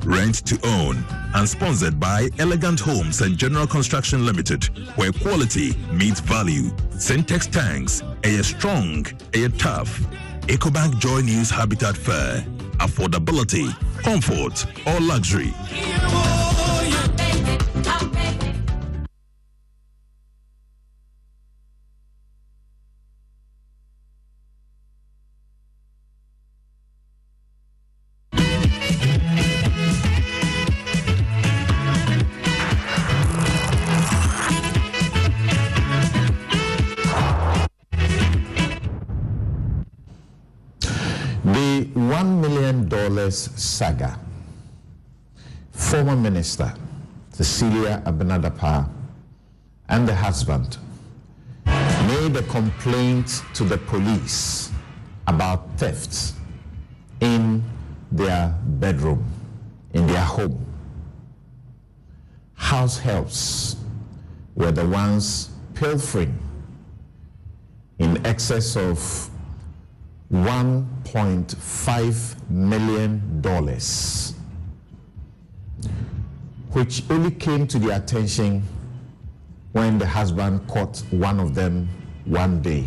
Rent to Own, and sponsored by Elegant Homes and General Construction Limited, where quality meets value. Syntex tanks, strong, tough. EcoBank Joy News Habitat Fair. Affordability, comfort, or luxury. The $1 million saga. Former Minister Cecilia Dapaah and the husband made a complaint to the police about thefts in their bedroom, in their home. House helps were the ones pilfering in excess of $1.5 million, which only came to the attention when the husband caught one of them one day.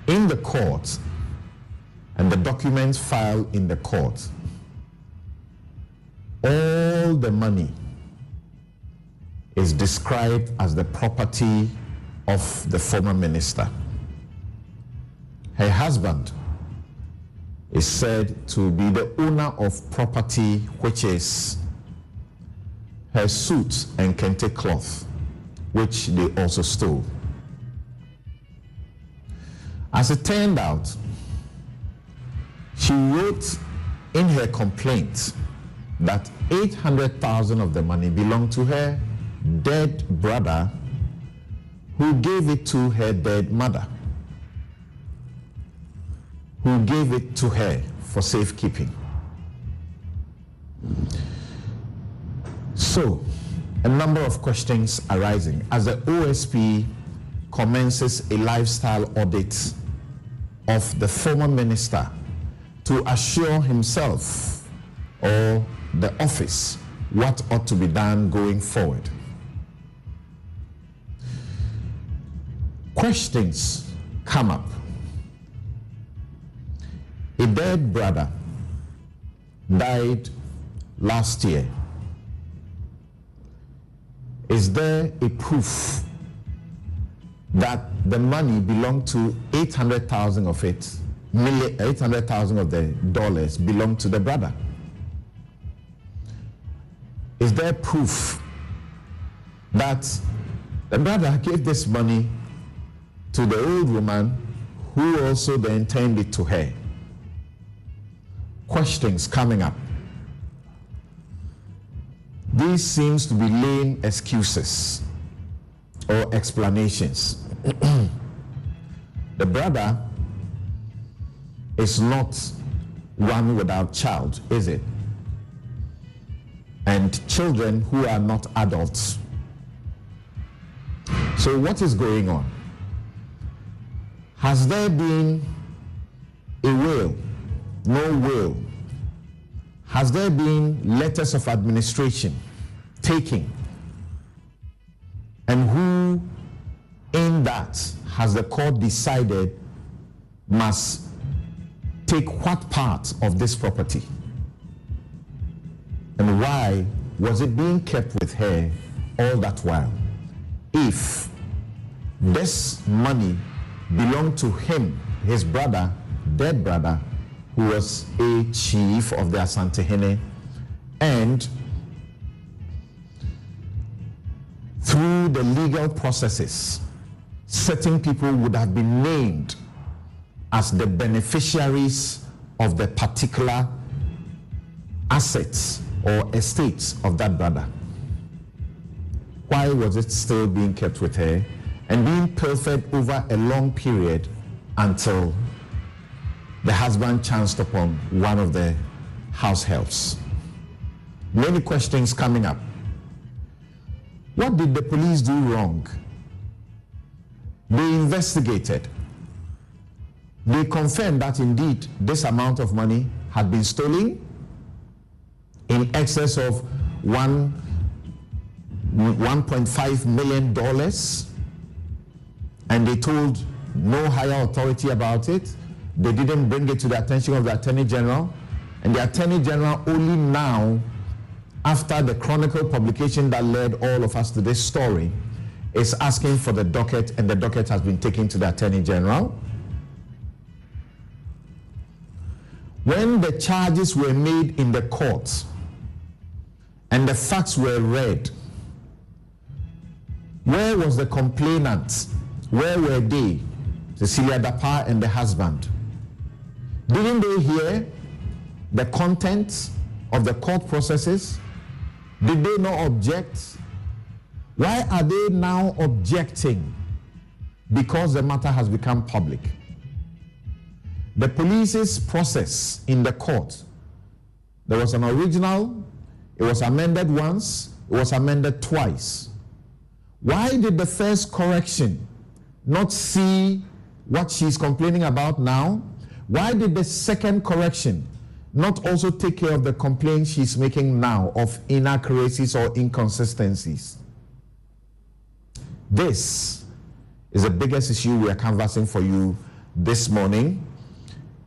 In the court, and the documents filed in the court, all the money is described as the property of the former minister. Her husband is said to be the owner of property, which is her suit and kente cloth, which they also stole. As it turned out, she wrote in her complaint that $800,000 of the money belonged to her dead brother, who gave it to her dead mother, who gave it to her for safekeeping. So, a number of questions arising as the OSP commences a lifestyle audit of the former minister to assure himself or the office what ought to be done going forward. Questions come up. A dead brother died last year. Is there a proof that the money belonged to $800,000 of it, $800,000 of the dollars belonged to the brother? Is there proof that the brother gave this money to the old woman who also then turned it to her? Questions coming up. These seems to be lame excuses or explanations. The brother is not one without child, is it? And children who are not adults. So what is going on? Has there been a will? No will. Has there been letters of administration taking? And who in that has the court decided must take what part of this property? And why was it being kept with her all that while? If this money belonged to him, his brother, dead brother, who was a chief of the Asantehene, and through the legal processes, certain people would have been named as the beneficiaries of the particular assets or estates of that brother. Why was it still being kept with her and being pilfered over a long period until the husband chanced upon one of the house helps? Many questions coming up. What did the police do wrong? They investigated. They confirmed that indeed this amount of money had been stolen in excess of $1.5 million, and they told no higher authority about it. They didn't bring it to the attention of the Attorney General, and the Attorney General only now, after the Chronicle publication that led all of us to this story, is asking for the docket, and the docket has been taken to the Attorney General. When the charges were made in the court and the facts were read, where was the complainant? Where were they? Cecilia Dapaah and the husband. Didn't they hear the contents of the court processes? Did they not object? Why are they now objecting? Because the matter has become public. The police's process in the court, there was an original, it was amended once, it was amended twice. Why did the first correction not see what she's complaining about now? Why did the second correction not also take care of the complaint she's making now of inaccuracies or inconsistencies? This is the biggest issue we are canvassing for you this morning,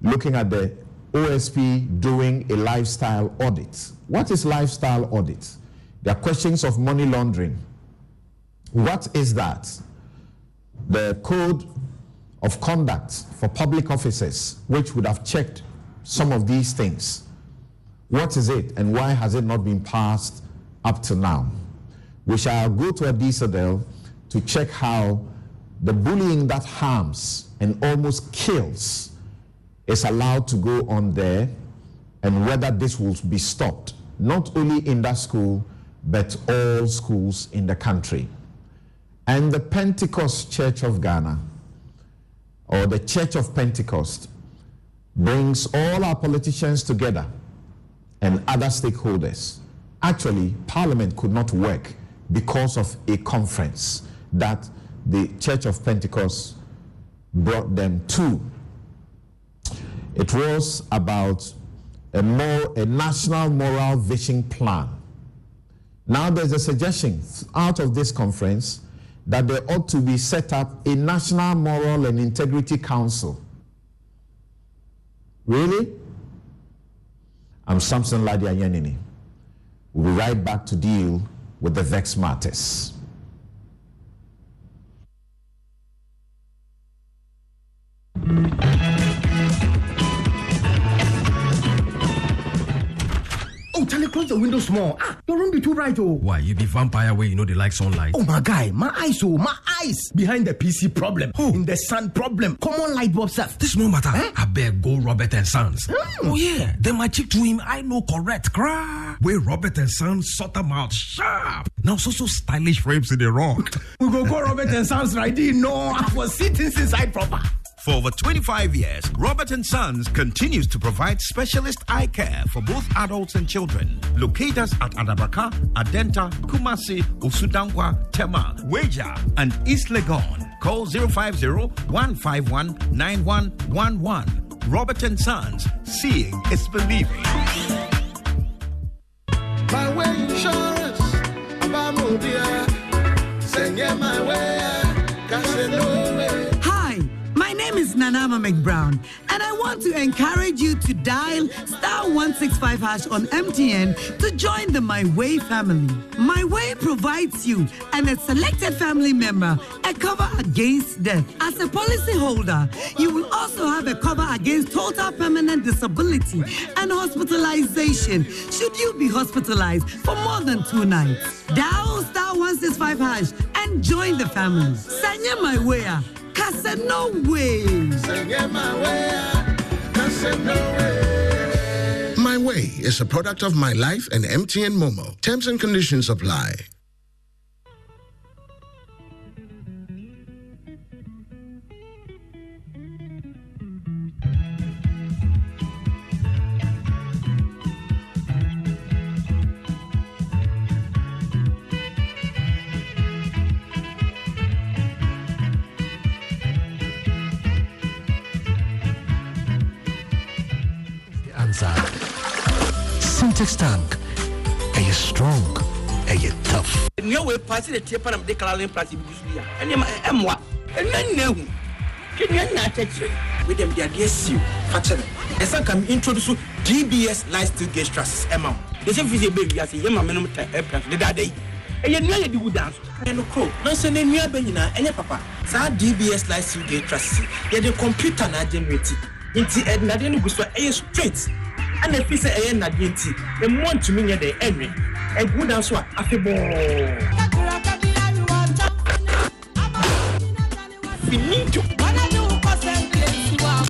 looking at the OSP doing a lifestyle audit. What is lifestyle audit? There are questions of money laundering. What is that? The code of conduct for public officers, which would have checked some of these things. What is it, and why has it not been passed up to now? We shall go to Adisadel to check how the bullying that harms and almost kills is allowed to go on there, and whether this will be stopped, not only in that school, but all schools in the country. And the Pentecost Church of Ghana, or the Church of Pentecost, brings all our politicians together and other stakeholders. Actually, Parliament could not work because of a conference that the Church of Pentecost brought them to. It was about a national moral vision plan. Now there's a suggestion out of this conference that there ought to be set up a National Moral and Integrity Council. Really? I'm Samson Ladia Yanini. We'll be right back to deal with the vexed matters. Oh, Charlie, close the window small. Your room be too bright, oh. Why, you be vampire where you know they like sunlight? Oh, my guy, my eyes. Behind the PC problem. Oh. In the sun problem. Common light bulb stuff. This no matter. I beg go Robert and Sons. Oh, yeah. Then my chick to him, I know correct. Cry. Where Robert and Sons sort them out sharp. Now, so stylish frames in the rock. We go Robert and Sons right in. No, I was sitting inside proper. For over 25 years, Robert & Sons continues to provide specialist eye care for both adults and children. Locate us at Adabraka, Adenta, Kumasi, Usudankwa, Tema, Weja, and East Legon. Call 050-151-9111. Robert & Sons, seeing is believing. My way insurance, Abamobia, send my way, my name is Nanama McBrown, and I want to encourage you to dial *165# on MTN to join the My Way family. My Way provides you and a selected family member a cover against death. As a policy holder, you will also have a cover against total permanent disability and hospitalization should you be hospitalized for more than 2 nights. Dial *165# and join the family. Sanya My Way. No way. My Way is a product of My Life and MTN Momo. Terms and conditions apply. Syntex tank Are you strong? Are you tough? No way pass the tape and declare plastic. And I'm what? And then no. Can you not touch it? With them, they are you. Factor. As I can introduce DBS lifestyle guest trusts. Emma. The same physical baby as a young man the day. And you know you dance. I know crow. No sending me a benina and a papa. Sa DBS lifestyle guest trusts. Yet the computer not generated. Into Edna didn't go straight. And the piece of air not guilty. And want to mean the enemy. And good answer. Affable. Finito.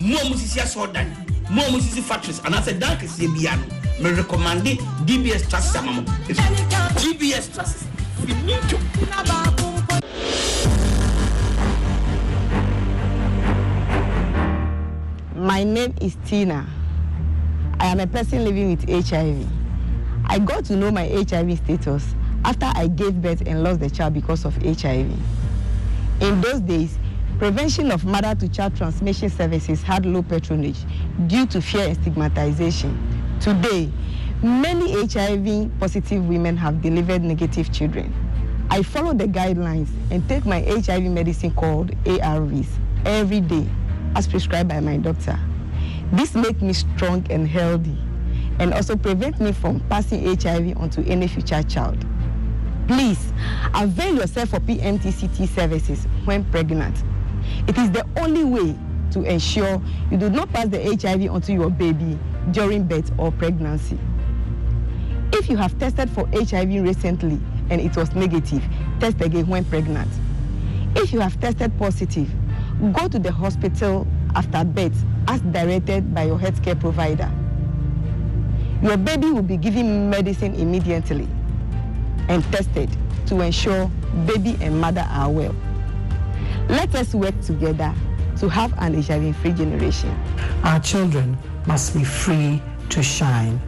More musicians saw that. More music factories. And as a dark is the piano. Me recommend DBS Trust. DBS Trust. Finito. My name is Tina. I am a person living with HIV. I got to know my HIV status after I gave birth and lost the child because of HIV. In those days, prevention of mother-to-child transmission services had low patronage due to fear and stigmatization. Today, many HIV-positive women have delivered negative children. I follow the guidelines and take my HIV medicine called ARVs every day, as prescribed by my doctor. This makes me strong and healthy, and also prevent me from passing HIV onto any future child. Please, avail yourself for PMTCT services when pregnant. It is the only way to ensure you do not pass the HIV onto your baby during birth or pregnancy. If you have tested for HIV recently and it was negative, test again when pregnant. If you have tested positive, go to the hospital after birth as directed by your healthcare provider. Your baby will be given medicine immediately and tested to ensure baby and mother are well. Let us work together to have an HIV-free generation. Our children must be free to shine.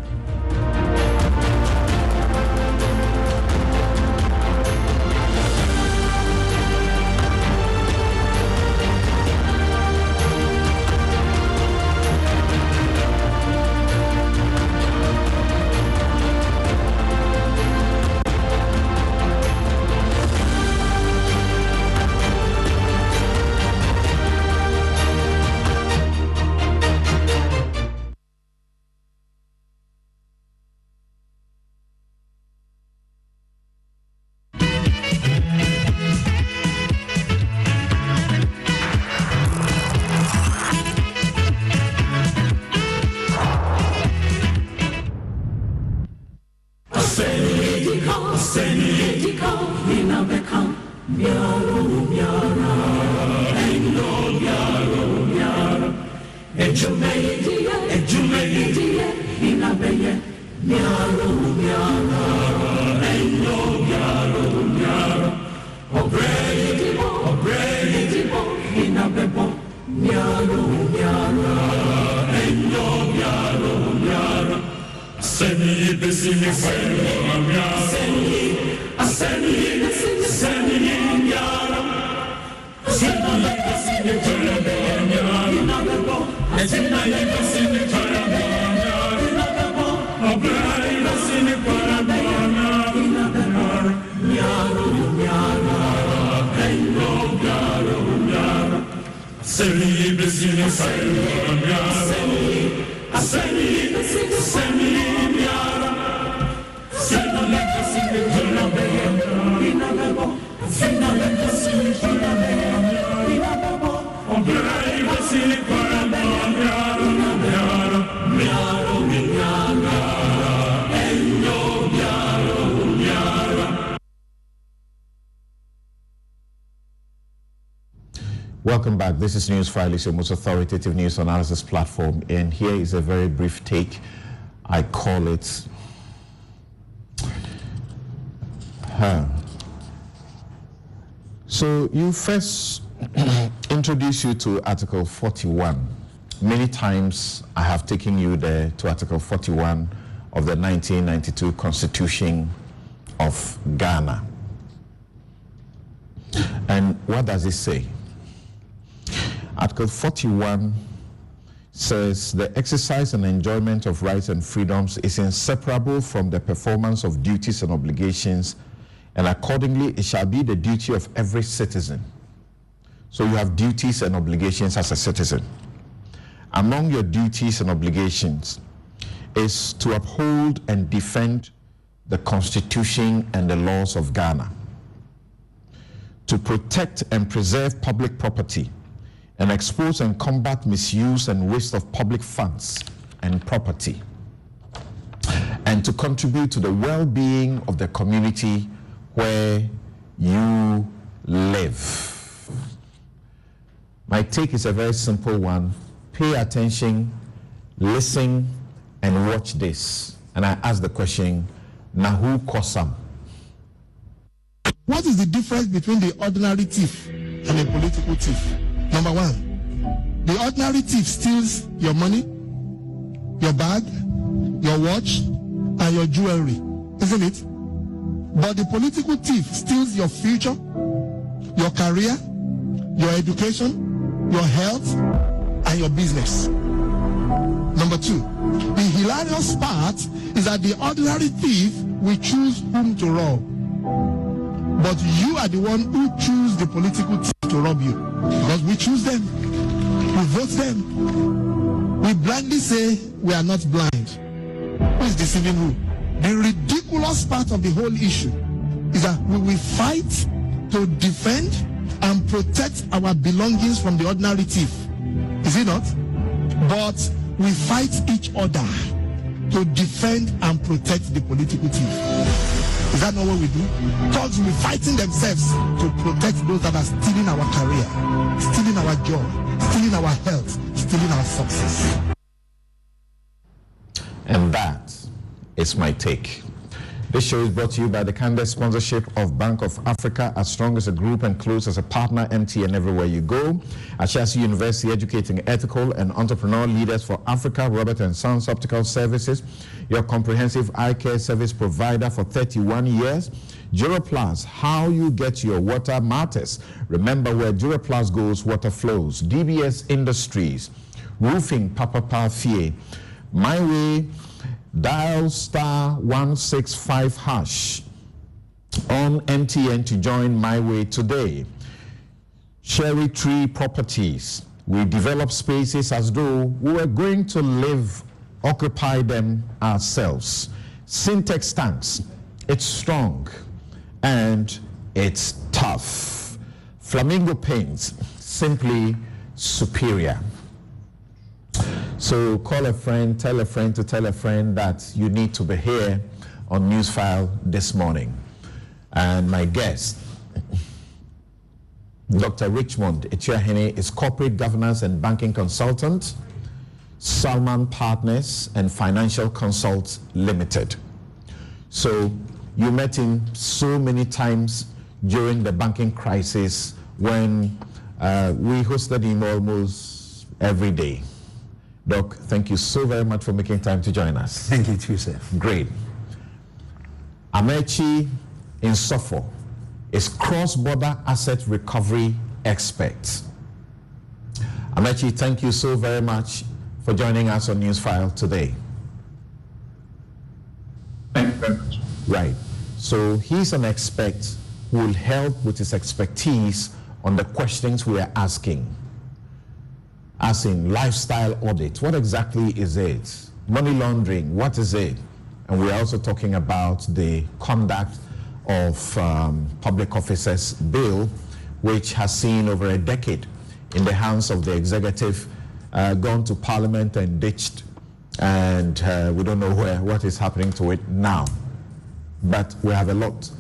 Welcome back. This is News File, your most authoritative news analysis platform, and here is a very brief take. I call it So you first introduce you to Article 41. Many times I have taken you there to Article 41 of the 1992 Constitution of Ghana. And what does it say? Article 41 says the exercise and enjoyment of rights and freedoms is inseparable from the performance of duties and obligations, and accordingly it shall be the duty of every citizen. So you have duties and obligations as a citizen. Among your duties and obligations is to uphold and defend the Constitution and the laws of Ghana, to protect and preserve public property, and expose and combat misuse and waste of public funds and property, and to contribute to the well-being of the community where you live. My take is a very simple one. Pay attention, listen, and watch this. And I ask the question, Nahu Kosam. What is the difference between the ordinary thief and a political thief? Number one, the ordinary thief steals your money, your bag, your watch, and your jewelry, isn't it? But the political thief steals your future, your career, your education, your health, and your business. Number two, the hilarious part is that the ordinary thief will choose whom to rob. But you are the one who choose the political thief to rob you. Because we choose them. We vote them. We blindly say we are not blind. Who is deceiving who? The ridiculous part of the whole issue is that we will fight to defend and protect our belongings from the ordinary thief. Is it not? But we fight each other to defend and protect the political thief. Is that not what we do? Thugs will be fighting themselves to protect those that are stealing our career, stealing our job, stealing our health, stealing our success. And that is my take. This show is brought to you by the candid sponsorship of Bank of Africa, as strong as a group and close as a partner, MTN everywhere you go. Ashesi University, educating ethical and entrepreneurial leaders for Africa. Robert & Sons Optical Services, your comprehensive eye care service provider for 31 years. Duroplus, how you get your water matters. Remember, where Duroplus goes, water flows. DBS Industries, roofing, Papa Fie. My Way, dial *165# on MTN to join My Way today. Cherry Tree Properties, we develop spaces as though we were going to occupy them ourselves. Syntex tanks, it's strong and it's tough. Flamingo paints, simply superior. So call a friend, tell a friend to tell a friend that you need to be here on Newsfile this morning. And my guest, Dr. Richmond Echiahene, is corporate governance and banking consultant, Salman Partners and Financial Consults Limited. So you met him so many times during the banking crisis when we hosted him almost every day. Doc, thank you so very much for making time to join us. Thank you too, sir. Great. Amechi Insofo is cross-border asset recovery expert. Amechi, thank you so very much for joining us on Newsfile today. Thank you very much. Right. So he's an expert who will help with his expertise on the questions we are asking. As in lifestyle audit, what exactly is it? Money laundering, what is it? And we're also talking about the conduct of public officers bill, which has seen over a decade in the hands of the executive, gone to parliament and ditched, and we don't know what is happening to it now. But we have a lot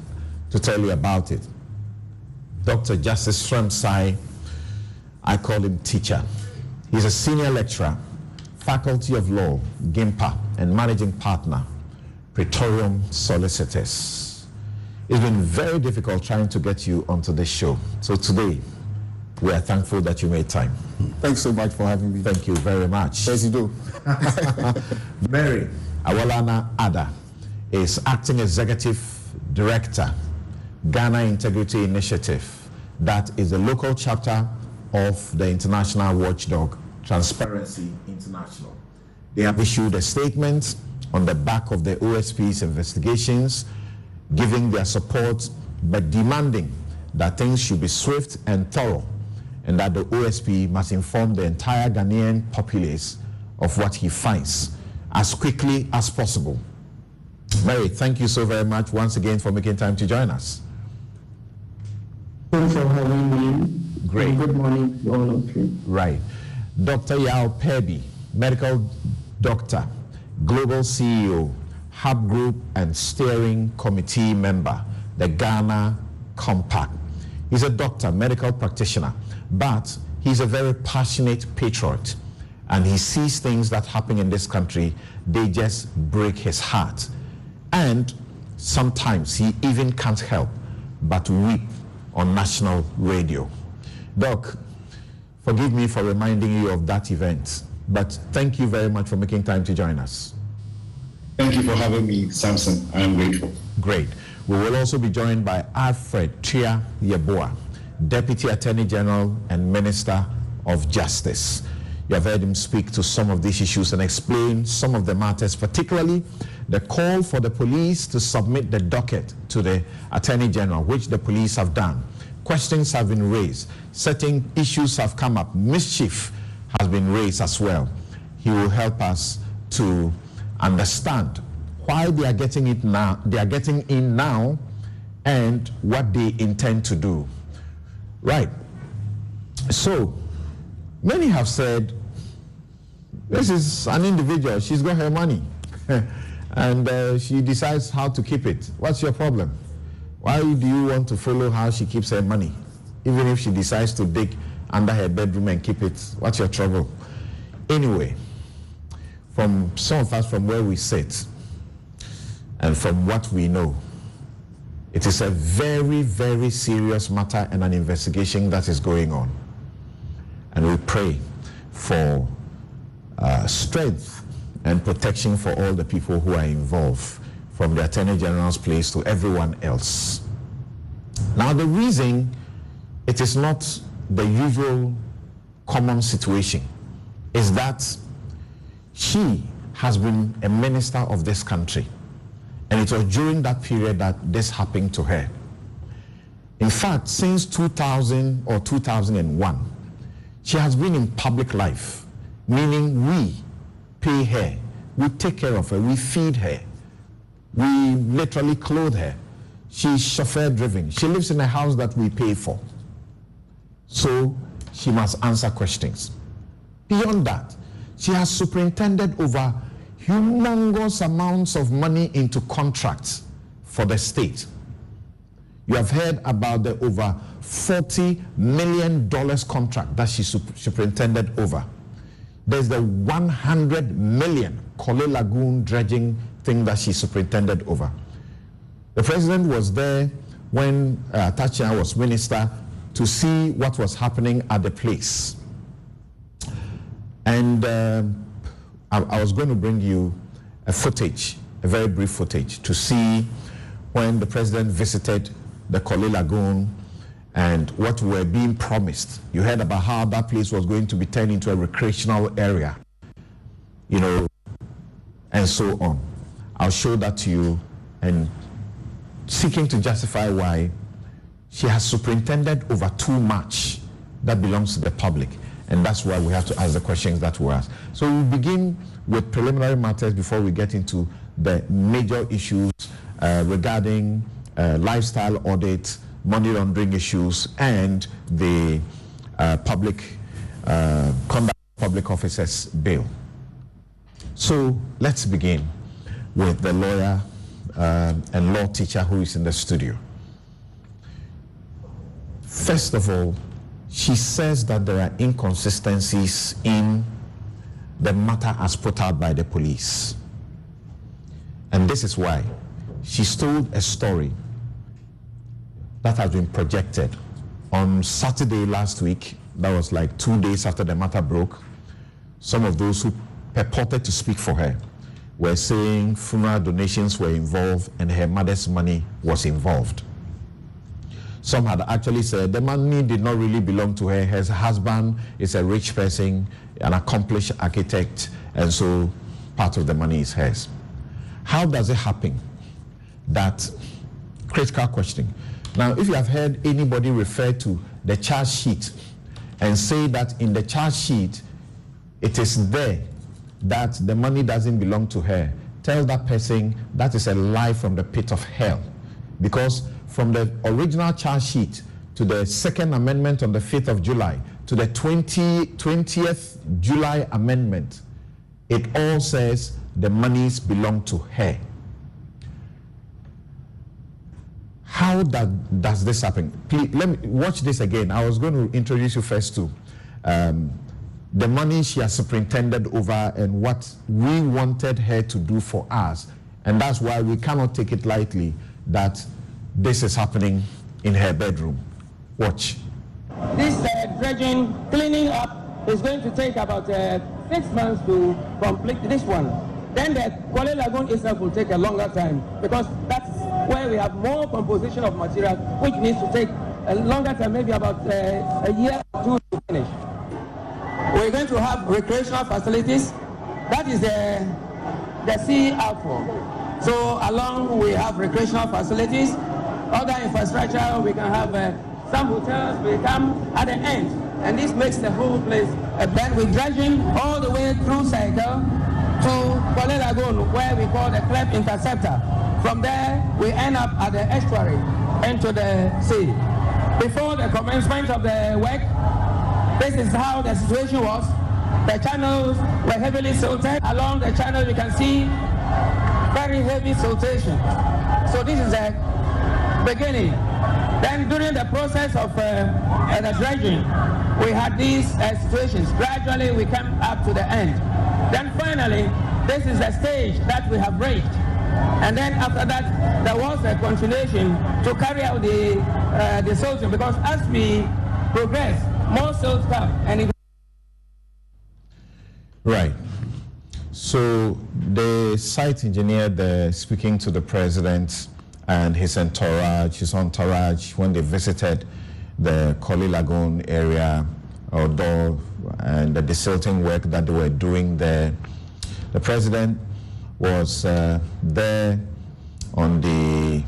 to tell you about it. Dr. Justice Shremsai, I call him teacher. He's a senior lecturer, Faculty of Law, GIMPA, and managing partner, Praetorium Solicitors. It's been very difficult trying to get you onto this show. So today, we are thankful that you made time. Thanks so much for having me. Thank you very much. As you do. Mary Awalana Ada is Acting Executive Director, Ghana Integrity Initiative. That is the local chapter of the International Watchdog Transparency International. They have issued a statement on the back of the OSP's investigations, giving their support but demanding that things should be swift and thorough, and that the OSP must inform the entire Ghanaian populace of what he finds as quickly as possible. Mary, thank you so very much once again for making time to join us. Thanks for having me. Great. Good morning to all of you. Right. Dr. Yao Pebi, medical doctor, global CEO, Hub Group and Steering Committee member, the Ghana Compact. He's a doctor, medical practitioner, but he's a very passionate patriot, and he sees things that happen in this country, they just break his heart. And sometimes he even can't help but weep on national radio. Doc, forgive me for reminding you of that event, but thank you very much for making time to join us. Thank you for having me, Samson. I am grateful. Great. We will also be joined by Alfred Tia Yeboah, Deputy Attorney General and Minister of Justice. You have heard him speak to some of these issues and explain some of the matters, particularly the call for the police to submit the docket to the Attorney General, which the police have done. Questions have been raised. Certain issues have come up. Mischief has been raised as well. He will help us to understand why they are getting it now. They are getting in now, and what they intend to do. Right. So many have said, this is an individual. She's got her money, and she decides how to keep it. What's your problem? Why do you want to follow how she keeps her money? Even if she decides to dig under her bedroom and keep it, what's your trouble? Anyway, from some of us, from where we sit and from what we know, it is a very, very serious matter and an investigation that is going on. And we pray for strength and protection for all the people who are involved, from the Attorney General's place to everyone else. Now, the reason it is not the usual common situation is that she has been a minister of this country, and it was during that period that this happened to her. In fact, since 2000 or 2001, she has been in public life, meaning we pay her, we take care of her, we feed her, we literally clothe her. She's chauffeur-driven. She lives in a house that we pay for. So she must answer questions. Beyond that, she has superintended over humongous amounts of money into contracts for the state. You have heard about the over $40 million contract that she superintended over. There's the 100 million Kole Lagoon dredging thing that she superintended over. The president was there when Tachia was minister to see what was happening at the place. And I was going to bring you a footage, a very brief footage, to see when the president visited the Kole Lagoon and what were being promised. You heard about how that place was going to be turned into a recreational area, you know, and so on. I'll show that to you, and seeking to justify why she has superintended over too much that belongs to the public. And that's why we have to ask the questions that we ask. So we begin with preliminary matters before we get into the major issues regarding lifestyle audit, money laundering issues, and the public conduct of public officers bill. So let's begin with the lawyer and law teacher who is in the studio. First of all, she says that there are inconsistencies in the matter as put out by the police. And this is why she's told a story that has been projected on Saturday last week. That was like 2 days after the matter broke. Some of those who purported to speak for her were saying funeral donations were involved and her mother's money was involved. Some had actually said the money did not really belong to her. Her husband is a rich person, an accomplished architect, and so part of the money is hers. How does it happen? That critical question. Now, if you have heard anybody refer to the charge sheet and say that in the charge sheet, it is there that the money doesn't belong to her, tell that person that is a lie from the pit of hell. Because from the original charge sheet to the second amendment on the 5th of July to the 20th July amendment, it all says the monies belong to her. How does this happen? Please, let me watch this again. I was going to introduce you first to the money she has superintended over and what we wanted her to do for us. And that's why we cannot take it lightly that this is happening in her bedroom. Watch. This dredging, cleaning up is going to take about 6 months to complete this one. Then the Kwale Lagoon itself will take a longer time because that's where we have more composition of material, which needs to take a longer time, maybe about a year or two to finish. We're going to have recreational facilities. That is the sea outflow. So along we have recreational facilities, other infrastructure, we can have some hotels will come at the end. And this makes the whole place then we're dredging all the way through cycle to Kwale Lagoon, where we call the cleft interceptor. From there, we end up at the estuary into the sea. Before the commencement of the work, this is how the situation was. The channels were heavily silted. Along the channel, you can see very heavy siltation. So this is the beginning. Then during the process of the dredging, we had these situations. Gradually, we came up to the end. Then finally, this is the stage that we have reached. And then after that, there was a continuation to carry out the silting, because as we progress, more silt come. And right. So the site engineer speaking to the president and his entourage, when they visited the Kwale Lagoon area, outdoor, and the desilting work that they were doing there, the president was there on the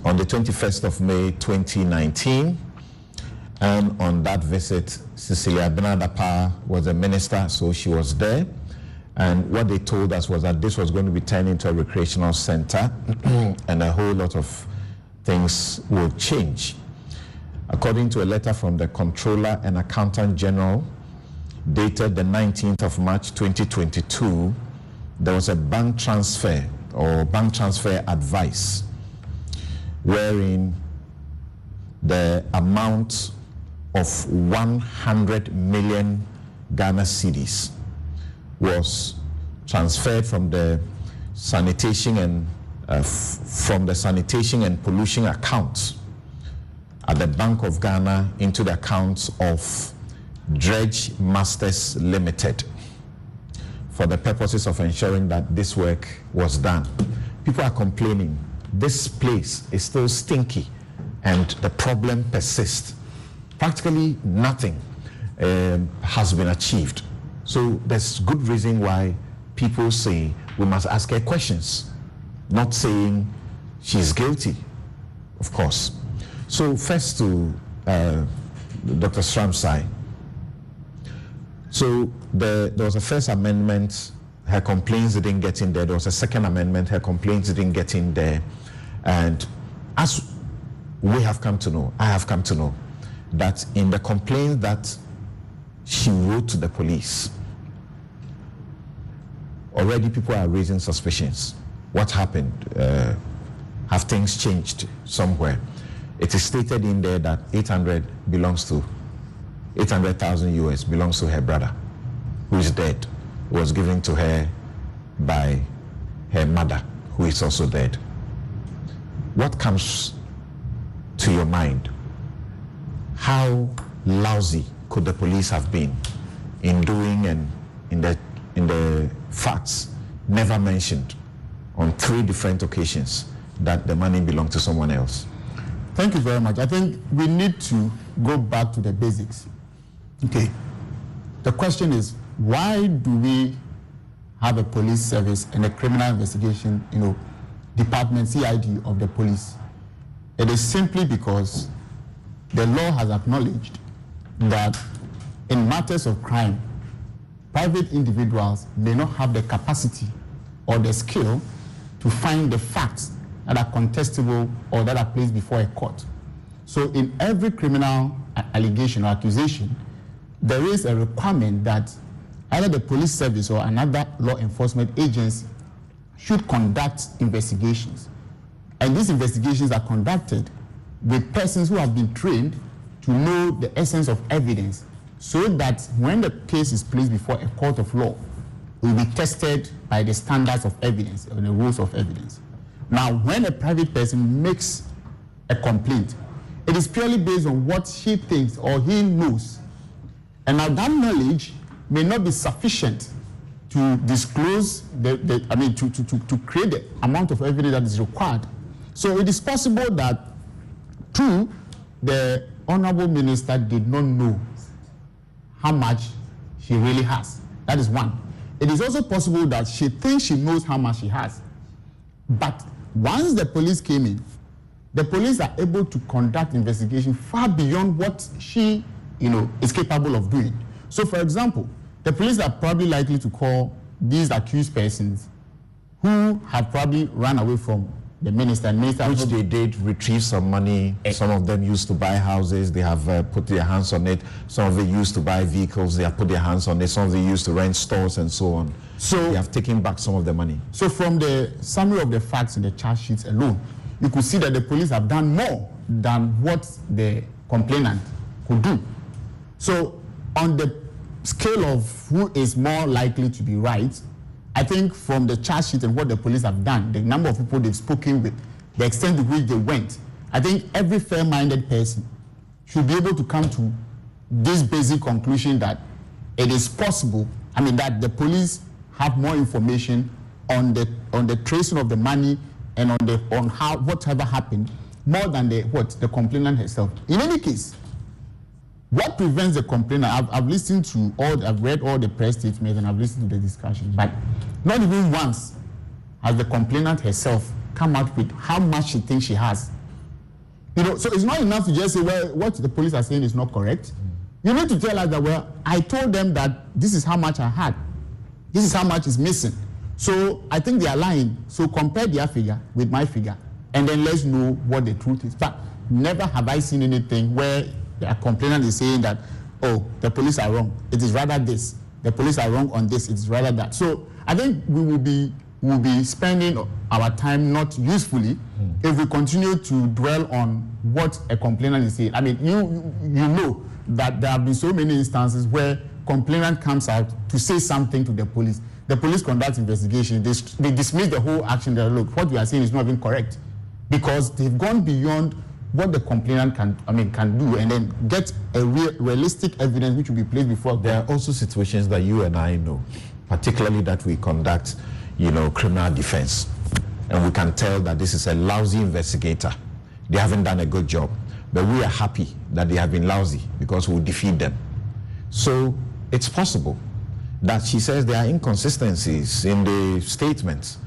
21st of May 2019, and on that visit, Cecilia Dapaah was a minister, so she was there. And what they told us was that this was going to be turned into a recreational center and a whole lot of things will change. According to a letter from the Comptroller and Accountant General dated the 19th of March 2022, there was a bank transfer or bank transfer advice wherein the amount of 100 million Ghana cedis was transferred from the sanitation and pollution accounts at the Bank of Ghana into the accounts of Dredge Masters Limited for the purposes of ensuring that this work was done. People are complaining this place is still stinky and the problem persists. Practically nothing has been achieved. So there's good reason why people say we must ask her questions, not saying she's guilty, of course. So first to Dr. Stramsai. So there was a first amendment, her complaints didn't get in there. There was a second amendment, her complaints didn't get in there. And as we have come to know, I have come to know, that in the complaint that she wrote to the police, already people are raising suspicions. What happened? Have things changed somewhere? It is stated in there that 800,000 US belongs to her brother, who is dead. It was given to her by her mother, who is also dead. What comes to your mind? How lousy could the police have been in doing and in the facts never mentioned on 3 different occasions that the money belonged to someone else? Thank you very much. I think we need to go back to the basics. Okay. The question is, why do we have a police service and a criminal investigation, department, CID of the police? It is simply because the law has acknowledged that in matters of crime, private individuals may not have the capacity or the skill to find the facts that are contestable or that are placed before a court. So in every criminal allegation or accusation, there is a requirement that either the police service or another law enforcement agency should conduct investigations. And these investigations are conducted with persons who have been trained to know the essence of evidence, so that when the case is placed before a court of law, it will be tested by the standards of evidence or the rules of evidence. Now, when a private person makes a complaint, it is purely based on what he thinks or he knows. And now that knowledge may not be sufficient to disclose to create the amount of evidence that is required. So it is possible that, true, the Honorable Minister did not know how much she really has. That is one. It is also possible that she thinks she knows how much she has. But once the police came in, the police are able to conduct investigation far beyond what she, is capable of doing. So, for example, the police are probably likely to call these accused persons who have probably run away from the minister. Which they did retrieve some money. Some of them used to buy houses. They have put their hands on it. Some of them used to buy vehicles. They have put their hands on it. Some of them used to rent stores and so on. So they have taken back some of the money. So from the summary of the facts in the charge sheets alone, you could see that the police have done more than what the complainant could do. So on the scale of who is more likely to be right, I think from the charge sheet and what the police have done, the number of people they've spoken with, the extent to which they went, I think every fair-minded person should be able to come to this basic conclusion that it is possible, that the police have more information on the tracing of the money and on how whatever happened, more than the complainant herself. In any case, what prevents the complainant? I've listened to I've read all the press statements and I've listened to the discussion, but not even once has the complainant herself come out with how much she thinks she has. So it's not enough to just say, well, what the police are saying is not correct. You need to tell us that, well, I told them that this is how much I had. This is how much is missing. So I think they are lying. So compare their figure with my figure, and then let's know what the truth is. But never have I seen anything where a complainant is saying that, oh, the police are wrong. It is rather this. The police are wrong on this. It is rather that. So I think we will be spending our time not usefully if we continue to dwell on what a complainant is saying. You know that there have been so many instances where complainant comes out to say something to the police. The police conduct investigation. They dismiss the whole action. That, look, what we are saying is not even correct, because they've gone beyond what the complainant can do, and then get a realistic evidence which will be placed before. There are also situations that you and I know, particularly that we conduct, criminal defense, and we can tell that this is a lousy investigator. They haven't done a good job, but we are happy that they have been lousy because we'll defeat them. So it's possible that she says there are inconsistencies in the statements.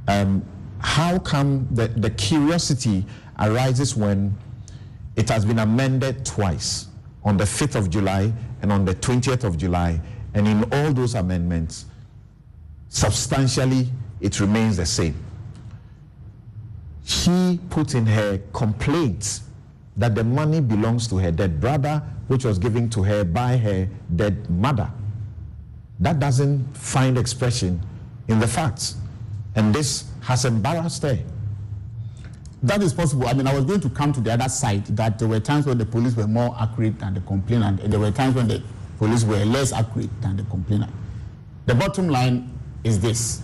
How come the curiosity arises when it has been amended twice, on the 5th of July and on the 20th of July, and in all those amendments, substantially it remains the same. She put in her complaint that the money belongs to her dead brother, which was given to her by her dead mother. That doesn't find expression in the facts, and this has embarrassed her. That is possible. I was going to come to the other side, that there were times when the police were more accurate than the complainant, and there were times when the police were less accurate than the complainant. The bottom line is this.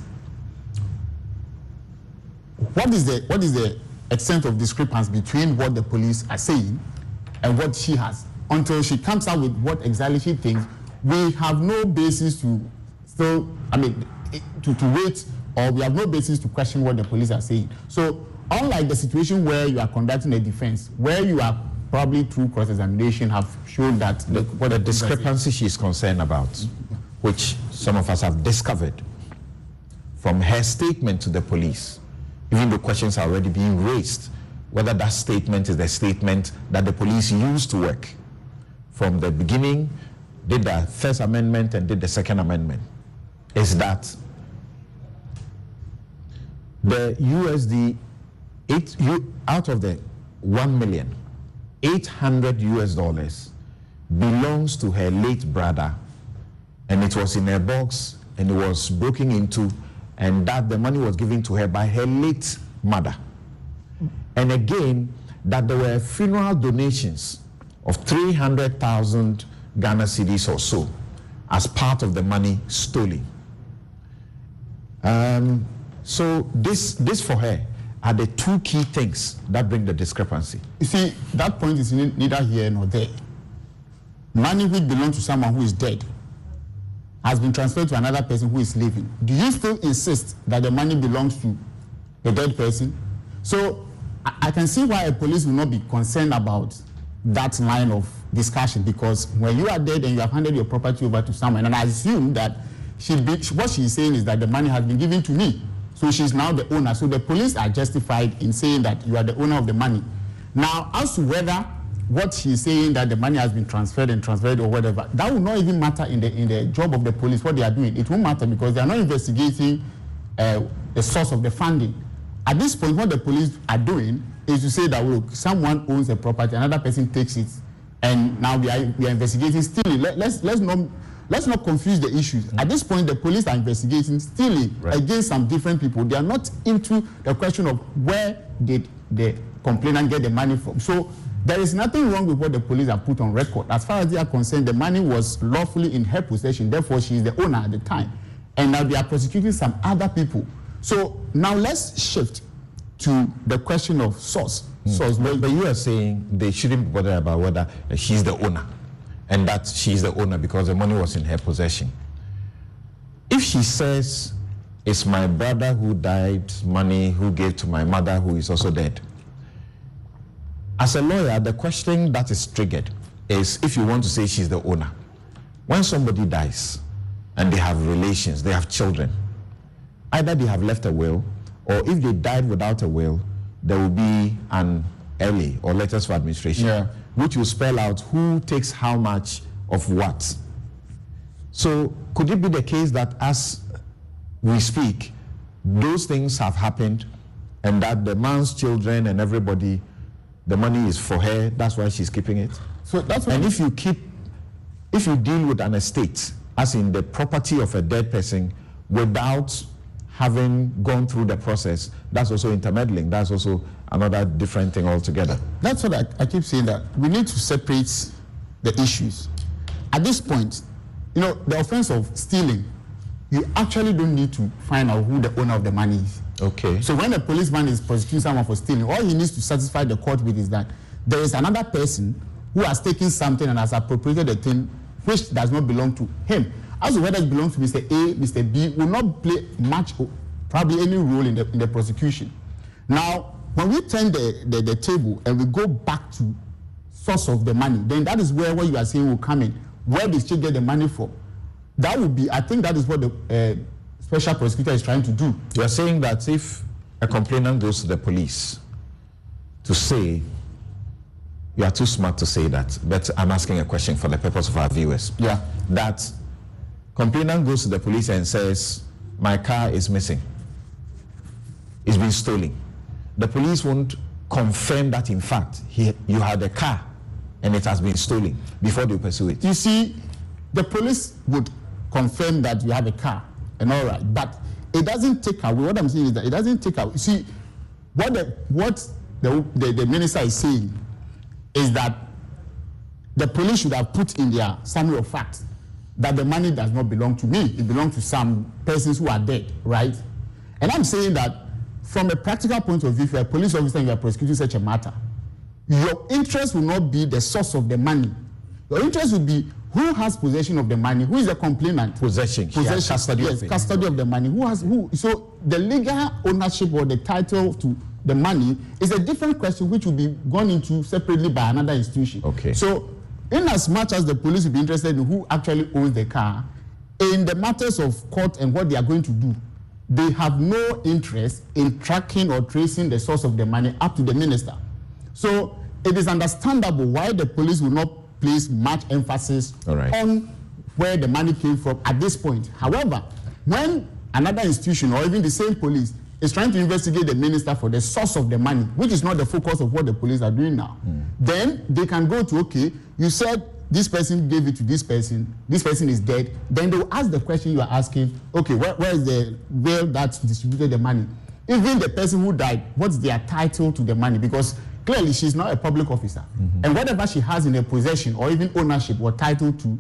What is the extent of discrepancy between what the police are saying and what she has? Until she comes out with what exactly she thinks, we have no basis to wait, or we have no basis to question what the police are saying. So unlike the situation where you are conducting a defense, where you are probably through cross-examination have shown that what the discrepancy she's concerned about, which some of us have discovered from her statement to the police, even though questions are already being raised, whether that statement is the statement that the police used to work from the beginning, did the First Amendment and did the Second Amendment, is that the USD, out of the $1,800,000 belongs to her late brother, and it was in a box and it was broken into, and that the money was given to her by her late mother. And again, that there were funeral donations of 300,000 Ghana cedis or so as part of the money stolen. So this for her are the two key things that bring the discrepancy. You see, that point is neither here nor there. Money which belongs to someone who is dead has been transferred to another person who is living. Do you still insist that the money belongs to the dead person? So I can see why a police will not be concerned about that line of discussion, because when you are dead and you have handed your property over to someone, and I assume that what she's saying is that the money has been given to me, so she's now the owner. So the police are justified in saying that you are the owner of the money. Now, as to whether what she's saying that the money has been transferred or whatever, that will not even matter in the job of the police, what they are doing. It won't matter because they are not investigating the source of the funding. At this point, what the police are doing is to say that, look, someone owns a property, another person takes it, and now we are investigating stealing. Let's not confuse the issues. Mm-hmm. At this point, the police are investigating stealing against some different people. They are not into the question of where did the complainant get the money from. So there is nothing wrong with what the police have put on record. As far as they are concerned, the money was lawfully in her possession. Therefore, she is the owner at the time. And now they are prosecuting some other people. So now let's shift to the question of source. But you are saying they shouldn't bother about whether she's the owner, and that she's the owner because the money was in her possession. If she says it's my brother who died, money who gave to my mother who is also dead, as a lawyer, the question that is triggered is if you want to say she's the owner. When somebody dies and they have relations, they have children, either they have left a will, or if they died without a will, there will be an LA or letters for administration, which will spell out who takes how much of what. So could it be the case that as we speak, those things have happened and that the man's children and everybody, the money is for her, that's why she's keeping it? So that's and if you deal with an estate, as in the property of a dead person, without having gone through the process, that's also intermeddling. That's also another different thing altogether. That's what I keep saying, that we need to separate the issues. At this point, the offense of stealing, you actually don't need to find out who the owner of the money is. Okay. So when a policeman is prosecuting someone for stealing, all he needs to satisfy the court with is that there is another person who has taken something and has appropriated a thing which does not belong to him. As to whether it belongs to Mr. A, Mr. B, will not play much, probably any role in the prosecution. Now, when we turn the table and we go back to source of the money, then that is where what you are saying will come in. Where did she get the money from? That would be, I think that is what the special prosecutor is trying to do. You are saying that if a complainant goes to the police to say, you are too smart to say that, but I'm asking a question for the purpose of our viewers. Yeah. That complainant goes to the police and says, my car is missing. It's been stolen. The police won't confirm that in fact you had a car and it has been stolen before they pursue it. You see, the police would confirm that you have a car and all right, but it doesn't take away. What I'm saying is that it doesn't take away. You see, what the minister is saying is that the police should have put in their summary of facts that the money does not belong to me. It belongs to some persons who are dead, right? And I'm saying that from a practical point of view, if you're a police officer and you're prosecuting such a matter, your interest will not be the source of the money. Your interest will be who has possession of the money, who is the complainant. Possession. Custody of the money. So the legal ownership or the title to the money is a different question which will be gone into separately by another institution. Okay. So, in as much as the police will be interested in who actually owns the car, in the matters of court and what they are going to do, they have no interest in tracking or tracing the source of the money up to the minister. So, it is understandable why the police will not place much emphasis on where the money came from at this point. However, when another institution or even the same police is trying to investigate the minister for the source of the money, which is not the focus of what the police are doing now, then they can go to, okay, you said this person gave it to this person is dead. Then they will ask the question you are asking, okay, where is the where that distributed the money? Even the person who died, what's their title to the money? Because clearly she's not a public officer. And whatever she has in her possession or even ownership or title to,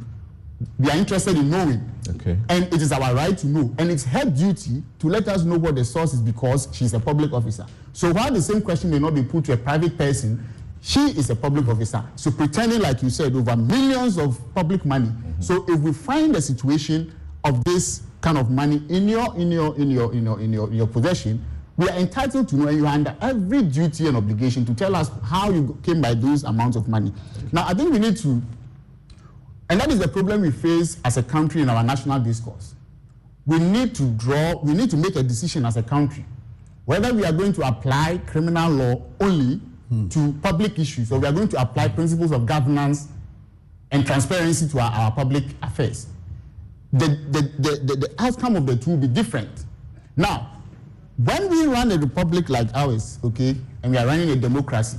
we are interested in knowing. Okay. And it is our right to know. And it's her duty to let us know what the source is because she's a public officer. So while the same question may not be put to a private person, she is a public officer. So pretending, like you said, over millions of public money. So if we find a situation of this kind of money in your possession, we are entitled to know, and you are under every duty and obligation to tell us how you came by those amounts of money. Now, I think we need to, and that is the problem we face as a country in our national discourse. We need to make a decision as a country whether we are going to apply criminal law only to public issues, or we are going to apply principles of governance and transparency to our public affairs. The outcome of the two will be different. Now, when we run a republic like ours, okay, and we are running a democracy,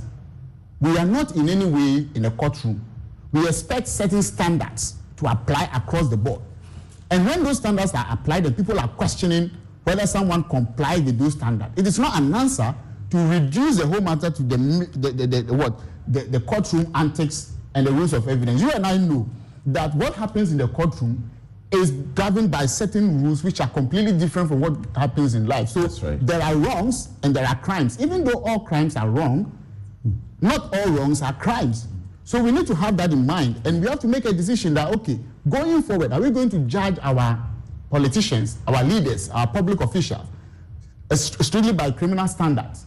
we are not in any way in a courtroom. We expect certain standards to apply across the board. And when those standards are applied and people are questioning whether someone complies with those standards, it is not an answer to reduce the whole matter to the courtroom antics and the rules of evidence. You and I know that what happens in the courtroom is governed by certain rules which are completely different from what happens in life. So there are wrongs and there are crimes. Even though all crimes are wrong, not all wrongs are crimes. So we need to have that in mind, and we have to make a decision that, okay, going forward, are we going to judge our politicians, our leaders, our public officials strictly by criminal standards,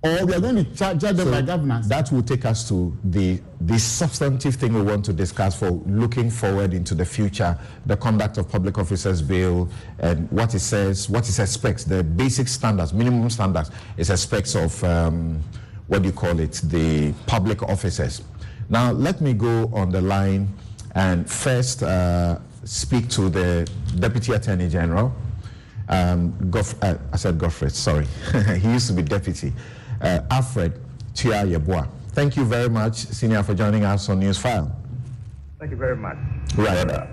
or we are going to judge them by governance? That will take us to the substantive thing we want to discuss for looking forward into the future, the conduct of public officers bill, and what it says, what it expects, the basic standards, minimum standards, it expects of, the public officers. Now, let me go on the line and first speak to the Deputy Attorney General. I said Godfrey, sorry. He used to be Deputy. Alfred Tia Yeboah. Thank you very much, Senior, for joining us on News File. Thank you very much. Right.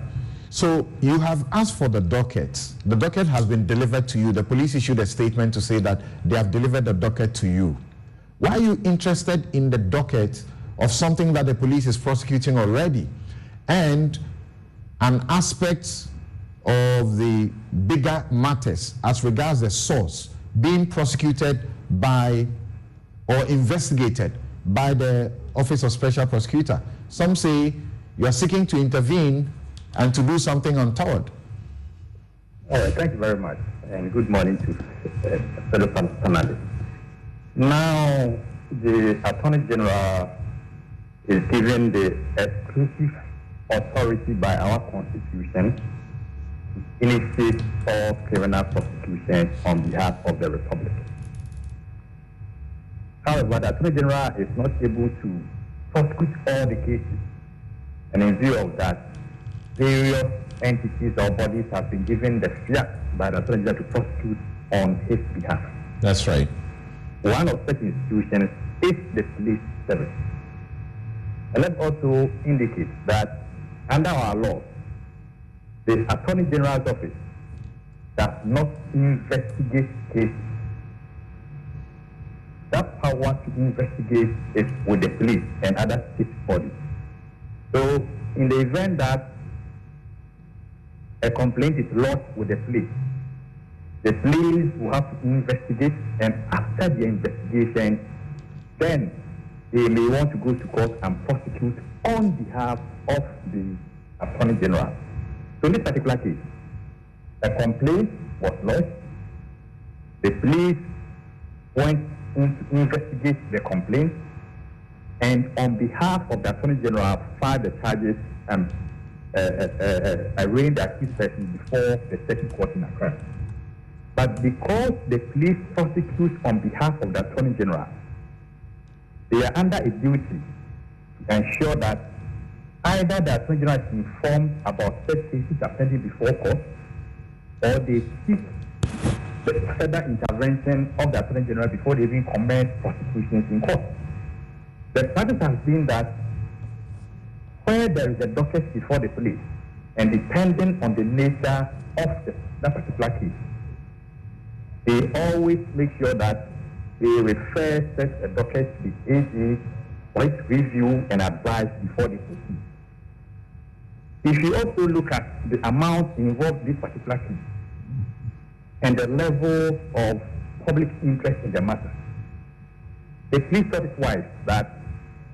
So you have asked for the docket. The docket has been delivered to you. The police issued a statement to say that they have delivered the docket to you. Why are you interested in the docket of something that the police is prosecuting already, and an aspect of the bigger matters as regards the source being prosecuted by or investigated by the Office of Special Prosecutor? Some say you are seeking to intervene and to do something untoward. All right, thank you very much, and good morning to fellow panelists. Now, the Attorney General is given the exclusive authority by our Constitution to initiate all criminal prosecution on behalf of the Republic. However, the Attorney General is not able to prosecute all the cases, and in view of that, various entities or bodies have been given the fiat by the Attorney General to prosecute on his behalf. That's right. One of such institutions is the police service. And let's also indicate that under our law, the Attorney General's office does not investigate cases. That power to investigate is with the police and other state bodies. So in the event that a complaint is lodged with the police will have to investigate, and after the investigation, then they may want to go to court and prosecute on behalf of the Attorney General. So in this particular case, a complaint was lodged, the police went investigate the complaint, and on behalf of the Attorney General, file the charges and arraign the accused person before the Session Court in Accra. But because the police prosecute on behalf of the Attorney General, they are under a duty to ensure that either the Attorney General is informed about such cases are pending before court, or they seek the further intervention of the Attorney General before they even commence prosecutions in court. The practice has been that where there is a docket before the police, and depending on the nature of that particular case, they always make sure that they refer such a docket to the AG for its review and advice before they proceed. If you also look at the amount involved in this particular case and the level of public interest in the matter, the police thought it wise that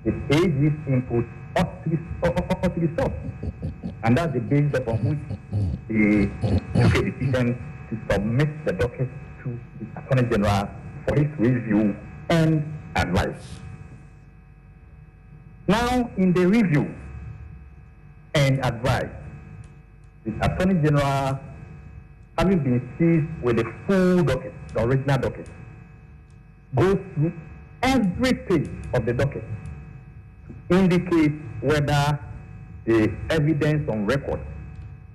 the AG's input ought to be sought. And that's the basis upon which they took a decision to submit the docket to the Attorney General for his review and advice. Now, in the review and advice, the Attorney General, having been seized with the full docket, the original docket, goes through every page of the docket to indicate whether the evidence on record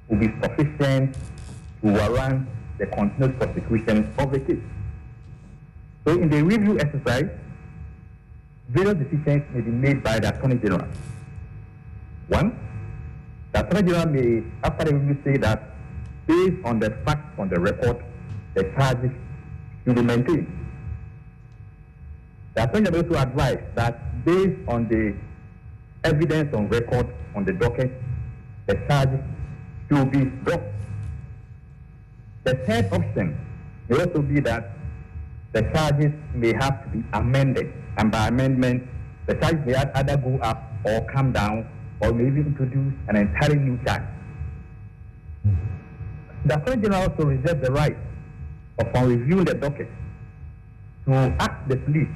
will be sufficient to warrant the continuous prosecution of the case. So in the review exercise, various decisions may be made by the Attorney General. One, the Attorney General may, after the review, say that based on the facts on the record, the charges should be maintained. The Attorney General also advised that based on the evidence on record on the docket, the charges should be dropped. The third option may also be that the charges may have to be amended, and by amendment, the charges may either go up or come down, or maybe introduce an entirely new charge. The Attorney General also reserves the right, upon reviewing the docket, to ask the police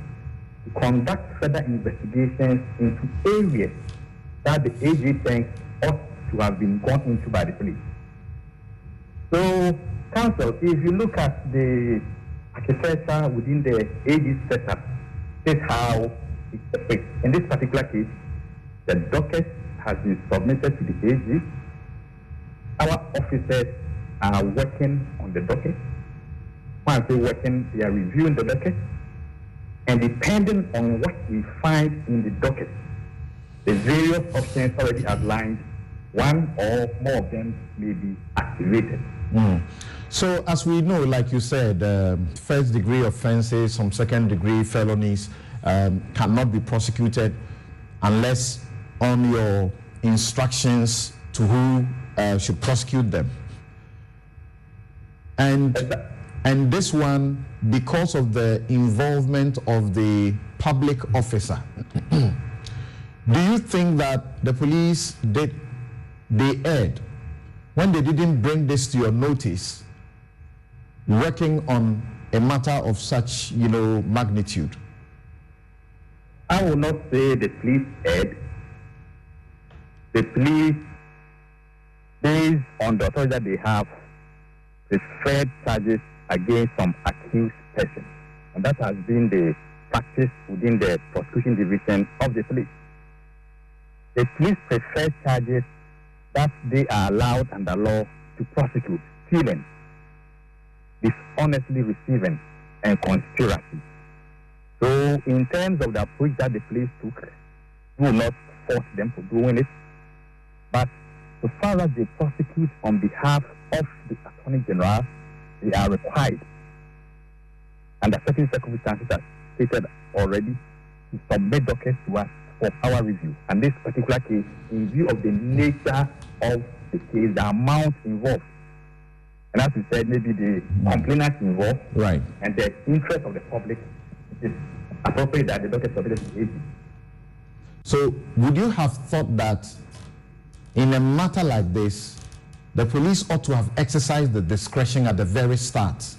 to conduct further investigations into areas that the AG thinks ought to have been gone into by the police. So, Counsel, if you look at the architecture within the AG setup, this is how it's operates. In this particular case, the docket has been submitted to the AG. Our officers are working on the docket. When I say working, they are reviewing the docket. And depending on what we find in the docket, the various options already outlined, one or more of them may be activated. So as we know, like you said, first degree offenses, some second degree felonies cannot be prosecuted unless on your instructions to who should prosecute them. And this one, because of the involvement of the public officer, do you think that the police they erred when they didn't bring this to your notice, working on a matter of such, magnitude? I will not say the police erred. The police, based on the authority that they have, preferred charges against some accused persons. And that has been the practice within the prosecution division of the police. The police prefer charges that they are allowed under law to prosecute: stealing, dishonestly receiving, and conspiracy. So in terms of the approach that the police took, we will not force them to doing it. But so far as they prosecute on behalf of the Attorney General, they are required, under certain circumstances as stated already, to submit dockets to us for our review. And this particular case, in view of the nature of the case, the amount involved, and as we said, maybe the complainant involved, right, and the interest of the public, it is appropriate that the docket submitted to the AG. So would you have thought that in a matter like this, the police ought to have exercised the discretion at the very start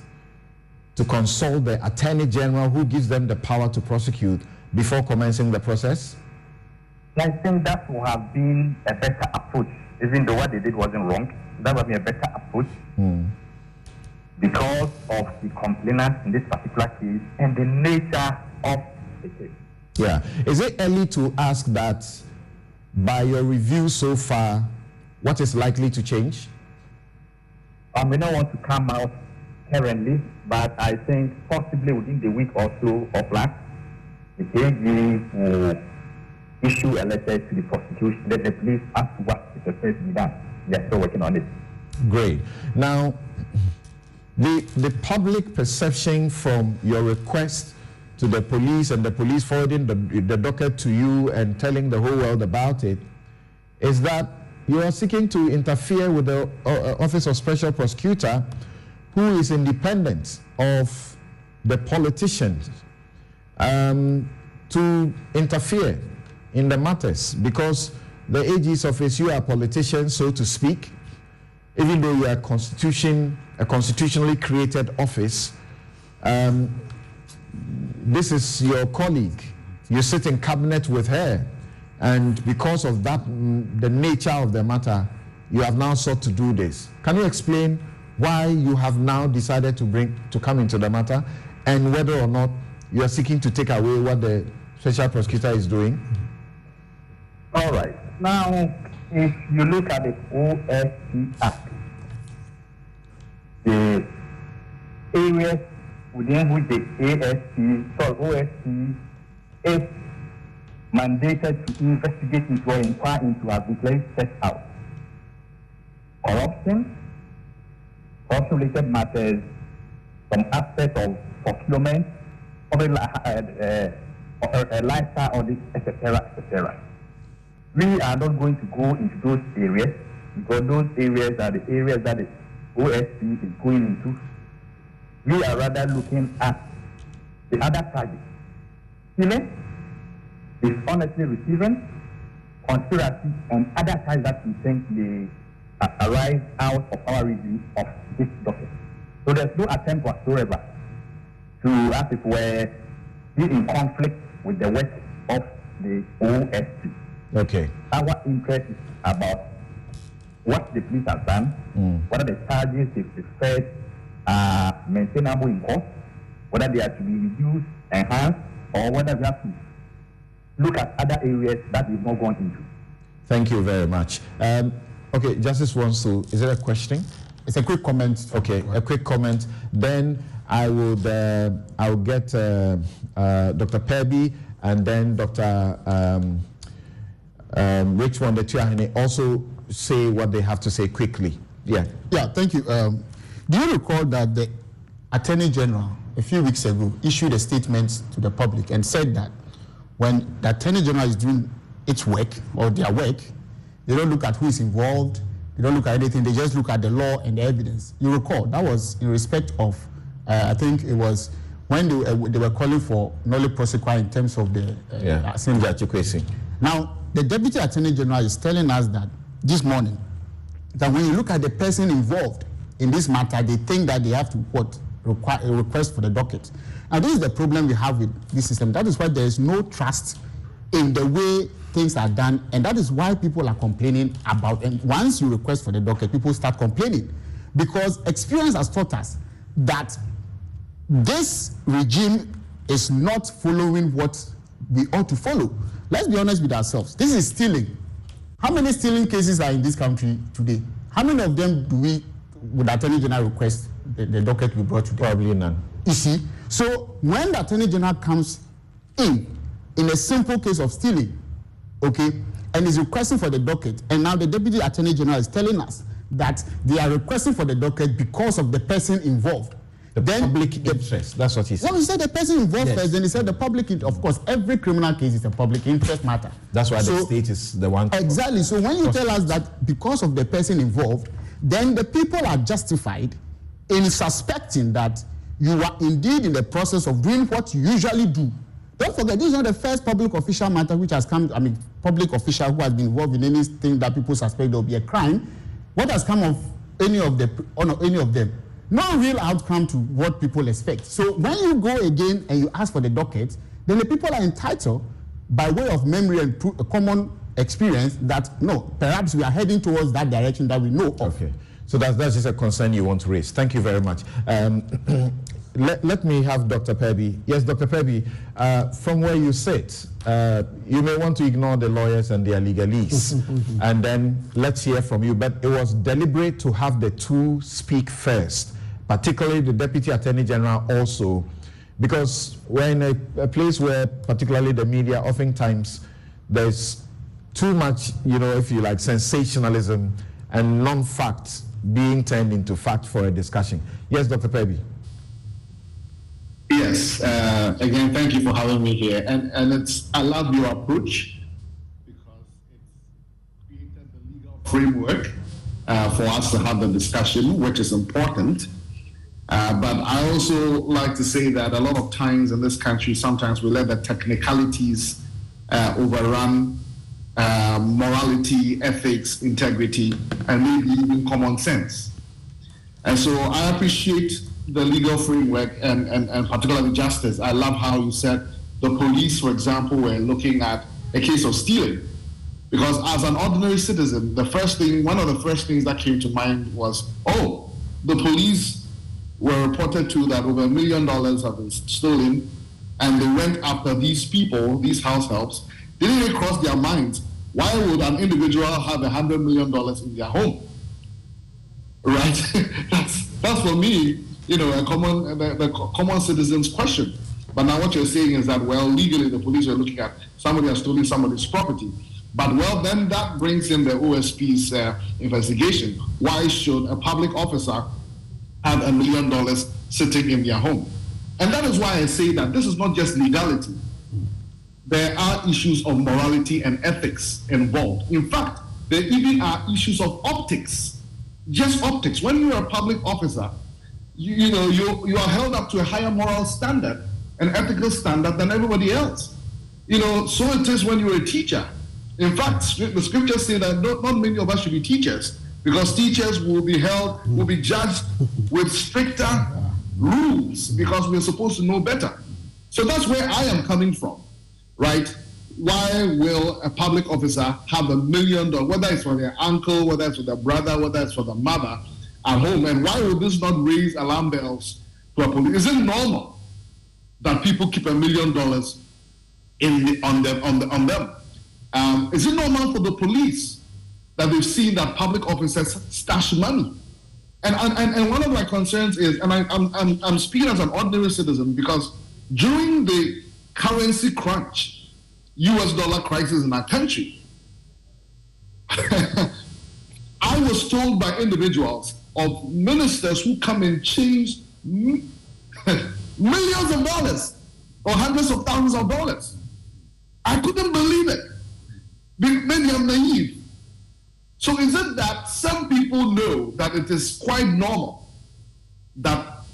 to consult the Attorney General, who gives them the power to prosecute before commencing the process? I think that would have been a better approach, even though what they did wasn't wrong. That would be a better approach because of the complainant in this particular case and the nature of the case. Yeah. Is it early to ask that by your review so far, what is likely to change? I may not want to come out currently, but I think possibly within the week or so of last, the AG will issue a letter to the prosecution that the police ask what is supposed to be done. They are still working on it. Great. Now, the public perception from your request to the police and the police forwarding the docket to you and telling the whole world about it is that you are seeking to interfere with the Office of Special Prosecutor, who is independent of the politicians, to interfere in the matters, because the AG's office, you are politicians, so to speak, even though you are a constitutionally created office. This is your colleague. You sit in cabinet with her, and because of that, the nature of the matter, you have now sought to do this. Can you explain why you have now decided to come into the matter, and whether or not you are seeking to take away what the special prosecutor is doing? All right. Now, if you look at the OSP Act, the areas within which the OSP is mandated to investigate into or inquire into have been clearly set out. Corruption-related matters, some aspects of procurement, lifestyle audits, etc., etc. We are not going to go into those areas because those areas are the areas that the OSP is going into. We are rather looking at the other targets. Stealing, dishonestly receiving, conspiracy, and other charges that we think may arise out of our review of this document. So there's no attempt whatsoever to, as it were, be in conflict with the work of the OSP. Okay. Our interest is about what the police have done, what are the charges they've deferred are maintainable in court, whether they are to be reduced, enhanced, or whether we have to look at other areas that we've not gone into. Thank you very much. Okay, Justice wants to, is there a question? It's a quick comment. Okay, a quick comment. Then I'll get Dr. Perby and then Dr. Richmond, the Tuahine, also say what they have to say quickly. Yeah. Yeah, thank you. Do you recall that the Attorney General a few weeks ago issued a statement to the public and said that when the Attorney General is doing its work or their work, they don't look at who is involved, they don't look at anything, they just look at the law and the evidence. You recall, that was in respect of, I think it was when they were calling for nolle prosequi in terms of the assembly. Now, the Deputy Attorney General is telling us that this morning, that when you look at the person involved in this matter, they think that they have to require a request for the docket. And this is the problem we have with this system. That is why there is no trust in the way things are done, and that is why people are complaining about. And once you request for the docket, people start complaining, because experience has taught us that this regime is not following what we ought to follow. Let's be honest with ourselves. This is stealing. How many stealing cases are in this country today? How many of them would the Attorney General request the docket be brought to them? Probably none. You see? So when the Attorney General comes in a simple case of stealing, okay, and is requesting for the docket, and now the Deputy Attorney General is telling us that they are requesting for the docket because of the person involved. The public interest, that's what he said. Well, he said the person involved first, then he said the public interest. Of course, every criminal case is a public interest matter. That's why the state is the one. Exactly. So when you tell us that because of the person involved, then the people are justified in suspecting that you are indeed in the process of doing what you usually do. Don't forget, this is not the first public official matter which has come, public official who has been involved in anything that people suspect there will be a crime. What has come of any of them? No real outcome to what people expect. So when you go again and you ask for the docket, then the people are entitled, by way of memory and common experience, that no, perhaps we are heading towards that direction that we know of. Okay. So that's just a concern you want to raise. Thank you very much. Let me have Dr. Pebby. Yes, Dr. Pebby, from where you sit, you may want to ignore the lawyers and their legalese, and then let's hear from you. But it was deliberate to have the two speak first, particularly the Deputy Attorney General also, because we're in a place where particularly the media, oftentimes there's too much, if you like, sensationalism and non-facts being turned into fact for a discussion. Yes, Dr. Pebby. Yes, again, thank you for having me here. And I love your approach because it's created the legal framework for us to have the discussion, which is important. But I also like to say that a lot of times in this country, sometimes we let the technicalities overrun morality, ethics, integrity, and maybe even common sense. And so I appreciate the legal framework and particularly justice. I love how you said the police, for example, were looking at a case of stealing. Because as an ordinary citizen, one of the first things that came to mind was, the police were reported to that over $1 million have been stolen, and they went after these people, these house helps. Didn't it cross their minds, why would an individual have $100 million in their home? Right? That's for me, the common citizen's question. But now what you're saying is that, well, legally the police are looking at somebody has stolen somebody's property. But, well, then that brings in the OSP's investigation. Why should a public officer have $1 million sitting in their home? And that is why I say that this is not just legality. There are issues of morality and ethics involved. In fact, there even are issues of optics. Just optics. When you're a public officer, you are held up to a higher moral standard, an ethical standard than everybody else. So it is when you're a teacher. In fact, the scriptures say that not many of us should be teachers, because teachers will be judged with stricter rules, because we're supposed to know better. So that's where I am coming from, right? Why will a public officer have $1 million, whether it's for their uncle, whether it's for their brother, whether it's for the mother at home? And why would this not raise alarm bells to a police? Is it normal that people keep $1 million on them? Is it normal for the police that they've seen that public officers stash money? And one of my concerns is, and I'm speaking as an ordinary citizen, because during the currency crunch, US dollar crisis in our country, I was told by individuals of ministers who come and change millions of dollars or hundreds of thousands of dollars. I couldn't believe it. Maybe I'm naive. So is it that some people know that it is quite normal that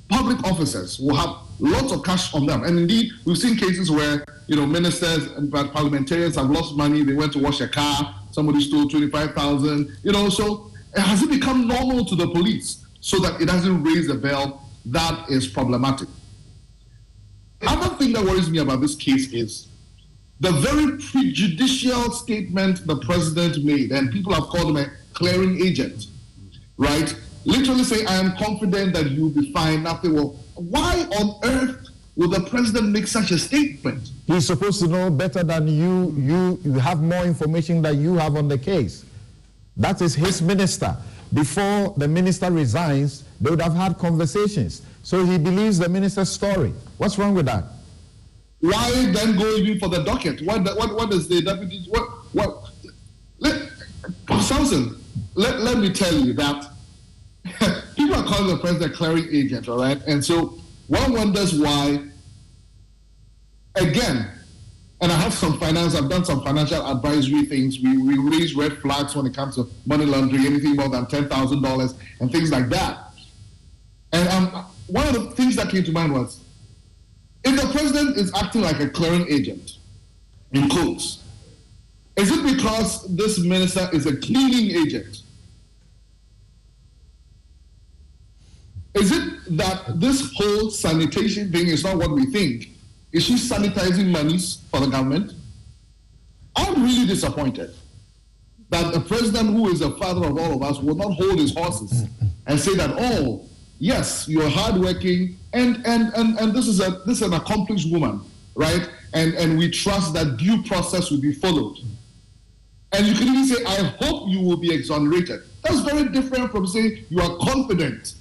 public officers will have lots of cash on them? And indeed, we've seen cases where, ministers and parliamentarians have lost money. They went to wash a car. Somebody stole 25,000. So has it become normal to the police so that it doesn't raise the bell? That is problematic. Another thing that worries me about this case is the very prejudicial statement the president made, and people have called him a clearing agent, right? Literally say, I am confident that you'll be fine, nothing will. Why on earth would the president make such a statement? He's supposed to know better than you. You have more information than you have on the case. That is his minister. Before the minister resigns, they would have had conversations. So he believes the minister's story. What's wrong with that? Why then go even for the docket? What is the deputy? Samson, let me tell you that people are calling the president a clearing agent, all right? And so one wonders why, again, and I've done some financial advisory things. We raise red flags when it comes to money laundering, anything more than $10,000 and things like that. And one of the things that came to mind was, if the president is acting like a clearing agent, in quotes, is it because this minister is a cleaning agent? Is it that this whole sanitation thing is not what we think? Is she sanitizing monies for the government? I'm really disappointed that a president who is the father of all of us will not hold his horses and say that, oh, yes, you're hardworking, and this is an accomplished woman, right? And we trust that due process will be followed. And you can even say, I hope you will be exonerated. That's very different from saying you are confident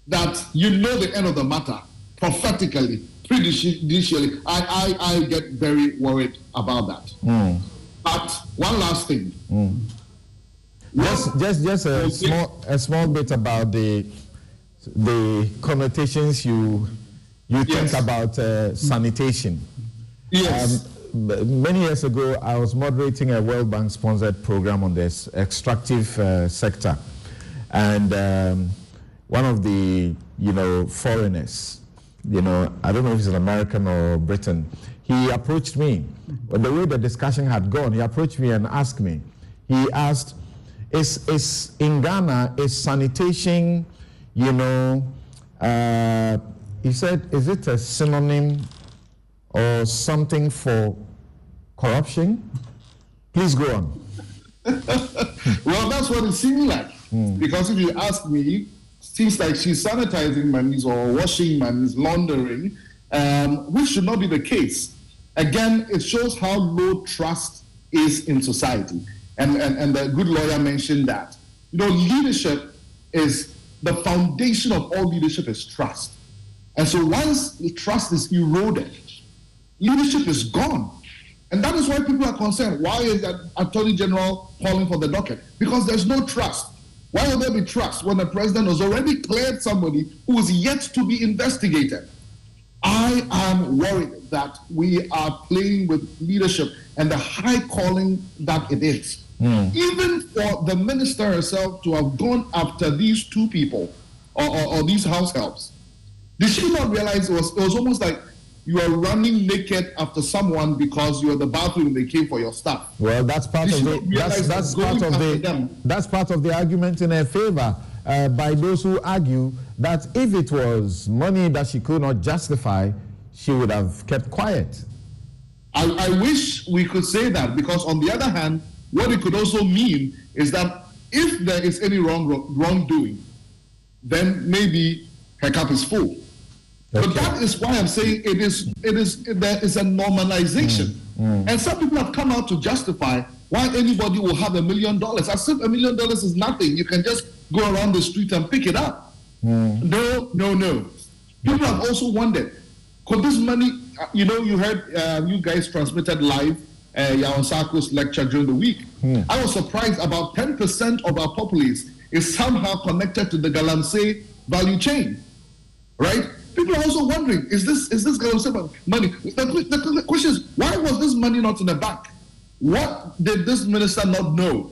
that you know the end of the matter prophetically, prejudicially. I get very worried about that. But one last thing. Just a small bit about the connotations you think about sanitation. Yes. Many years ago, I was moderating a World Bank sponsored program on this extractive sector, and one of the foreigners, I don't know if he's an American or Britain, he approached me. The way the discussion had gone, he approached me and asked me. He asked, "Is in Ghana is sanitation, he said, is it a synonym or something for corruption?" Please go on. Well, that's what it seems like. Because if you ask me, seems like she's sanitizing monies or washing monies, laundering, which should not be the case. Again, it shows how low trust is in society. And the good lawyer mentioned that. Leadership is the foundation of all leadership is trust. And so once the trust is eroded, leadership is gone. And that is why people are concerned. Why is that Attorney General calling for the docket? Because there's no trust. Why will there be trust when the president has already cleared somebody who is yet to be investigated? I am worried that we are playing with leadership and the high calling that it is. Even for the minister herself to have gone after these two people or these house helps, did she not realize it was almost like you are running naked after someone because you're in the bathroom and they came for your stuff? Well, that's part of the argument in her favor by those who argue that if it was money that she could not justify, she would have kept quiet. I wish we could say that, because on the other hand, what it could also mean is that if there is any wrongdoing, then maybe her cup is full. Okay. But that is why I'm saying there is a normalization. And some people have come out to justify why anybody will have $1 million. As if $1 million is nothing. You can just go around the street and pick it up. No. People have also wondered, could this money, you heard you guys transmitted live Yaon Sako's lecture during the week. I was surprised about 10% of our populace is somehow connected to the Galamsey value chain, right? People are also wondering, is this Galamsey money? The question is, why was this money not in the bank? What did this minister not know?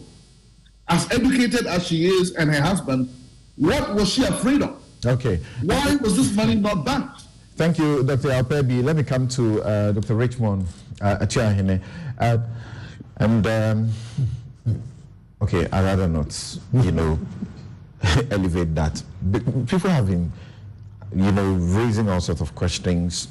As educated as she is and her husband, what was she afraid of? Okay. Why was this money not banked? Thank you, Dr. Alpebi. Let me come to Dr. Richmond Achiahene. Okay, I'd rather not, elevate that. People have been, raising all sorts of questions,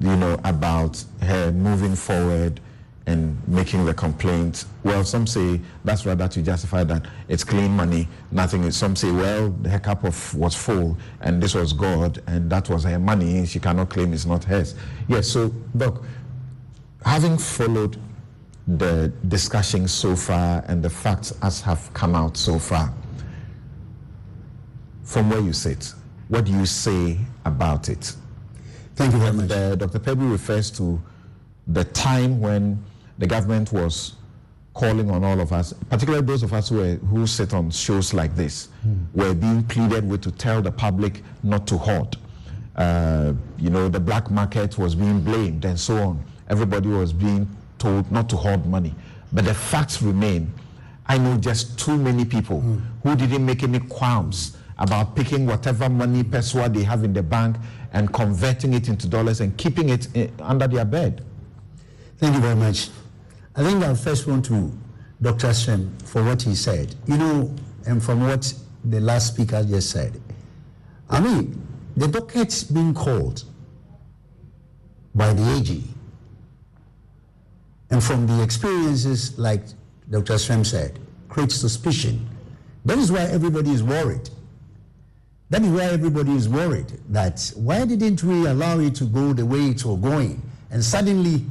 about her moving forward and making the complaint. Well, some say that's rather to justify that it's clean money, nothing is. Some say, well, her cup was full and this was God and that was her money. She cannot claim it's not hers. Yes, so, Doc, having followed the discussion so far and the facts as have come out so far, from where you sit, what do you say about it? Thank you very much. Dr. Pebi refers to the time when the government was calling on all of us, particularly those of us who sit on shows like this, were being pleaded with to tell the public not to hoard. The black market was being blamed and so on. Everybody was being told not to hoard money. But the facts remain. I know just too many people who didn't make any qualms about picking whatever money peswa they have in the bank and converting it into dollars and keeping it under their bed. Thank you very much. I think I'll first want to Dr. Shem for what he said. And from what the last speaker just said, I mean, the docket being called by the AG, and from the experiences, like Dr. Srem said, creates suspicion. That is why everybody is worried. That is why everybody is worried that why didn't we allow it to go the way it was going? And suddenly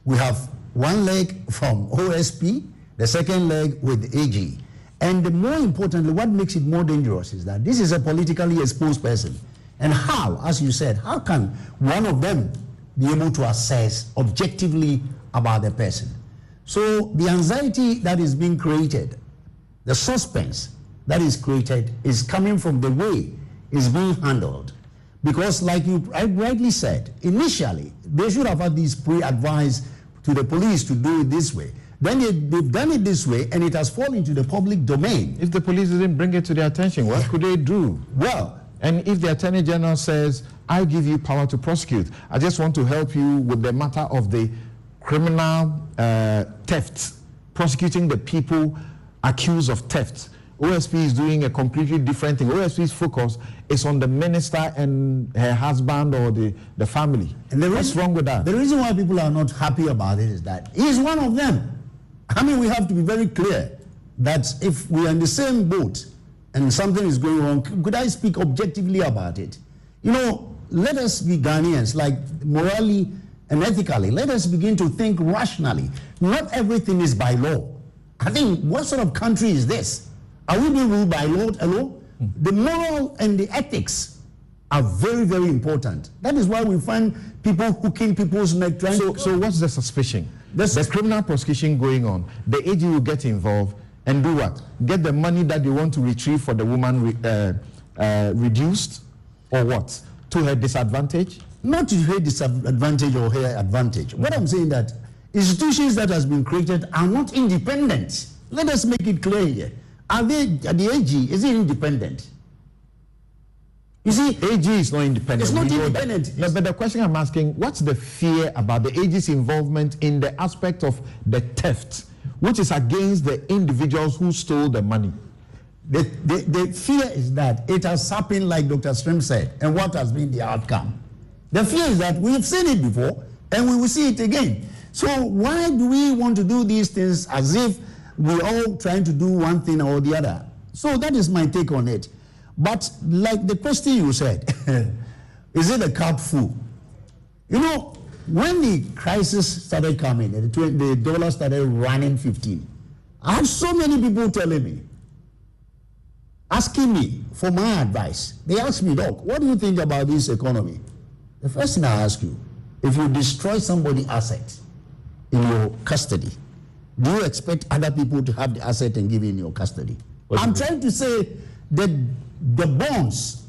we have one leg from OSP, the second leg with AG. And more importantly, what makes it more dangerous is that this is a politically exposed person. And how, as you said, how can one of them be able to assess objectively about the person? So the anxiety that is being created, the suspense that is created is coming from the way it's being handled. Because like you rightly said, initially, they should have had this pre-advice to the police to do it this way. Then they've done it this way, and it has fallen into the public domain. If the police didn't bring it to their attention, what could they do? Well, and if the Attorney General says, I give you power to prosecute, I just want to help you with the matter of the criminal thefts, prosecuting the people accused of theft. OSP is doing a completely different thing. OSP's focus is on the minister and her husband or the family. And what's wrong with that? The reason why people are not happy about it is that he's one of them. I mean, we have to be very clear that if we are in the same boat and something is going wrong, could I speak objectively about it? You know, let us be Ghanaians, like morally and ethically. Let us begin to think rationally. Not everything is by law. I think, what sort of country is this? Are we being ruled by law alone? The moral and the ethics are very, very important. That is why we find people hooking people's neck. So what's the suspicion? There's criminal prosecution going on. The AG will get involved and do what? Get the money that they want to retrieve for the woman reduced, or what? To her disadvantage? Not to her disadvantage or her advantage. What I'm saying that institutions that has been created are not independent. Let us make it clear here. Are they, the AG, is it independent? You see, AG is not independent. It's not independent. No, but the question I'm asking, what's the fear about the AG's involvement in the aspect of the theft, which is against the individuals who stole the money? The fear is that it has happened like Dr. Srem said, and what has been the outcome? The fear is that we've seen it before, and we will see it again. So why do we want to do these things as if we're all trying to do one thing or the other? So that is my take on it. But like the question you said, is it a cup full? You know, when the crisis started coming, the dollar started running 15, I had so many people telling me, asking me for my advice. They asked me, Doc, what do you think about this economy? The first thing I ask you, if you destroy somebody's asset in your custody, do you expect other people to have the asset and give it in your custody? I'm trying to say that the bonds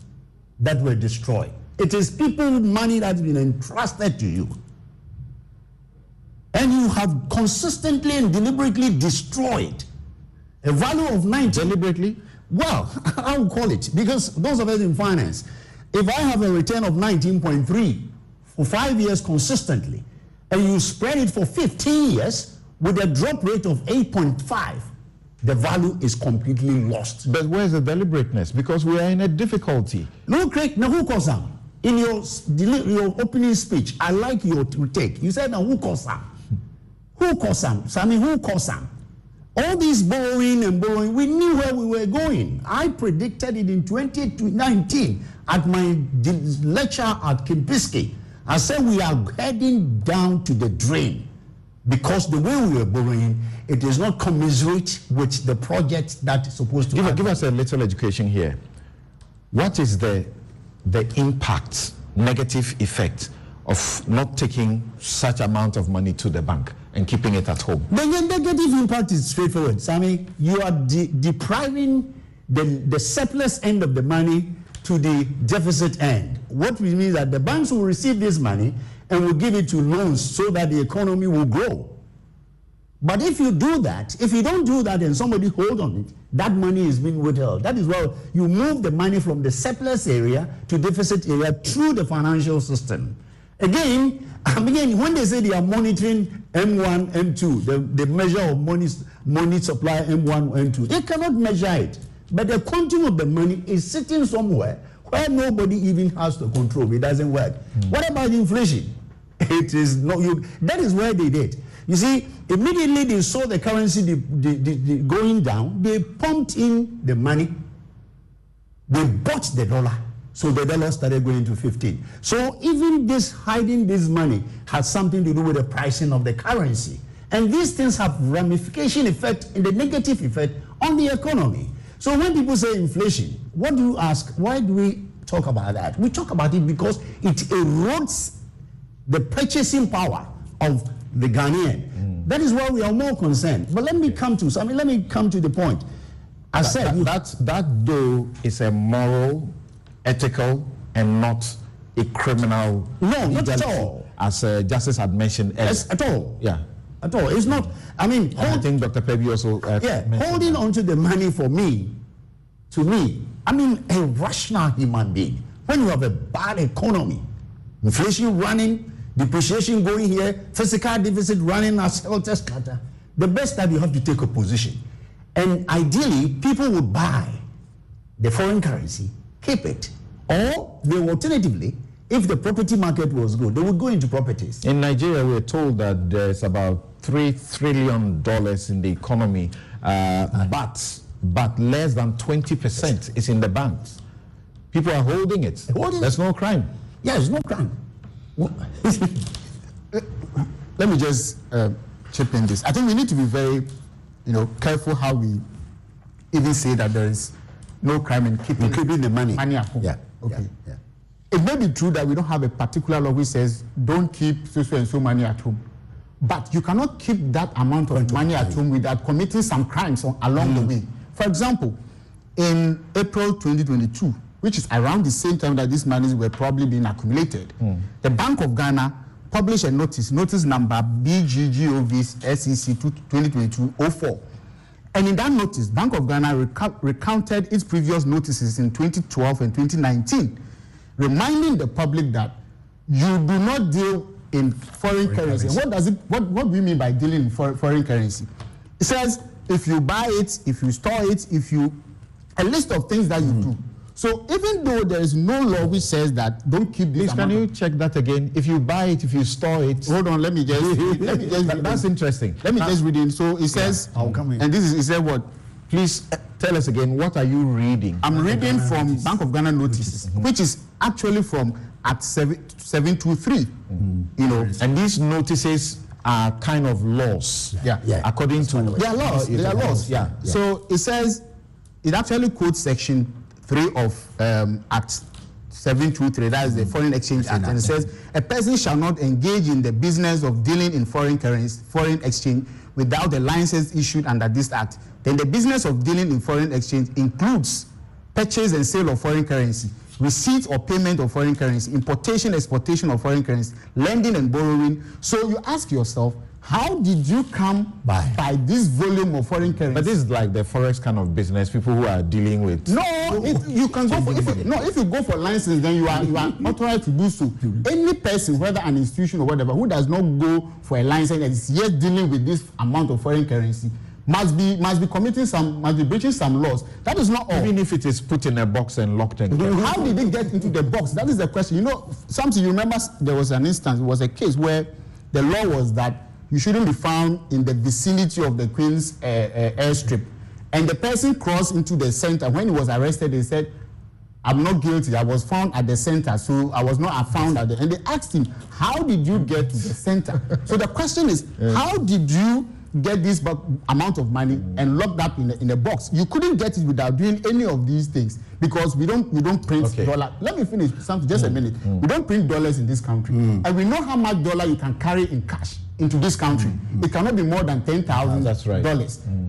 that were destroyed, it is people's money that's been entrusted to you. And you have consistently and deliberately destroyed a value of 90. Deliberately? Well, I would call it, because those of us in finance, if I have a return of 19.3 for 5 years consistently, and you spread it for 15 years with a drop rate of 8.5, the value is completely lost. But where's the deliberateness? Because we are in a difficulty. No, Craig, now who caused them? In your opening speech, I like your take. You said, now who caused them? Who caused them? Sammy, who caused them? All this borrowing and borrowing, we knew where we were going. I predicted it in 2019 at my lecture at Kimpiski. I said we are heading down to the drain because the way we are borrowing, it is not commensurate with the project that is supposed to give us a little education here. What is the impact, negative effect of not taking such amount of money to the bank and keeping it at home? The negative impact is straightforward, Sammy. You are depriving the surplus end of the money to the deficit end. What means that the banks will receive this money and will give it to loans so that the economy will grow. But if you do that, if you don't do that and somebody hold on it, that money is being withheld. That is why you move the money from the surplus area to deficit area through the financial system. Again, when they say they are monitoring M1, M2, the measure of money supply M1, M2, they cannot measure it. But the quantum of the money is sitting somewhere where nobody even has to control. It doesn't work. What about inflation? It is no. That is where they did. You see, immediately they saw the currency going down. They pumped in the money. They bought the dollar. So the dollar started going to 15. So even this hiding this money has something to do with the pricing of the currency. And these things have ramification effect and the negative effect on the economy. So when people say inflation, what do you ask? Why do we talk about that? We talk about it because it erodes the purchasing power of the Ghanaian. That is why we are more concerned. But let me come to the point. I said that though is a moral, ethical, and not a criminal. No, not at all. As Justice had mentioned earlier. Yes, at all. Yeah. At all. It's not. I mean, I think Dr. Pebi also. Holding on to the money to me, I mean, a rational human being. When you have a bad economy, inflation running, depreciation going here, fiscal deficit running as helter skelter, the best that you have to take a position. And ideally, people would buy the foreign currency, keep it, or they will alternatively, if the property market was good, they would go into properties. In Nigeria, we're told that there's about $3 trillion in the economy, but less than 20% is in the banks. People are holding it. There's no crime. Yeah, there's no crime. Let me just chip in this. I think we need to be very, careful how we even say that there is no crime in keeping the money at home. Yeah. Okay. Yeah. It may be true that we don't have a particular law which says don't keep so and so money at home, but you cannot keep that amount of money at home without committing some crimes along the way. For example, in April 2022, which is around the same time that these monies were probably being accumulated, the Bank of Ghana published a notice number BGGOV SEC 2022-04. And in that notice, Bank of Ghana recounted its previous notices in 2012 and 2019, reminding the public that you do not deal in foreign currency. What do we mean by dealing in foreign currency? It says if you buy it, if you store it, a list of things that you do. So even though there is no law which says that don't keep this. Please, can you check that again? If you buy it, if you store it. Hold on, let me just read. That's interesting. Let me just read it. So it says, I'll come in. And this is, it said what? Please tell us again, what are you reading? I'm reading from Bank of Ghana notices, which is actually from Act 723. And these notices are kind of laws. Yeah. According to they are laws. They are laws. Yeah. So it says, it actually quotes section 3 of Act 723, that is the Foreign Exchange Act, and it says a person shall not engage in the business of dealing in foreign currency, foreign exchange, without a license issued under this act. Then the business of dealing in foreign exchange includes purchase and sale of foreign currency, receipt or payment of foreign currency, importation, exportation of foreign currency, lending and borrowing. So you ask yourself, how did you come by this volume of foreign currency? But this is like the forex kind of business, people who are dealing with. No, you can go for if you go for license, then you are authorized to do so. Any person, whether an institution or whatever, who does not go for a license and is yet dealing with this amount of foreign currency must be breaching some laws. That is not all. Even if it is put in a box and locked in. How did it get into the box? That is the question. Something you remember, there was an instance, it was a case where the law was that you shouldn't be found in the vicinity of the Queen's airstrip. And the person crossed into the center. When he was arrested, they said, I'm not guilty. I was found at the center, so I was not found at the... And they asked him, how did you get to the center? So the question is, how did you get this amount of money and locked up in a box? You couldn't get it without doing any of these things because we don't print dollar. Let me finish something, just a minute. We don't print dollars in this country. And we know how much dollar you can carry in cash into this country. It cannot be more than $10,000. That's right.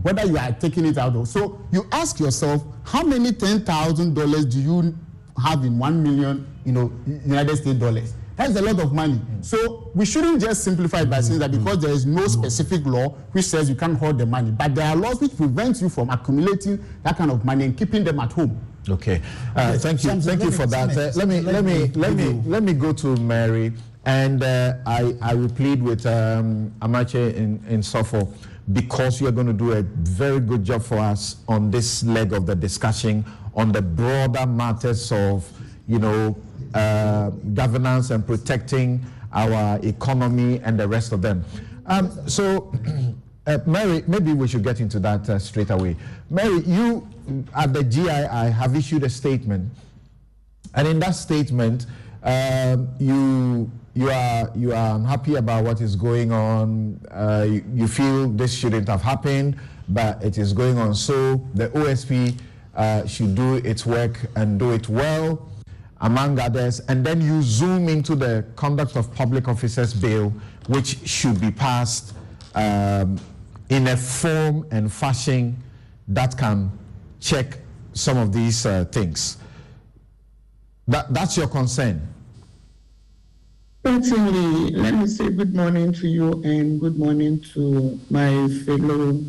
Whether you are taking it out or so, you ask yourself, how many $10,000 do you have in 1 million, United States dollars? That's a lot of money. So we shouldn't just simplify it by saying that because there is no specific law which says you can't hold the money, but there are laws which prevent you from accumulating that kind of money and keeping them at home. Okay. Thank you for that. Let me go to Mary. And I will plead with Amache in Suffolk, because you're going to do a very good job for us on this leg of the discussion on the broader matters of governance and protecting our economy and the rest of them. Mary, maybe we should get into that straight away. Mary, you at the GII have issued a statement, and in that statement, you are unhappy about what is going on. You feel this shouldn't have happened, but it is going on. So the OSP should do its work and do it well, among others. And then you zoom into the Conduct of Public Officers Bill, which should be passed in a form and fashion that can check some of these things. That's your concern. Certainly, let me say good morning to you and good morning to my fellow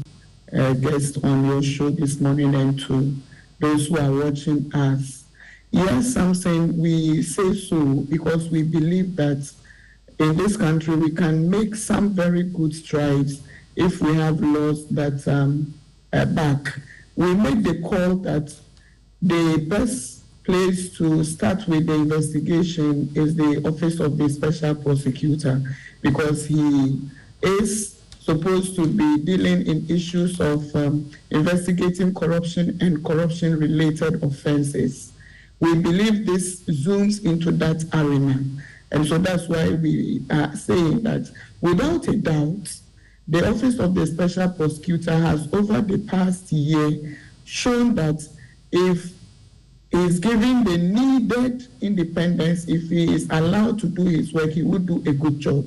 guests on your show this morning and to those who are watching us. Yes, Samson, we say so because we believe that in this country we can make some very good strides if we have laws that back. We made the call that the best place to start with the investigation is the Office of the Special Prosecutor, because he is supposed to be dealing in issues of investigating corruption and corruption-related offenses. We believe this zooms into that arena. And so that's why we are saying that without a doubt, the Office of the Special Prosecutor has over the past year shown that if he is given the needed independence, if he is allowed to do his work, he would do a good job.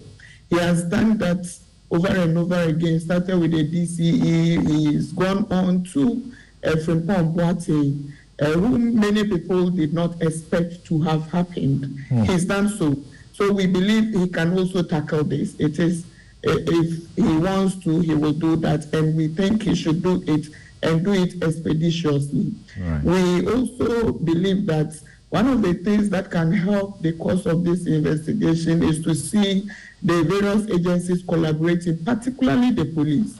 He has done that over and over again, started with the DCE, he's gone on to Frimpong Boateng, whom many people did not expect to have happened. He's done so. So we believe he can also tackle this. It is, if he wants to, he will do that, and we think he should do it and do it expeditiously. Right. We also believe that one of the things that can help the course of this investigation is to see the various agencies collaborating, particularly the police,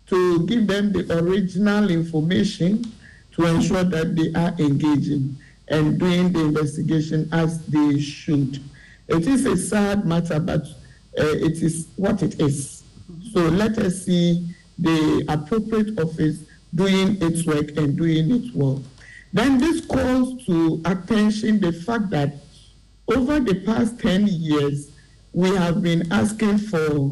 to give them the original information to ensure that they are engaging and doing the investigation as they should. It is a sad matter, but it is what it is. So let us see the appropriate office doing its work and doing it well. Then this calls to attention the fact that over the past 10 years, we have been asking for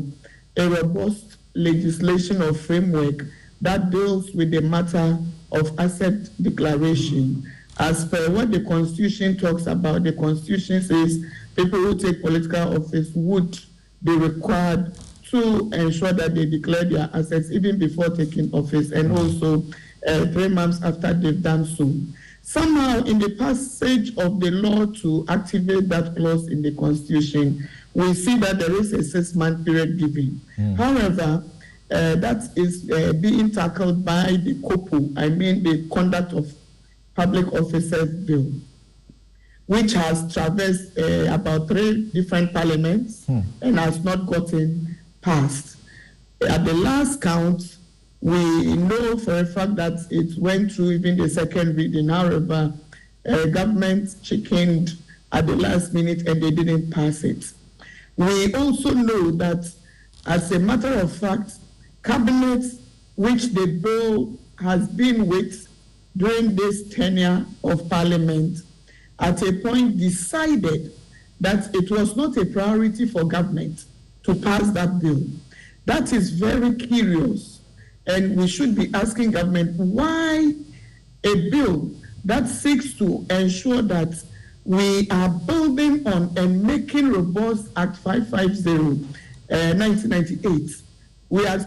a robust legislation or framework that deals with the matter of asset declaration. As per what the Constitution talks about, the Constitution says people who take political office would be required to ensure that they declare their assets even before taking office, and also 3 months after they've done so. Somehow, in the passage of the law to activate that clause in the Constitution, we see that there is a 6-month period given. However, that is being tackled by the COPO, I mean the Conduct of Public Officers Bill, which has traversed about 3 different parliaments and has not gotten passed. At the last count, we know for a fact that it went through even the second reading. However, government chickened at the last minute and they didn't pass it. We also know that, as a matter of fact, Cabinet, which the bill has been with during this tenure of Parliament, at a point decided that it was not a priority for government to pass that bill. That is very curious, and we should be asking government why a bill that seeks to ensure that we are building on and making robust Act 550, 1998. We are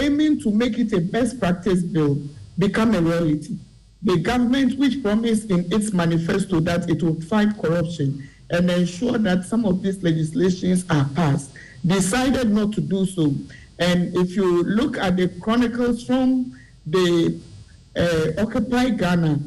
aiming to make it a best practice bill become a reality. The government, which promised in its manifesto that it would fight corruption and ensure that some of these legislations are passed, decided not to do so. And if you look at the chronicles from the Occupy Ghana,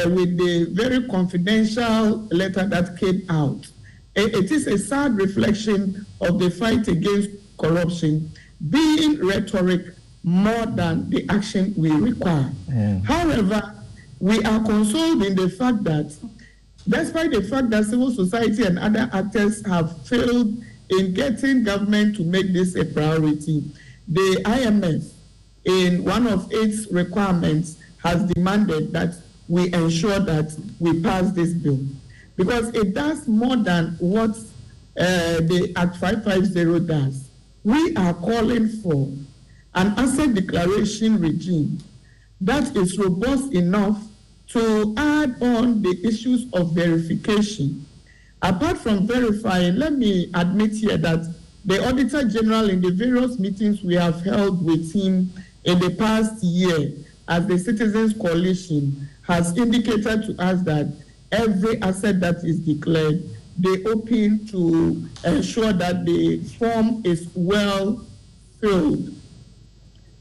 with the very confidential letter that came out, it is a sad reflection of the fight against corruption being rhetoric more than the action we require. However, we are consoled in the fact that despite the fact that civil society and other actors have failed in getting government to make this a priority, the IMF, in one of its requirements, has demanded that we ensure that we pass this bill, because it does more than what the Act 550 does. We are calling for an asset declaration regime that is robust enough to add on the issues of verification. Apart from verifying, let me admit here that the Auditor General, in the various meetings we have held with him in the past year as the Citizens Coalition, has indicated to us that every asset that is declared, they open to ensure that the form is well filled.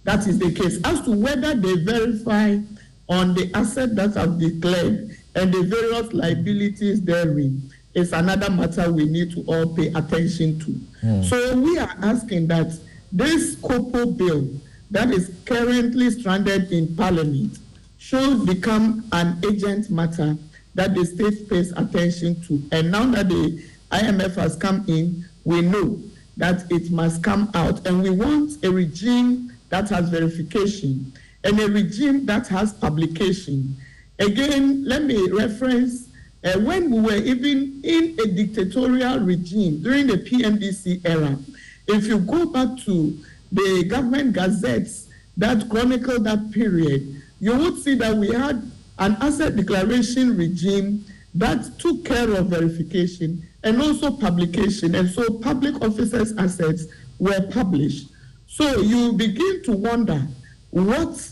That is the case. As to whether they verify on the asset that have declared and the various liabilities therein is another matter we need to all pay attention to. So we are asking that this COPO bill that is currently stranded in Parliament should become an urgent matter that the state pays attention to. And now that the IMF has come in, we know that it must come out. And we want a regime that has verification and a regime that has publication. Again, let me reference when we were even in a dictatorial regime during the PMDC era. If you go back to the government gazettes that chronicle that period, you would see that we had an asset declaration regime that took care of verification and also publication. And so public officers' assets were published. So you begin to wonder what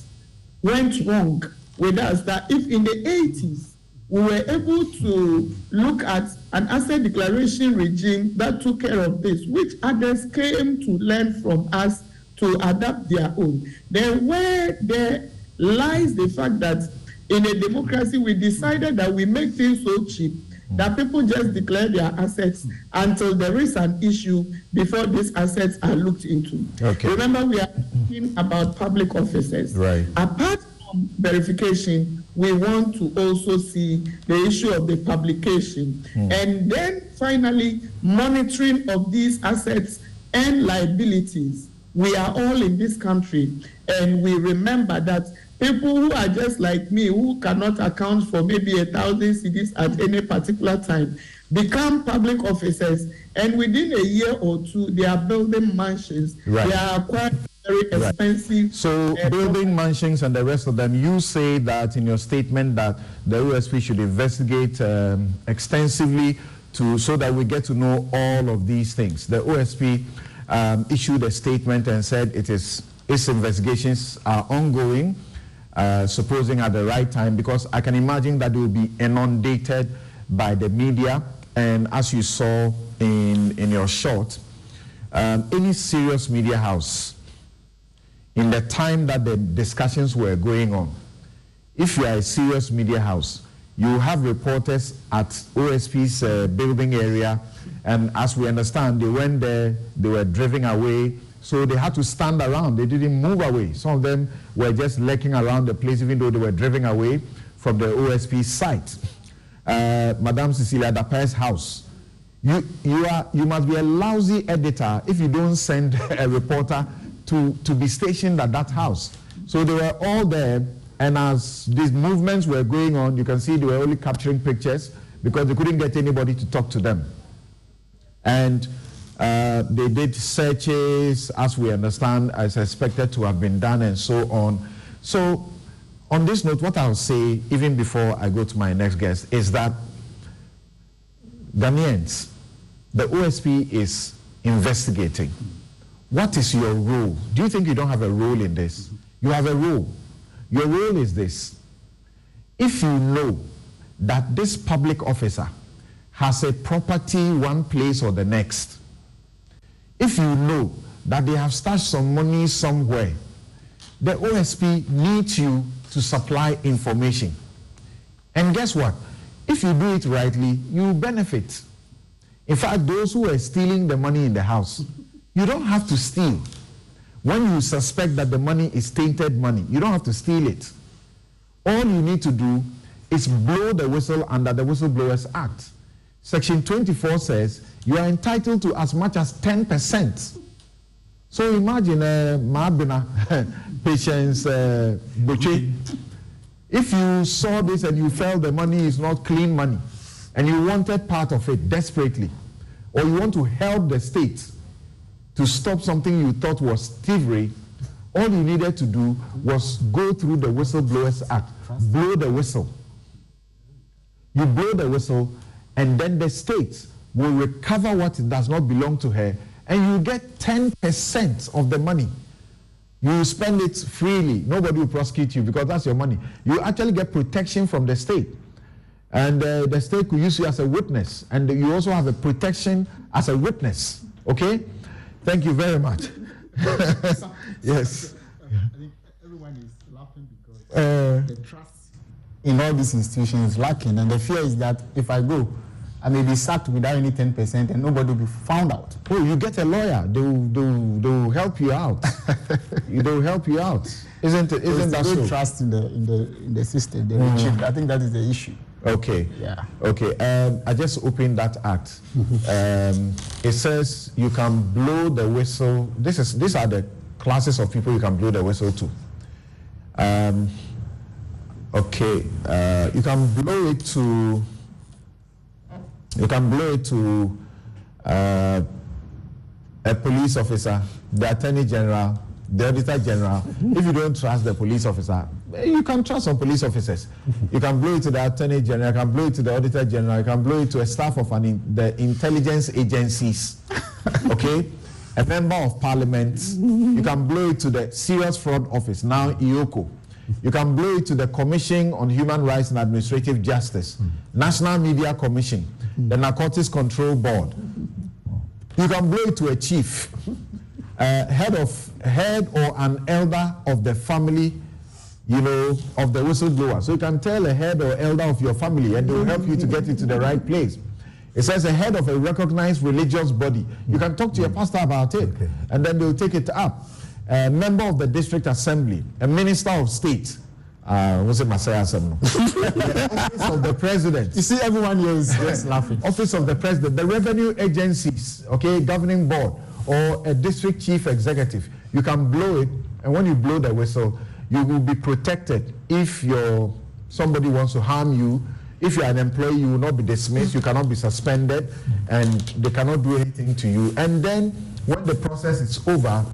went wrong with us, that if in the 80s we were able to look at an asset declaration regime that took care of this, which others came to learn from us to adapt their own, then where there lies the fact that in a democracy we decided that we make things so cheap that people just declare their assets until there is an issue before these assets are looked into. Okay. Remember, we are talking about public officers. Right. Apart from verification, we want to also see the issue of the publication. And then finally, monitoring of these assets and liabilities. We are all in this country, and we remember that people who are just like me, who cannot account for maybe 1,000 cedis at any particular time, become public officers, and within a year or two, they are building mansions. Right. They are quite very expensive. Right. So building mansions and the rest of them, you say that in your statement that the OSP should investigate extensively so that we get to know all of these things. The OSP issued a statement and said its investigations are ongoing, supposing at the right time, because I can imagine that they will be inundated by the media. And as you saw in your short, any serious media house, in the time that the discussions were going on, if you are a serious media house, you have reporters at OSP's building area, and as we understand, they went there, they were driven away, so they had to stand around. They didn't move away. Some of them were just lurking around the place, even though they were driven away from the OSP site. Madam Cecilia Dapaah's house. You must be a lousy editor if you don't send a reporter to be stationed at that house. So they were all there, and as these movements were going on, you can see they were only capturing pictures because they couldn't get anybody to talk to them. And they did searches, as we understand, as expected to have been done, and so on. So on this note, what I'll say, even before I go to my next guest, is that Ghanaians, the OSP is investigating. What is your role? Do you think you don't have a role in this? You have a role. Your role is this. If you know that this public officer has a property one place or the next, if you know that they have stashed some money somewhere, the OSP needs you to supply information. And guess what? If you do it rightly, you benefit. In fact, those who are stealing the money in the house, you don't have to steal. When you suspect that the money is tainted money, you don't have to steal it. All you need to do It's blow the whistle under the Whistleblowers Act. Section 24 says you are entitled to as much as 10%. So imagine Mabina, Patience, Boche. If you saw this and you felt the money is not clean money and you wanted part of it desperately, or you want to help the state to stop something you thought was thievery, all you needed to do was go through the Whistleblowers Act, blow the whistle. You blow the whistle, and then the state will recover what does not belong to her, and you get 10% of the money. You spend it freely. Nobody will prosecute you because that's your money. You actually get protection from the state. And the state could use you as a witness. And you also have a protection as a witness. Okay? Thank you very much. Yes. I think everyone is laughing because the trust in all these institutions is lacking. And the fear is that if I go, I may be sacked without any 10% and nobody will be found out. Oh, you get a lawyer. They will help you out. They will help you out. Isn't that so? Trust in the system. I think that is the issue. Okay. Yeah. Okay. I just opened that act. It says you can blow the whistle. These are the classes of people you can blow the whistle to. Okay. You can blow it to. You can blow it to a police officer, the attorney general, the auditor general. If you don't trust the police officer, you can trust some police officers. You can blow it to the attorney general, you can blow it to the auditor general, you can blow it to a staff of the intelligence agencies. Okay? A member of parliament. You can blow it to the Serious Fraud Office, now IOCO. You can blow it to the Commission on Human Rights and Administrative Justice, National Media Commission, the Narcotics Control Board. You can blow it to a chief, head or an elder of the family, of the whistleblower. So you can tell a head or elder of your family and they will help you to get into the right place. It says a head of a recognized religious body. You can talk to your pastor about it, and then they'll take it up. A member of the district assembly, a minister of state, Office of the president. You see, everyone here is just laughing. Office of the president, the revenue agencies, governing board, or a district chief executive. You can blow it, and when you blow the whistle, you will be protected. If somebody wants to harm you, if you are an employee, you will not be dismissed, you cannot be suspended, and they cannot do anything to you. And then, when the process is over,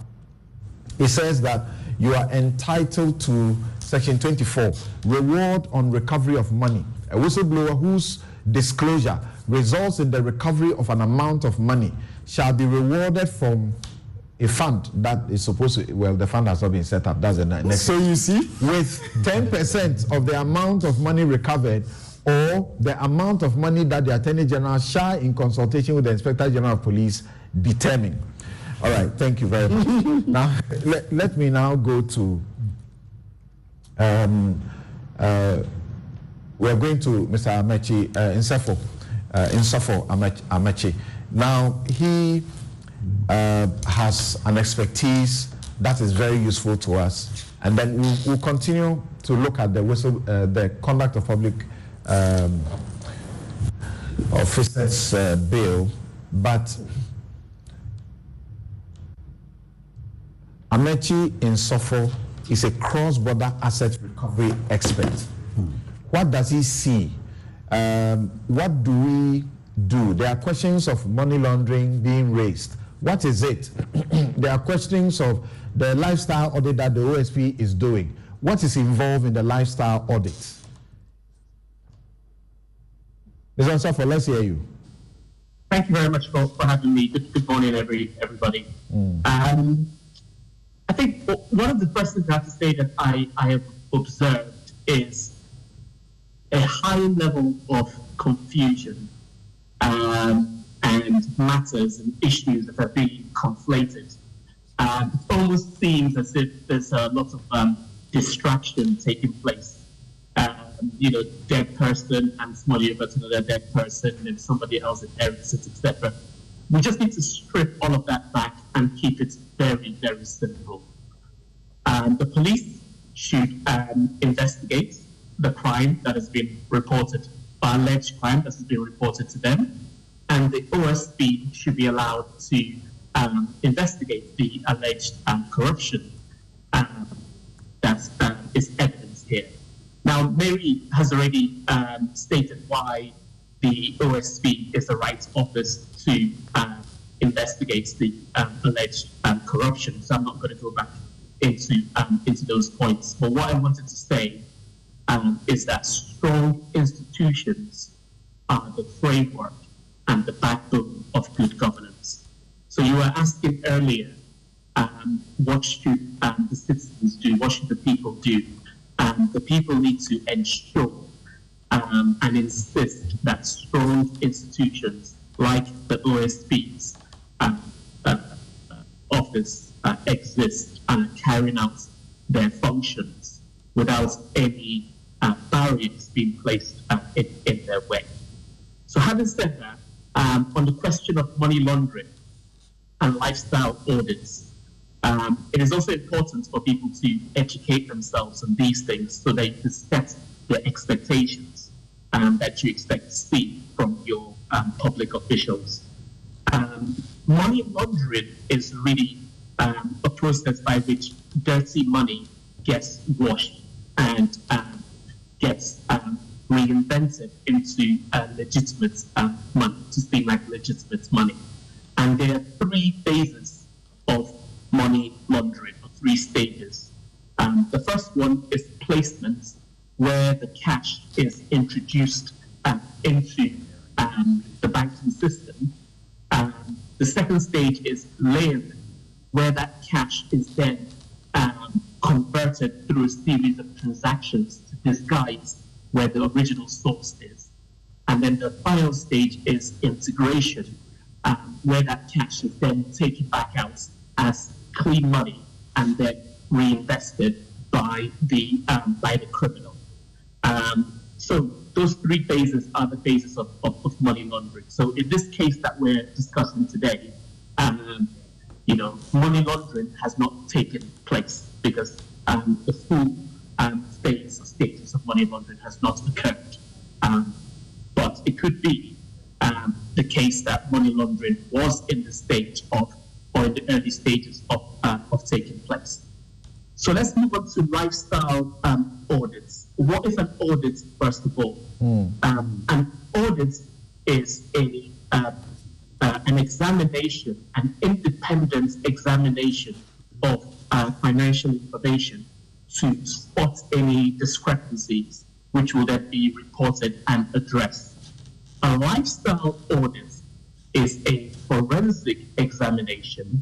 it says that you are entitled to Section 24, reward on recovery of money. A whistleblower whose disclosure results in the recovery of an amount of money shall be rewarded from a fund that is supposed to, the fund has not been set up. That's the next. So you see, with 10% of the amount of money recovered, or the amount of money that the Attorney General shall, in consultation with the Inspector General of Police, determine. All right, thank you very much. Now, let me now go to, we're going to Mr. Amechi Insafo Amechi. Now, he has an expertise that is very useful to us, and then we'll continue to look at the conduct of public officers bill, but Amechi Insafo is a cross-border asset recovery expert. What does he see? What do we do? There are questions of money laundering being raised. What is it? There are questions of the lifestyle audit that the OSP is doing. What is involved in the lifestyle audit? Mr. Insafo, let's hear you. Thank you very much for having me. Good morning, everybody. I think one of the first things I have to say that I have observed is a high level of confusion and matters and issues that are being conflated. It almost seems as if there's a lot of distraction taking place. Dead person and somebody over to another dead person, and somebody else inherits it, etc. We just need to strip all of that back and keep it very, very simple. The police should investigate the crime that has been reported, alleged crime that has been reported to them, and the OSB should be allowed to investigate the alleged corruption that is evidenced here. Now, Mary has already stated why the OSB is the right office to investigate the alleged corruption, so I'm not going to go back into those points. But what I wanted to say is that strong institutions are the framework and the backbone of good governance. So you were asking earlier, what should the citizens do? What should the people do? The people need to ensure and insist that strong institutions like the OSB's office exist and are carrying out their functions without any barriers being placed in their way. So having said that, on the question of money laundering and lifestyle audits, it is also important for people to educate themselves on these things so they can set their expectations that you expect to see from your public officials. Money laundering is really a process by which dirty money gets washed and gets reinvented into legitimate money, to seem like legitimate money. And there are three phases of money laundering, or three stages. The first one is placement, where the cash is introduced into the banking system. The second stage is layering, where that cash is then converted through a series of transactions to disguise where the original source is. And then the final stage is integration, where that cash is then taken back out as clean money and then reinvested by the criminal. So those three phases are the phases of money laundering. So in this case that we're discussing today, money laundering has not taken place because the full phase or status of money laundering has not occurred. But it could be the case that money laundering was in the stage of, or in the early stages of taking place. So let's move on to lifestyle audits. What is an audit, first of all? An audit is an examination, an independent examination of financial information to spot any discrepancies, which will then be reported and addressed. A lifestyle audit is a forensic examination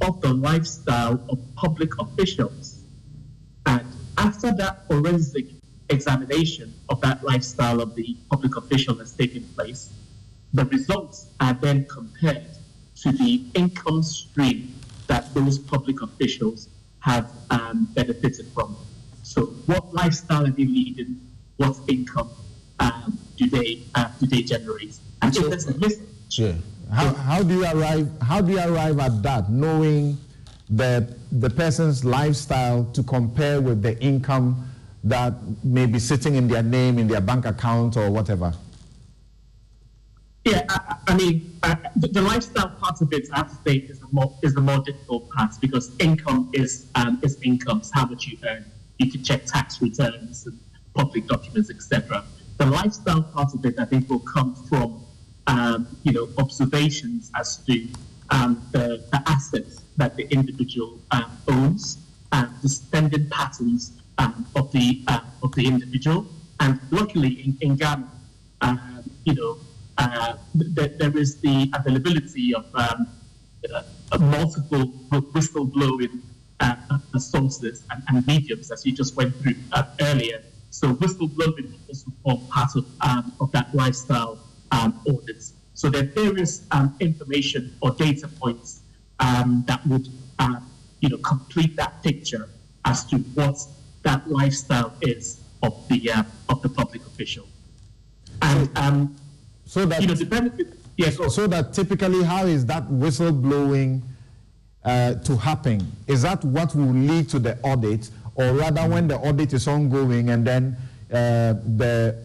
of the lifestyle of public officials. And after that forensic examination of that lifestyle of the public official has taken place, the results are then compared to the income stream that those public officials have benefited from. So what lifestyle are they leading? What income do they generate? And if there's a missing, How do you arrive at that, knowing the person's lifestyle to compare with the income that may be sitting in their name, in their bank account, or whatever? Yeah, the lifestyle part of it, I have to say, is the more difficult part, because income is income, it's how much you earn. You can check tax returns and public documents, etc. The lifestyle part of it, I think, will come from observations as to the assets that the individual owns, the spending patterns of the individual. And luckily in Ghana, there is the availability of multiple whistleblowing sources and mediums, as you just went through earlier. So whistleblowing will also form part of that lifestyle audits. So there are various information or data points that would complete that picture as to what that lifestyle is of the public official. And so that the benefit. Yes. So that typically, how is that whistleblowing to happen? Is that what will lead to the audit, or rather when the audit is ongoing and then the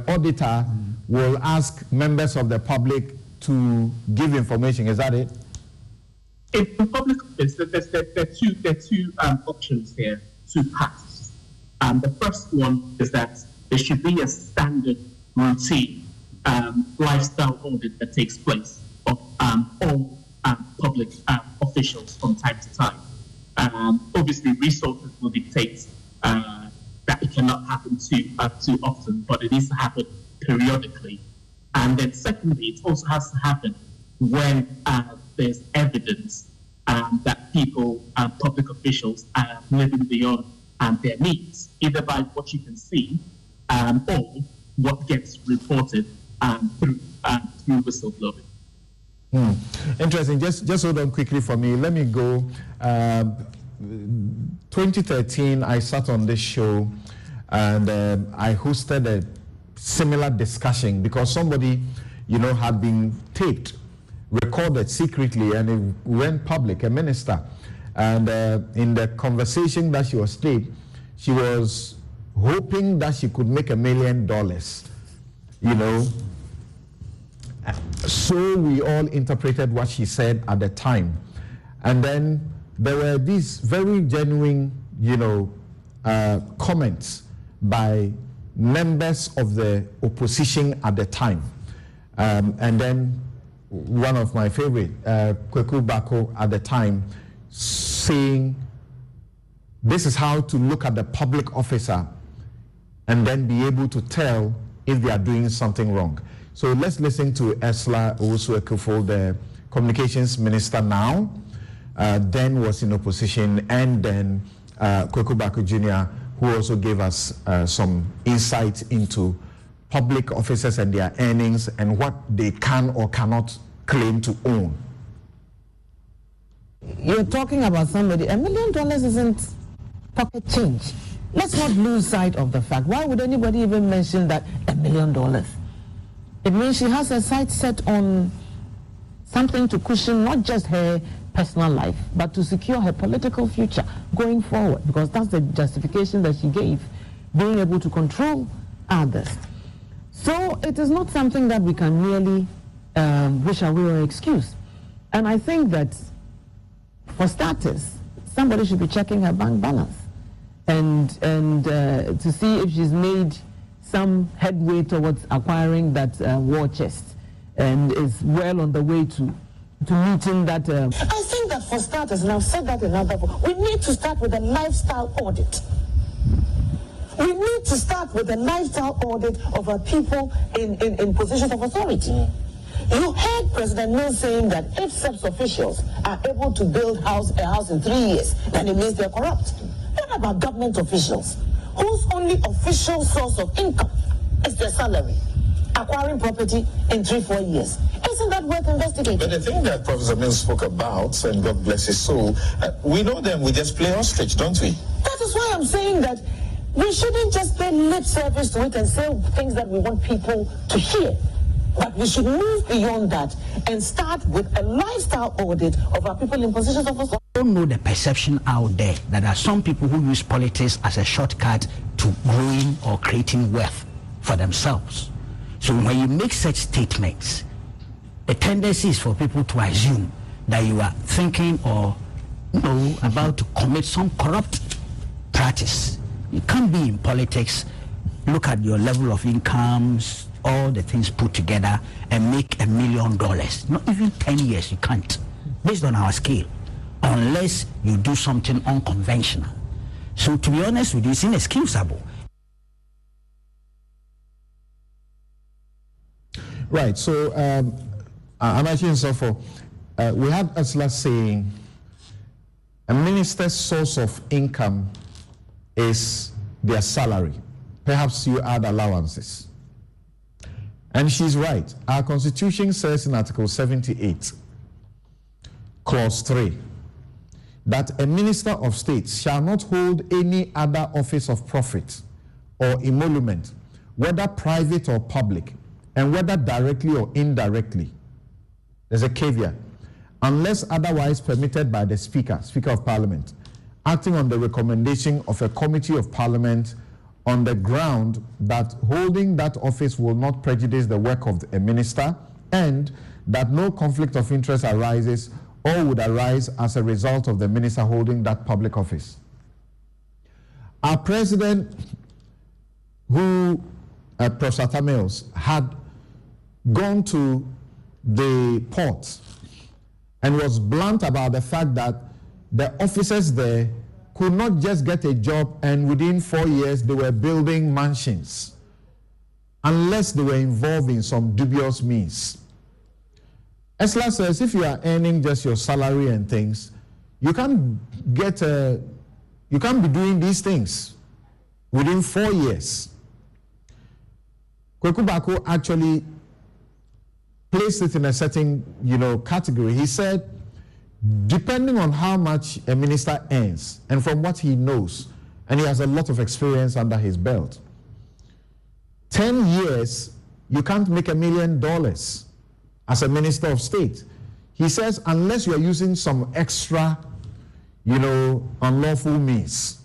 auditor will ask members of the public to give information. Is that it? In public office, there are two options here, two paths. The first one is that there should be a standard routine lifestyle audit that takes place of all public officials from time to time. Obviously, resources will dictate that it cannot happen too often, but it needs to happen periodically. And then secondly, it also has to happen when there's evidence that people, public officials, are living beyond their needs, either by what you can see or what gets reported through whistleblowing. Interesting. Just hold on quickly for me. Let me go. 2013, I sat on this show and I hosted a similar discussion because somebody, had been taped, recorded secretly, and it went public, a minister. And in the conversation that she was taped, she was hoping that she could make $1 million, So we all interpreted what she said at the time. And then there were these very genuine, comments by members of the opposition at the time. And then one of my favorite, Kweku Bako at the time, saying, this is how to look at the public officer and then be able to tell if they are doing something wrong. So let's listen to Esla Owusu-Ekufo, the communications minister now, then was in opposition, and then Kweku Bako Jr., who also gave us some insight into public officers and their earnings and what they can or cannot claim to own. You're talking about somebody, $1 million isn't pocket change. Let's not lose sight of the fact. Why would anybody even mention that $1 million? It means she has her sights set on something to cushion not just her personal life, but to secure her political future going forward, because that's the justification that she gave, being able to control others. So it is not something that we can really wish away or excuse. And I think that for starters, somebody should be checking her bank balance and to see if she's made some headway towards acquiring that war chest and is well on the way to meeting that. I think that for starters, and I've said that in another book, we need to start with a lifestyle audit. We need to start with a lifestyle audit of our people in positions of authority. You heard President Mills saying that if SEPS officials are able to build a house in 3 years, then it means they're corrupt. What about government officials whose only official source of income is their salary, acquiring property in 3-4 years? Isn't that worth investigating? But the thing that Professor Mills spoke about, and God bless his soul, we know them, we just play ostrich, don't we? That is why I'm saying that we shouldn't just pay lip service to it and say things that we want people to hear. But we should move beyond that and start with a lifestyle audit of our people in positions of authority. I don't know the perception out there that there are some people who use politics as a shortcut to growing or creating wealth for themselves. So when you make such statements, the tendency is for people to assume that you are thinking or about to commit some corrupt practice. You can't be in politics, look at your level of incomes, all the things put together, and make $1 million. Not even 10 years, you can't, based on our scale, unless you do something unconventional. So to be honest with you, it's inexcusable. Right, so I'm actually insofar. We had Ursula saying a minister's source of income is their salary. Perhaps you add allowances. And she's right. Our Constitution says in Article 78, Clause 3, that a minister of state shall not hold any other office of profit or emolument, whether private or public, and whether directly or indirectly. There's a caveat. Unless otherwise permitted by the Speaker of Parliament, acting on the recommendation of a committee of parliament on the ground that holding that office will not prejudice the work of a minister and that no conflict of interest arises or would arise as a result of the minister holding that public office. Our president, who, Professor Tamils, had gone to the port and was blunt about the fact that the officers there could not just get a job and within 4 years they were building mansions unless they were involved in some dubious means. Esla says if you are earning just your salary and things, you can't be doing these things within 4 years. Kweku Bako actually placed it in a certain, category. He said, depending on how much a minister earns and from what he knows, and he has a lot of experience under his belt, 10 years, you can't make $1 million as a minister of state. He says, unless you are using some extra, unlawful means.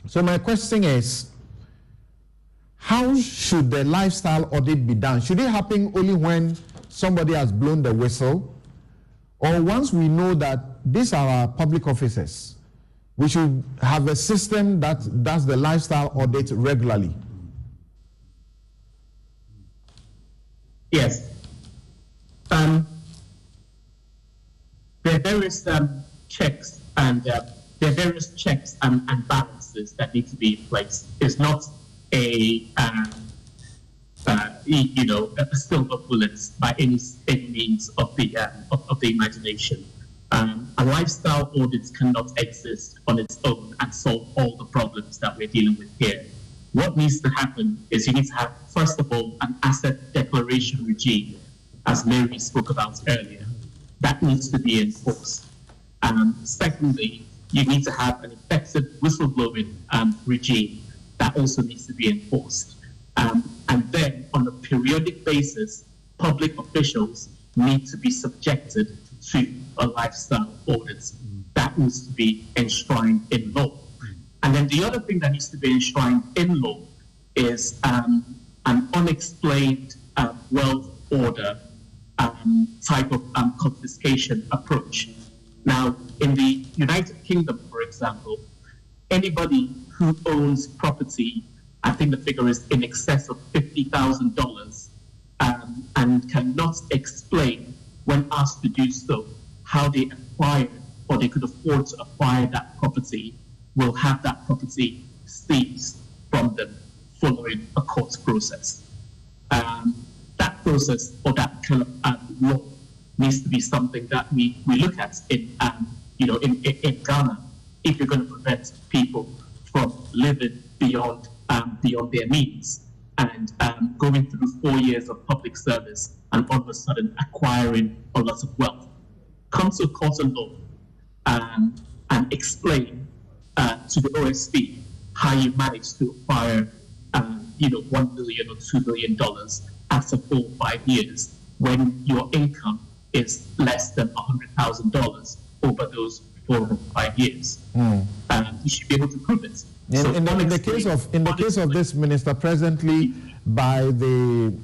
So my question is, how should the lifestyle audit be done? Should it happen only when somebody has blown the whistle? Or once we know that these are our public officers, we should have a system that does the lifestyle audit regularly? Yes. There are various checks and balances that need to be in place. It's not a silver bullet by any means of the imagination. A lifestyle audit cannot exist on its own and solve all the problems that we're dealing with here. What needs to happen is you need to have, first of all, an asset declaration regime, as Mary spoke about earlier. That needs to be enforced. Secondly, you need to have an effective whistleblowing regime. That also needs to be enforced. And then, on a periodic basis, public officials need to be subjected to a lifestyle audit. That needs to be enshrined in law. And then the other thing that needs to be enshrined in law is an unexplained wealth order type of confiscation approach. Now, in the United Kingdom, for example, anybody who owns property, I think the figure is in excess of $50,000, and cannot explain, when asked to do so, how they acquired or they could afford to acquire that property, will have that property seized from them following a court process. That process or that kind of law needs to be something that we look at in Ghana, if you're going to prevent people from living beyond their means and going through 4 years of public service and all of a sudden acquiring a lot of wealth. Come to a court of law and explain to the OSP how you managed to acquire $1 million or $2 million after 4 or 5 years when your income is less than $100,000 over those 4 or 5 years. You should be able to prove it. In the case of this minister, presently, by the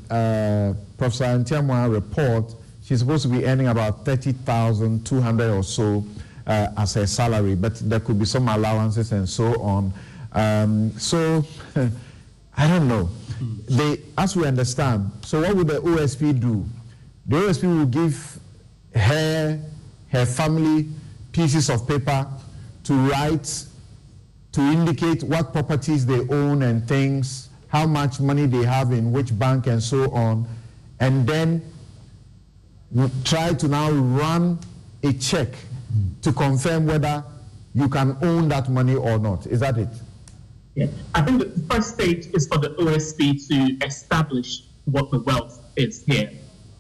Professor Ntiamwa report, she's supposed to be earning about $30,200 or so as her salary, but there could be some allowances and so on. So I don't know. As we understand, so what would the OSP do? The OSP will give her family pieces of paper to write, to indicate what properties they own and things, how much money they have in which bank and so on, and then try to now run a check to confirm whether you can own that money or not. Is that it? Yeah. I think the first stage is for the OSP to establish what the wealth is here.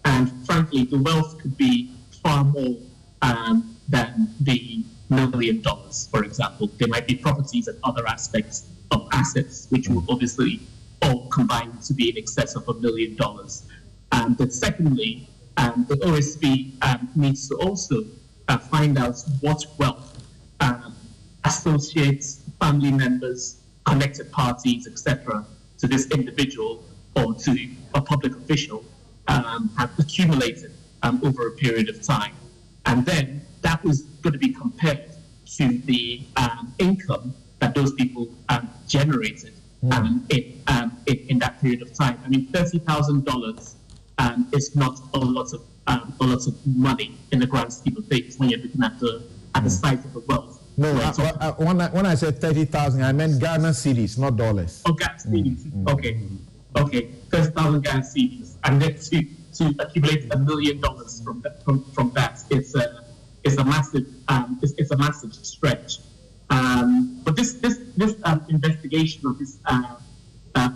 And frankly, the wealth could be far more than the $1 million, for example. There might be properties and other aspects of assets, which will obviously all combine to be in excess of $1 million. But secondly, the OSP needs to also find out what wealth associates, family members, connected parties, etc., to this individual or to a public official have accumulated over a period of time. And then that is going to be compared to the income that those people generated in that period of time. I mean, $30,000 is not a lot of money in the grand scheme of things when you're looking at the size of the wealth. No, when I said 30,000, I meant Ghana cedis, not dollars. Oh, Ghana cedis. Okay, 30,000 Ghana cedis, and then to accumulate $1 million from that, it's a massive stretch. But this investigation of this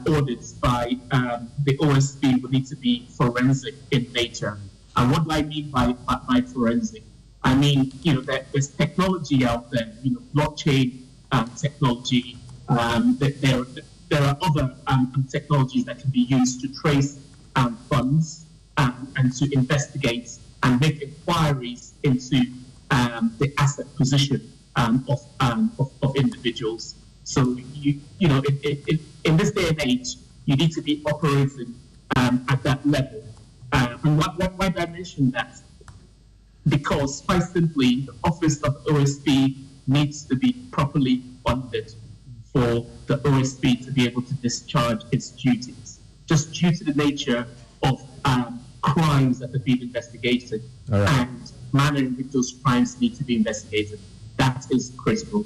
audits by the OSP would need to be forensic in nature. And what do I mean by forensic? I mean, there's technology out there, blockchain technology. There are other technologies that can be used to trace funds and to investigate and make inquiries into the asset position of individuals. So in this day and age, you need to be operating at that level. And why did I mention that? Because quite simply, the office of the OSP needs to be properly funded for the OSP to be able to discharge its duties, just due to the nature of crimes that are being investigated and manner in which those crimes need to be investigated. That is critical.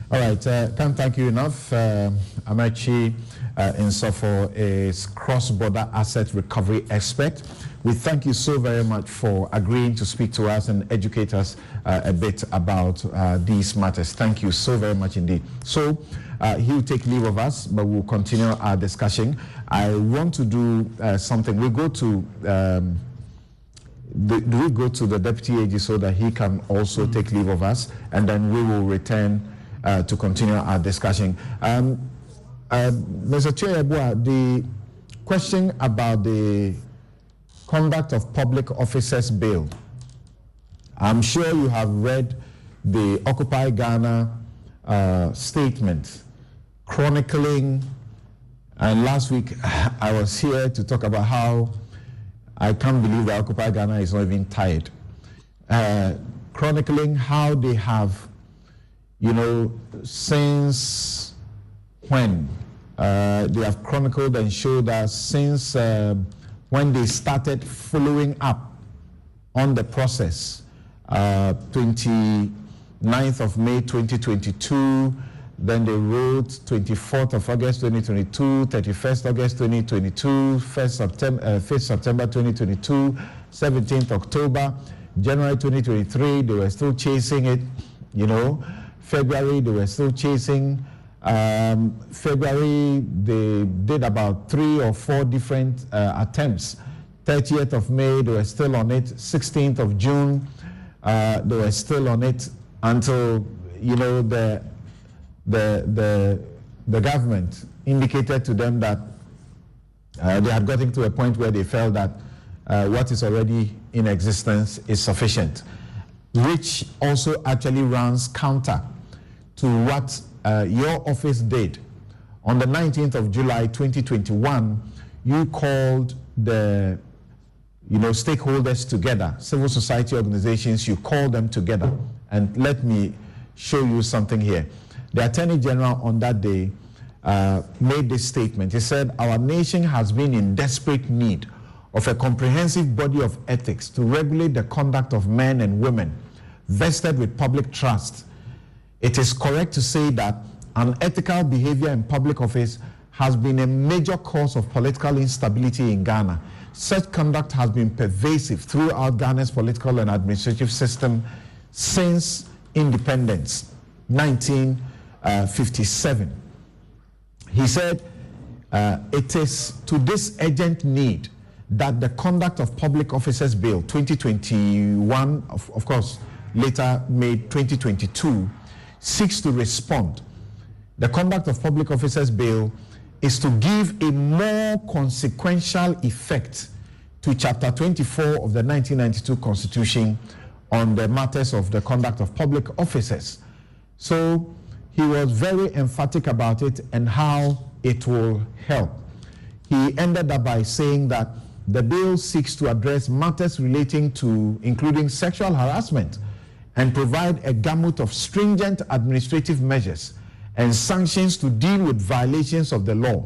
All right, can't thank you enough. Amachi Insofo is cross-border asset recovery expert. We thank you so very much for agreeing to speak to us and educate us a bit about these matters. Thank you so very much indeed. So he'll take leave of us, but we'll continue our discussion. I want to do something. We go to we go to the deputy AG so that he can also take leave of us, and then we will return to continue our discussion. Mr. Cheyabua, the question about the conduct of public officers bill. I'm sure you have read the Occupy Ghana statement chronicling, and last week I was here to talk about how I can't believe that Occupy Ghana is not even tired. Chronicling how they have, since when they have chronicled and showed us since when they started following up on the process, 29th of May 2022, then they wrote 24th of August 2022, 31st August 2022, 5th September 2022, 17th October, January 2023, they were still chasing it, February, they were still chasing. February, they did about 3 or 4 different attempts. 30th of May, they were still on it. 16th of June, they were still on it until, the government indicated to them that they had gotten to a point where they felt that what is already in existence is sufficient, which also actually runs counter to what your office did. On the 19th of July 2021, you called the stakeholders together, civil society organizations, you called them together. And let me show you something here. The Attorney General on that day made this statement. He said, "Our nation has been in desperate need of a comprehensive body of ethics to regulate the conduct of men and women vested with public trust. It is correct to say that unethical behavior in public office has been a major cause of political instability in Ghana. Such conduct has been pervasive throughout Ghana's political and administrative system since independence, 1957. He said, it is to this urgent need that the Conduct of Public Officers Bill 2021, of course, later made 2022, seeks to respond. The Conduct of Public Officers Bill is to give a more consequential effect to Chapter 24 of the 1992 Constitution on the matters of the conduct of public officers. So he was very emphatic about it and how it will help. He ended up by saying that the bill seeks to address matters relating to including sexual harassment and provide a gamut of stringent administrative measures and sanctions to deal with violations of the law,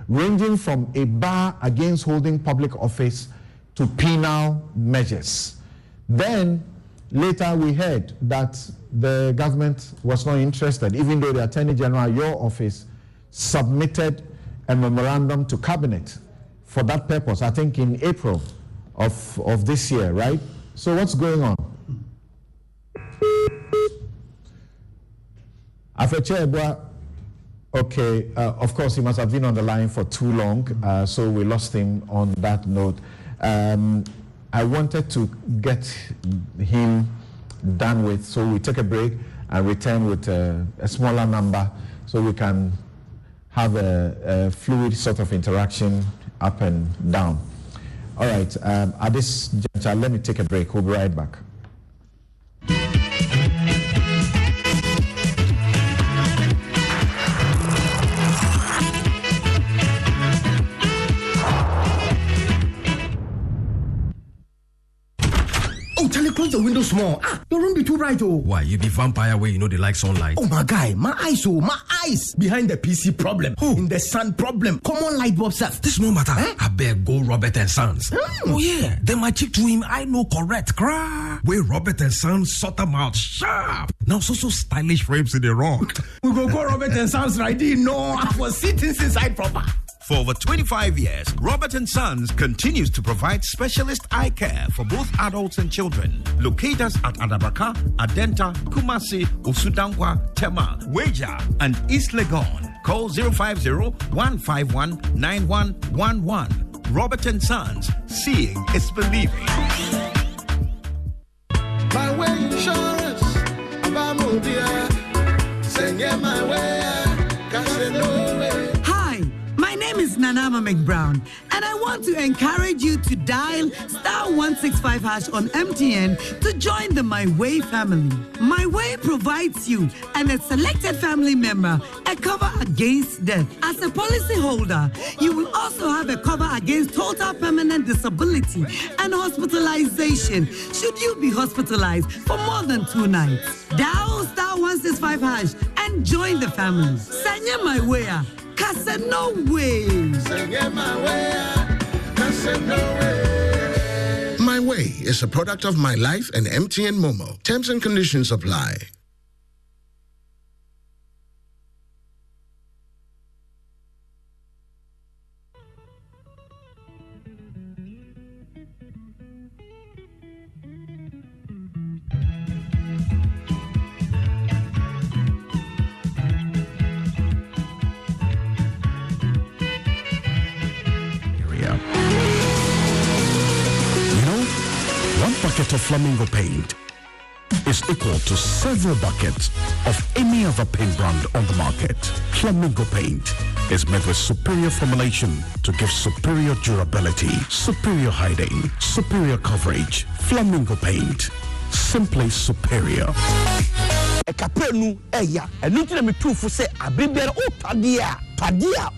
ranging from a bar against holding public office to penal measures. Then later we heard that the government was not interested, even though the Attorney General, your office, submitted a memorandum to Cabinet for that purpose, I think in April of this year, right? So what's going on? Okay, of course he must have been on the line for too long, so we lost him on that note. I wanted to get him done with, so we take a break and return with a smaller number so we can have a fluid sort of interaction up and down. All right, at this juncture, let me take a break. We'll be right back. Close the window small. Your room be too bright, oh. Why, you be vampire where you know they like sunlight? Oh, my guy, my eyes. Behind the PC problem. In the sun problem. Common light bulb stuff. This no matter. I beg go Robert and Sons. Oh, yeah. Then my chick to him, I know correct. Where Robert and Sons sort them out sharp. Now, so stylish frames in the rock. We go Robert and Sons right in. No, I was sitting inside proper. For over 25 years, Robert & Sons continues to provide specialist eye care for both adults and children. Locate us at Adabraka, Adenta, Kumasi, Usudankwa, Tema, Weja, and East Legon. Call 050-151-9111. Robert & Sons, seeing is believing. My way insurance, sing it my way, My name is Nanama McBrown, and I want to encourage you to dial *165# on MTN to join the My Way family. My Way provides you and a selected family member a cover against death. As a policy holder, you will also have a cover against total permanent disability and hospitalization should you be hospitalized for more than 2 nights. Dial *165# and join the family. Sanya My Way. No way. My Way is a product of My Life and MTN Momo. Terms and conditions apply. Bucket of Flamingo paint is equal to several buckets of any other paint brand on the market. Flamingo paint is made with superior formulation to give superior durability, superior hiding, superior coverage. Flamingo paint, simply superior. Kapenu eya enunti me tufu se abibere o padia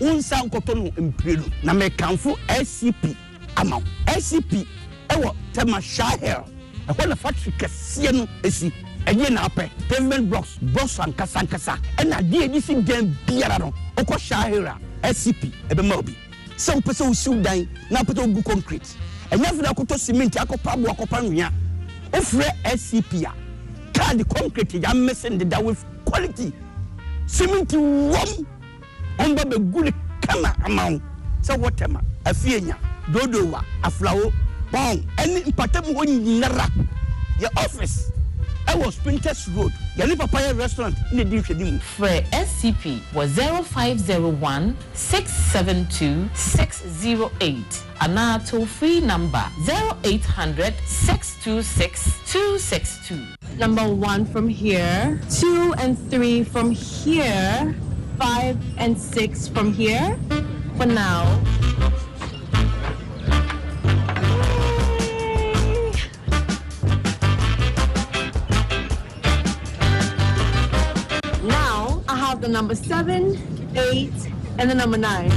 unsa nkoto no emprelu na me kanfo SCP ama SCP ewo tema shahel e na factory kese no esi enye na apɛ pavement blocks and kasankasa na de edisi dem biara no okɔ shahel SCP ebema obi se upese usiu dan na apɛ ogu concrete enya fina akoto cement akopa bo akopa nwia ofre SCP a card concrete ya messing the with quality cement wom on ba be good kama amount so whatever afienya dodowa aflawo bon any impatem ho nyinara your office I was Printers Road yani papaya restaurant in the dinhwedi mu for SCP was 0501 672 608 and toll free number 0800 626 262. Number 1 from here, 2 and 3 from here, 5 and 6 from here. For now. the number 7, 8, and the number 9.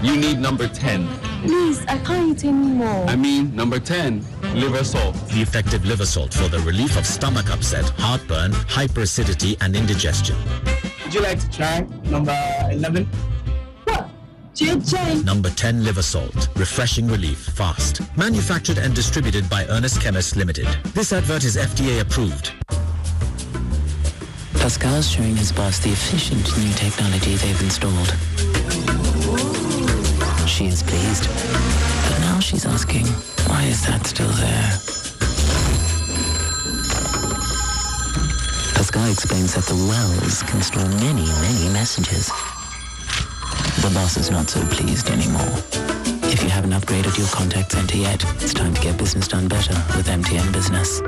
You need number 10. Please, I can't eat anymore. I mean, number 10, liver salt. The effective liver salt for the relief of stomach upset, heartburn, hyperacidity, and indigestion. Would you like to try number 11? What? JJ. Number 10 liver salt. Refreshing relief, fast. Manufactured and distributed by Ernest Chemists Limited. This advert is FDA approved. Pascal's showing his boss the efficient new technology they've installed. She is pleased, but now she's asking, why is that still there? Pascal explains that the wells can store many, many messages. The boss is not so pleased anymore. If you haven't upgraded your contact center yet, it's time to get business done better with MTN Business.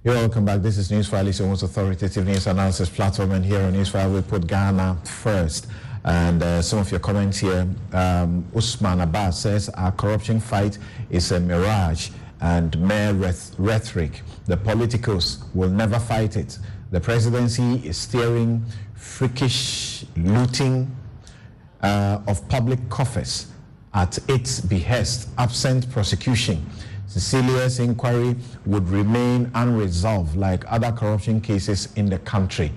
You're welcome back. This is Newsfile, the most authoritative news analysis platform, and here on Newsfile we put Ghana first. And some of your comments here, Usman Abbas says our corruption fight is a mirage and mere rhetoric. The politicos will never fight it. The presidency is steering freakish looting of public coffers at its behest, absent prosecution. Cecilia's inquiry would remain unresolved like other corruption cases in the country.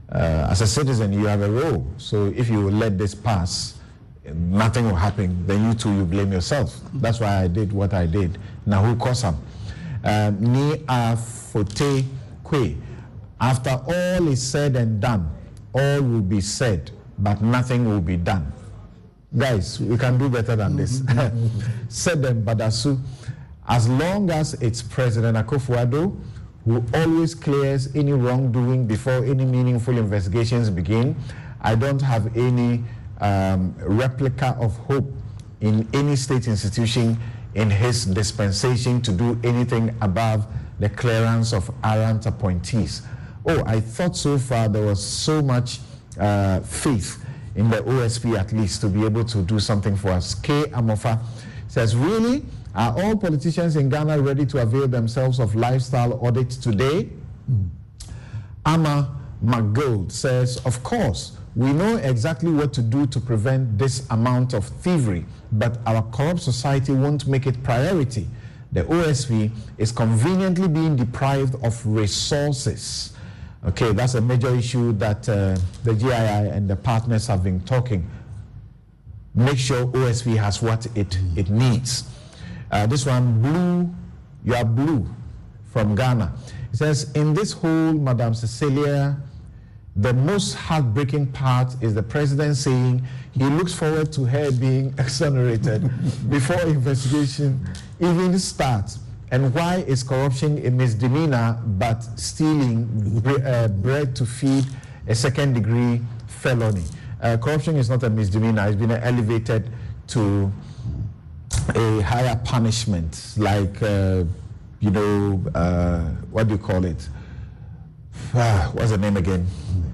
As a citizen, you have a role. So if you let this pass, nothing will happen. Then you too, you blame yourself. That's why I did what I did. Now who caused him? Ni afote kwe. After all is said and done, all will be said, but nothing will be done. Guys, we can do better than this. Said them, Badasu. As long as it's President Akufo-Addo who always clears any wrongdoing before any meaningful investigations begin, I don't have any replica of hope in any state institution in his dispensation to do anything above the clearance of errant appointees. Oh, I thought so far there was so much faith in the OSP at least to be able to do something for us. K. Amofa says, really? Are all politicians in Ghana ready to avail themselves of lifestyle audits today? Amma McGold says, of course, we know exactly what to do to prevent this amount of thievery, but our corrupt society won't make it priority. The OSP is conveniently being deprived of resources. Okay, that's a major issue that the GII and the partners have been talking. Make sure OSP has what it needs. This one, Blue, you are Blue from Ghana. It says, in this whole Madam Cecilia, the most heartbreaking part is the president saying he looks forward to her being exonerated before investigation even starts. And why is corruption a misdemeanor but stealing bread to feed a second-degree felony? Corruption is not a misdemeanor. It's been elevated to a higher punishment, like, what do you call it? What's the name again?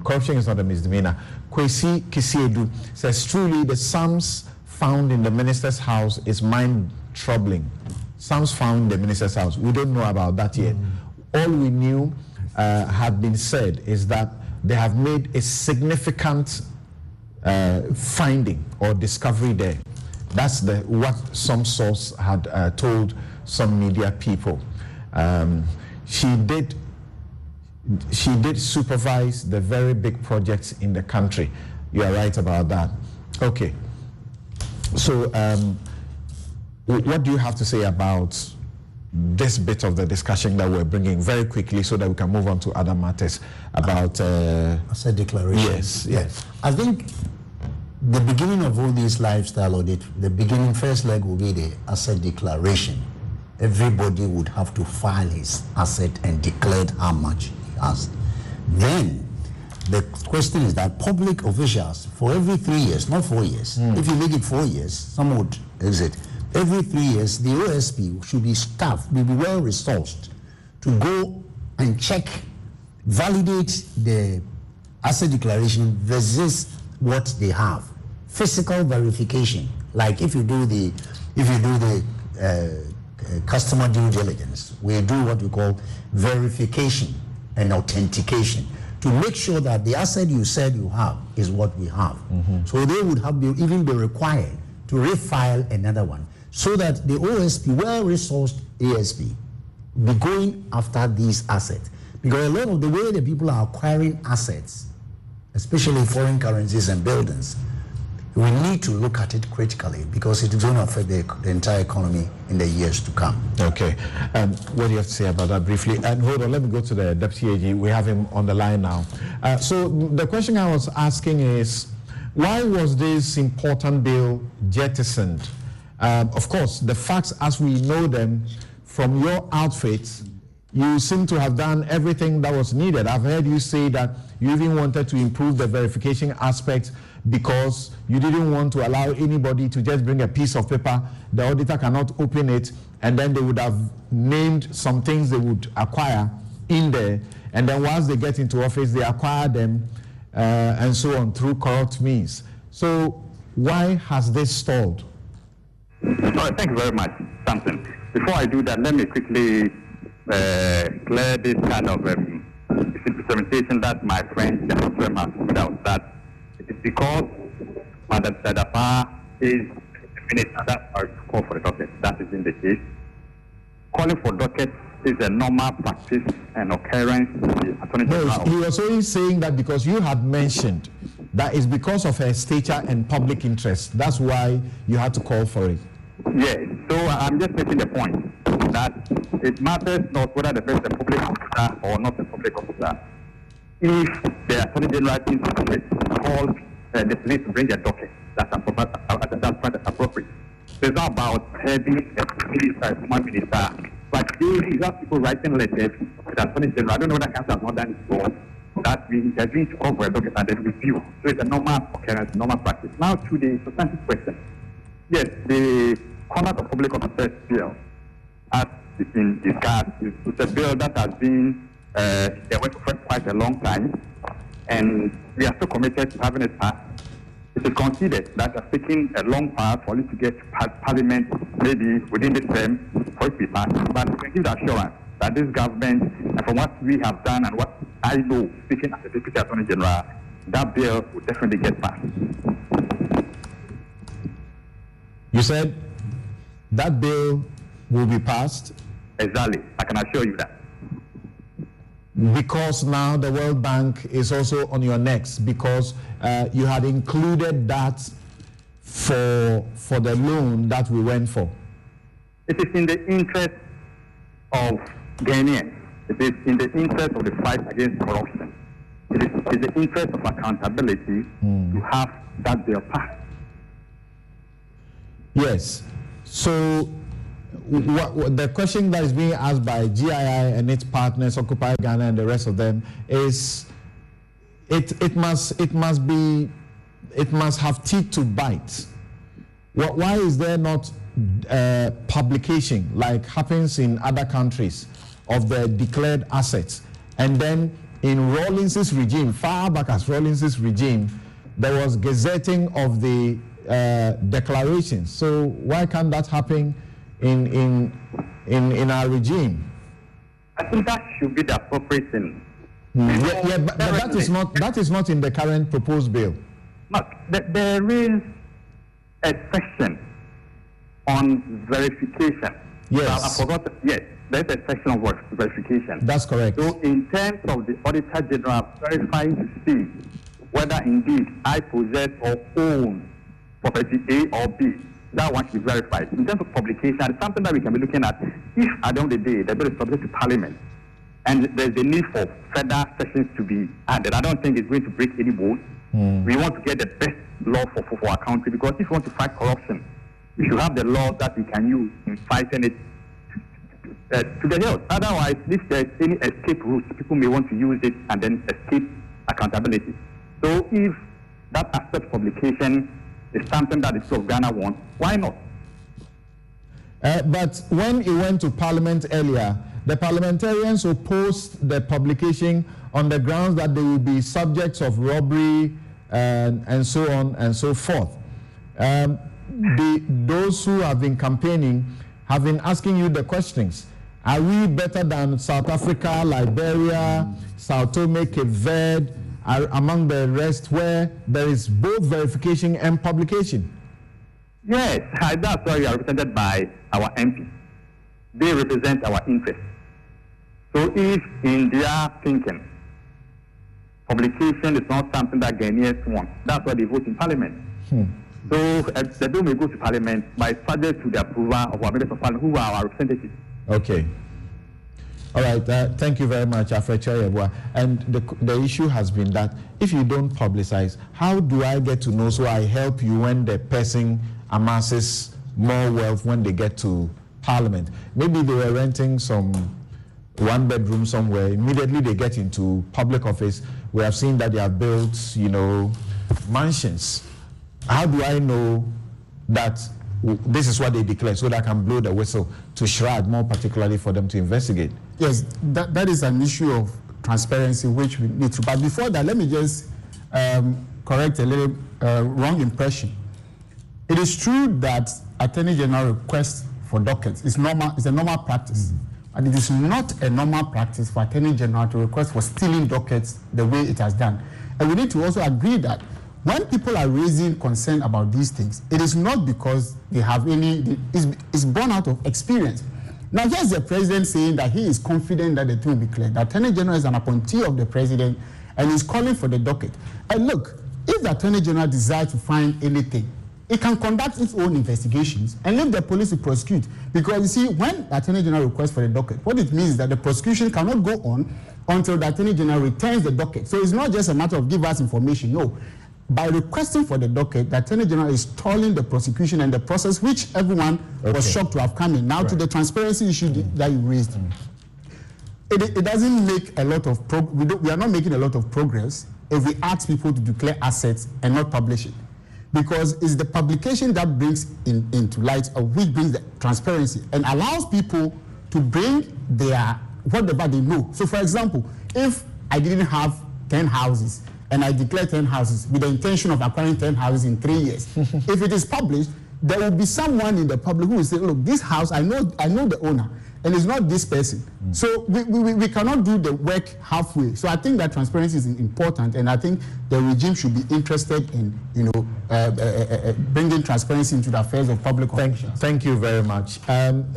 Corruption is not a misdemeanor. Kwesi Kisiedu says, truly, the sums found in the minister's house is mind-troubling. Sums found in the minister's house. We don't know about that yet. All we knew had been said is that they have made a significant finding or discovery there. That's what some source had told some media people. She did supervise the very big projects in the country. You are right about that. Okay. So what do you have to say about this bit of the discussion that we're bringing very quickly so that we can move on to other matters about asset declaration? Yes. I think the beginning of all these lifestyle audit, the beginning first leg will be the asset declaration. Everybody would have to file his asset and declare how much he has. Then The question is that public officials, for every 3 years, not 4 years, if you make it 4 years, some would exit. Every 3 years, the OSP should be staffed, will be well resourced to go and check, validate the asset declaration versus what they have. Physical verification, like if you do the customer due diligence, we do what we call verification and authentication to make sure that the asset you said you have is what we have. So they would even be required to refile another one so that the OSP, well-resourced ASP, be going after these assets. Because a lot of the way the people are acquiring assets, especially foreign currencies and buildings, we need to look at it critically because it is going to affect the entire economy in the years to come. Okay. What do you have to say about that briefly? And hold on, let me go to the Deputy AG. We have him on the line now. So the question I was asking is, why was this important bill jettisoned? Of course, the facts as we know them from your outfit, you seem to have done everything that was needed. I've heard you say that you even wanted to improve the verification aspect because you didn't want to allow anybody to just bring a piece of paper, the auditor cannot open it, and then they would have named some things they would acquire in there, and then once they get into office, they acquire them and so on through corrupt means. So why has this stalled? Thank you very much, Samson. Before I do that, let me quickly clear this kind of representation that my friend has put out, that it is because Madam Dapaah is a minister that are called for the docket. That is in the case. Calling for docket is a normal practice and occurrence in the Attorney General. No, he was only saying that because you had mentioned that it's because of her stature and public interest. That's why you had to call for it. Yes, so I'm just making the point that it matters not whether the person is a public officer or not a public officer. If the Attorney General calls the police to bring a docket, that's appropriate. It's not about having a minister, one minister, but you have people writing letters to the Attorney General. I don't know whether council has not done it before, that we intervene to call for a docket and then review. So it's a normal occurrence, normal practice. Now to the substantive question. Yes, the Conduct of Public Officers bill, as it's been discussed, it's a bill that has been away for quite a long time, and we are so committed to having it passed. It is considered that it's taking a long path for it to get Parliament, maybe within this term, for it to be passed. But we can give the assurance that this government, and from what we have done and what I know, speaking as a Deputy Attorney General, that bill will definitely get passed. You said that bill will be passed? Exactly. I can assure you that. Because now the World Bank is also on your necks because you had included that for the loan that we went for. It is in the interest of Ghanaians. It is in the interest of the fight against corruption. It is in the interest of accountability to have that bill passed. Yes. So the question that is being asked by GII and its partners, Occupy Ghana and the rest of them, is it must have teeth to bite. Why is there not publication like happens in other countries of the declared assets? And then in Rawlings's regime, far back as Rawlings's regime, there was gazetting of the declarations. So why can't that happen in our regime? I think that should be the appropriate thing. But that is not in the current proposed bill. No, there is a section on verification. Yes. I forgot. Yes, there's a section of verification. That's correct. So in terms of the Auditor General verifying to see whether indeed I possess or own property A or B, that one should be verified. In terms of publication, it's something that we can be looking at. If at the end of the day the bill is subject to Parliament and there's a need for further sections to be added, I don't think it's going to break any bones. We want to get the best law for our country, because if we want to fight corruption, we should have the laws that we can use in fighting it to the hills. Otherwise, if there's any escape routes, people may want to use it and then escape accountability. So if that asset publication is something that the people of Ghana want, why not? But when it went to Parliament earlier, the parliamentarians opposed the publication on the grounds that they will be subjects of robbery and so on and so forth. Those who have been campaigning have been asking you the questions. Are we better than South Africa, Liberia, Sao Tome, Cape Verde, among the rest, where there is both verification and publication? Yes, that's why we are represented by our MPs. They represent our interests. So if in their thinking, publication is not something that Ghanaians want, that's why they vote in Parliament. So the bill may go to Parliament, but it's subject to the approval of our members of Parliament, who are our representatives. Okay. All right. Thank you very much, Afrecha Yeboah. And the issue has been that if you don't publicize, how do I get to know so I help you when the person amasses more wealth when they get to Parliament? Maybe they were renting some one bedroom somewhere. Immediately they get into public office. We have seen that they have built, mansions. How do I know that this is what they declare so that I can blow the whistle to SHRAD, more particularly for them to investigate? Yes, that is an issue of transparency which we need to. But before that, let me just correct a little wrong impression. It is true that Attorney General requests for dockets. It's a normal practice. And it is not a normal practice for Attorney General to request for stealing dockets the way it has done. And we need to also agree that when people are raising concern about these things, it is not because they have it's born out of experience. Now, here's the president saying that he is confident that the thing will be clear. The Attorney General is an appointee of the president and is calling for the docket. And look, if the Attorney General desires to find anything, it can conduct its own investigations and leave the police to prosecute. Because you see, when the Attorney General requests for the docket, what it means is that the prosecution cannot go on until the Attorney General returns the docket. So it's not just a matter of give us information. No. By requesting for the docket, the Attorney General is stalling the prosecution and the process, which everyone was shocked to have come in. Now, to the transparency issue that you raised, it doesn't make a lot of we are not making a lot of progress if we ask people to declare assets and not publish it, because it's the publication that brings into light, which brings the transparency and allows people to bring their whatever they know. So, for example, if I didn't have 10 houses and I declare 10 houses with the intention of acquiring 10 houses in 3 years, if it is published, there will be someone in the public who will say, look, this house, I know the owner, and it's not this person. So we cannot do the work halfway. So I think that transparency is important, and I think the regime should be interested in, bringing transparency into the affairs of public officials. Thank you very much.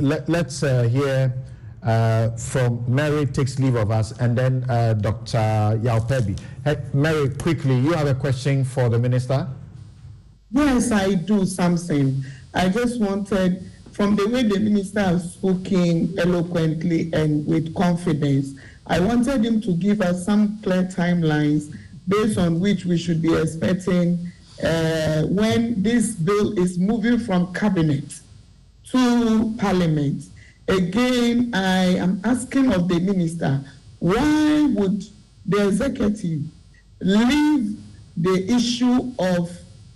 Let's hear from Mary takes leave of us, and then Dr. Yaupebi. Hey, Mary, quickly, you have a question for the minister? Yes, I do, something. I just wanted, from the way the minister has spoken eloquently and with confidence, I wanted him to give us some clear timelines based on which we should be expecting when this bill is moving from cabinet to parliament. Again, I am asking of the minister, why would the executive leave the issue of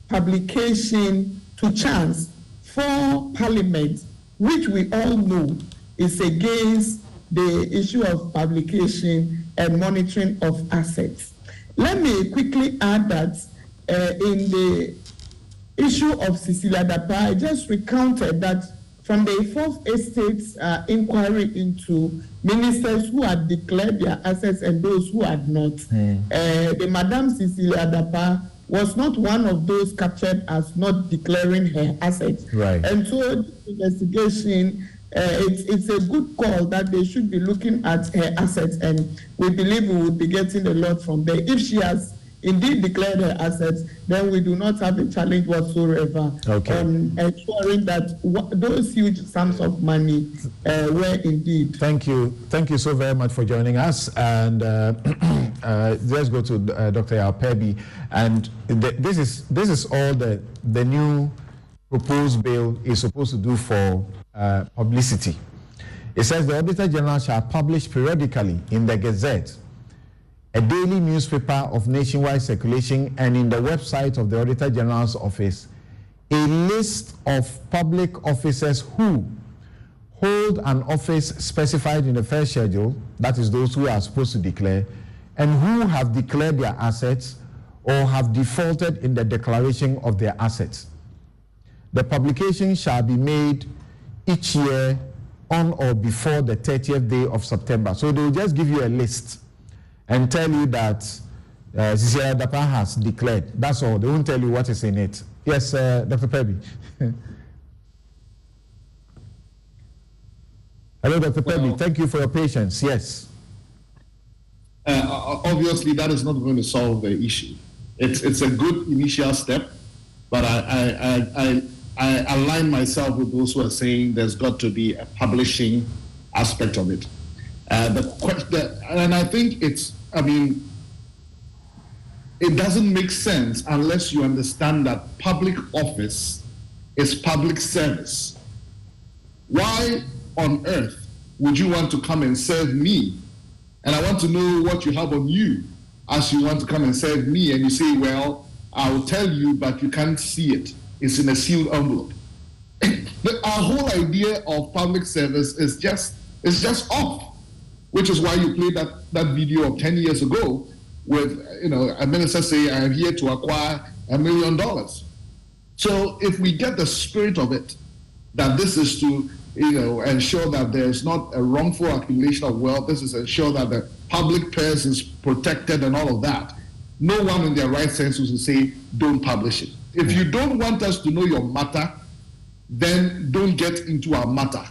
publication to chance for parliament, which we all know is against the issue of publication and monitoring of assets? Let me quickly add that in the issue of Cecilia Dapaah, I just recounted that from the fourth estate's inquiry into ministers who had declared their assets and those who had not, the Madam Cecilia Dapaah was not one of those captured as not declaring her assets. Right. And so the investigation, it's a good call that they should be looking at her assets, and we believe we will be getting a lot from there. If she has indeed declared her assets, then we do not have a challenge whatsoever on ensuring that those huge sums of money were indeed. Thank you so very much for joining us. And let's go to Dr. Yaupebi. And this is all the new proposed bill is supposed to do for publicity. It says the Auditor General shall publish periodically in the Gazette a daily newspaper of nationwide circulation, and in the website of the Auditor General's office, a list of public officers who hold an office specified in the first schedule, that is those who are supposed to declare, and who have declared their assets or have defaulted in the declaration of their assets. The publication shall be made each year on or before the 30th day of September. So they will just give you a list and tell you that Cecilia Dapaah has declared. That's all. They won't tell you what is in it. Yes, Dr. Pebi. Hello, Dr. Pebi. Thank you for your patience. Yes. Obviously, that is not going to solve the issue. It's a good initial step, but I align myself with those who are saying there's got to be a publishing aspect of it. And I think it doesn't make sense unless you understand that public office is public service. Why on earth would you want to come and serve me? And I want to know what you have on you as you want to come and serve me, and you say, well, I'll tell you, but you can't see it. It's in a sealed envelope. Our whole idea of public service is just off. Which is why you played that video of 10 years ago with, a minister say, I'm here to acquire $1 million. So if we get the spirit of it, that this is to, ensure that there's not a wrongful accumulation of wealth, this is to ensure that the public purse is protected and all of that, no one in their right senses will say, don't publish it. If you don't want us to know your matter, then don't get into our matter.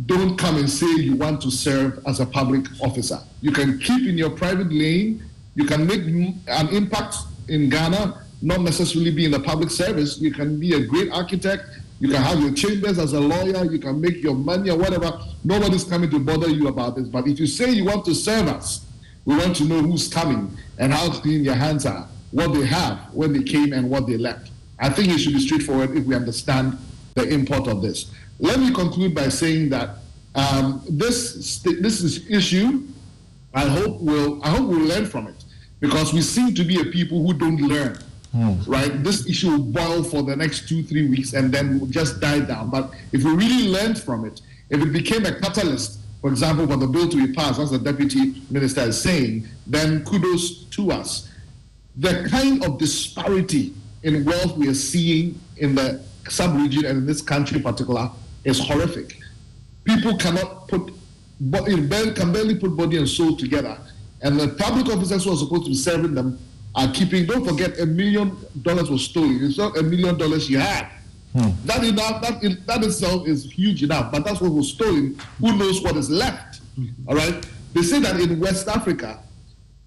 Don't come and say you want to serve as a public officer. You can keep in your private lane. You can make an impact in Ghana, not necessarily be in the public service. You can be a great architect. You can have your chambers as a lawyer. You can make your money or whatever. Nobody's coming to bother you about this. But if you say you want to serve us, we want to know who's coming and how clean your hands are, what they have when they came and what they left. I think it should be straightforward if we understand the import of this. Let me conclude by saying that this is issue. I hope we'll learn from it, because we seem to be a people who don't learn. Right? This issue will boil for the next 2-3 weeks and then will just die down. But if we really learned from it, if it became a catalyst, for example, for the bill to be passed, as the deputy minister is saying, then kudos to us. The kind of disparity in wealth we are seeing in the sub-region and in this country in particular is horrific. People can barely put body and soul together. And the public officers who are supposed to be serving them are keeping, don't forget, $1 million was stolen. It's not $1 million you had. That itself is huge enough, but that's what was stolen. Who knows what is left? All right? They say that in West Africa,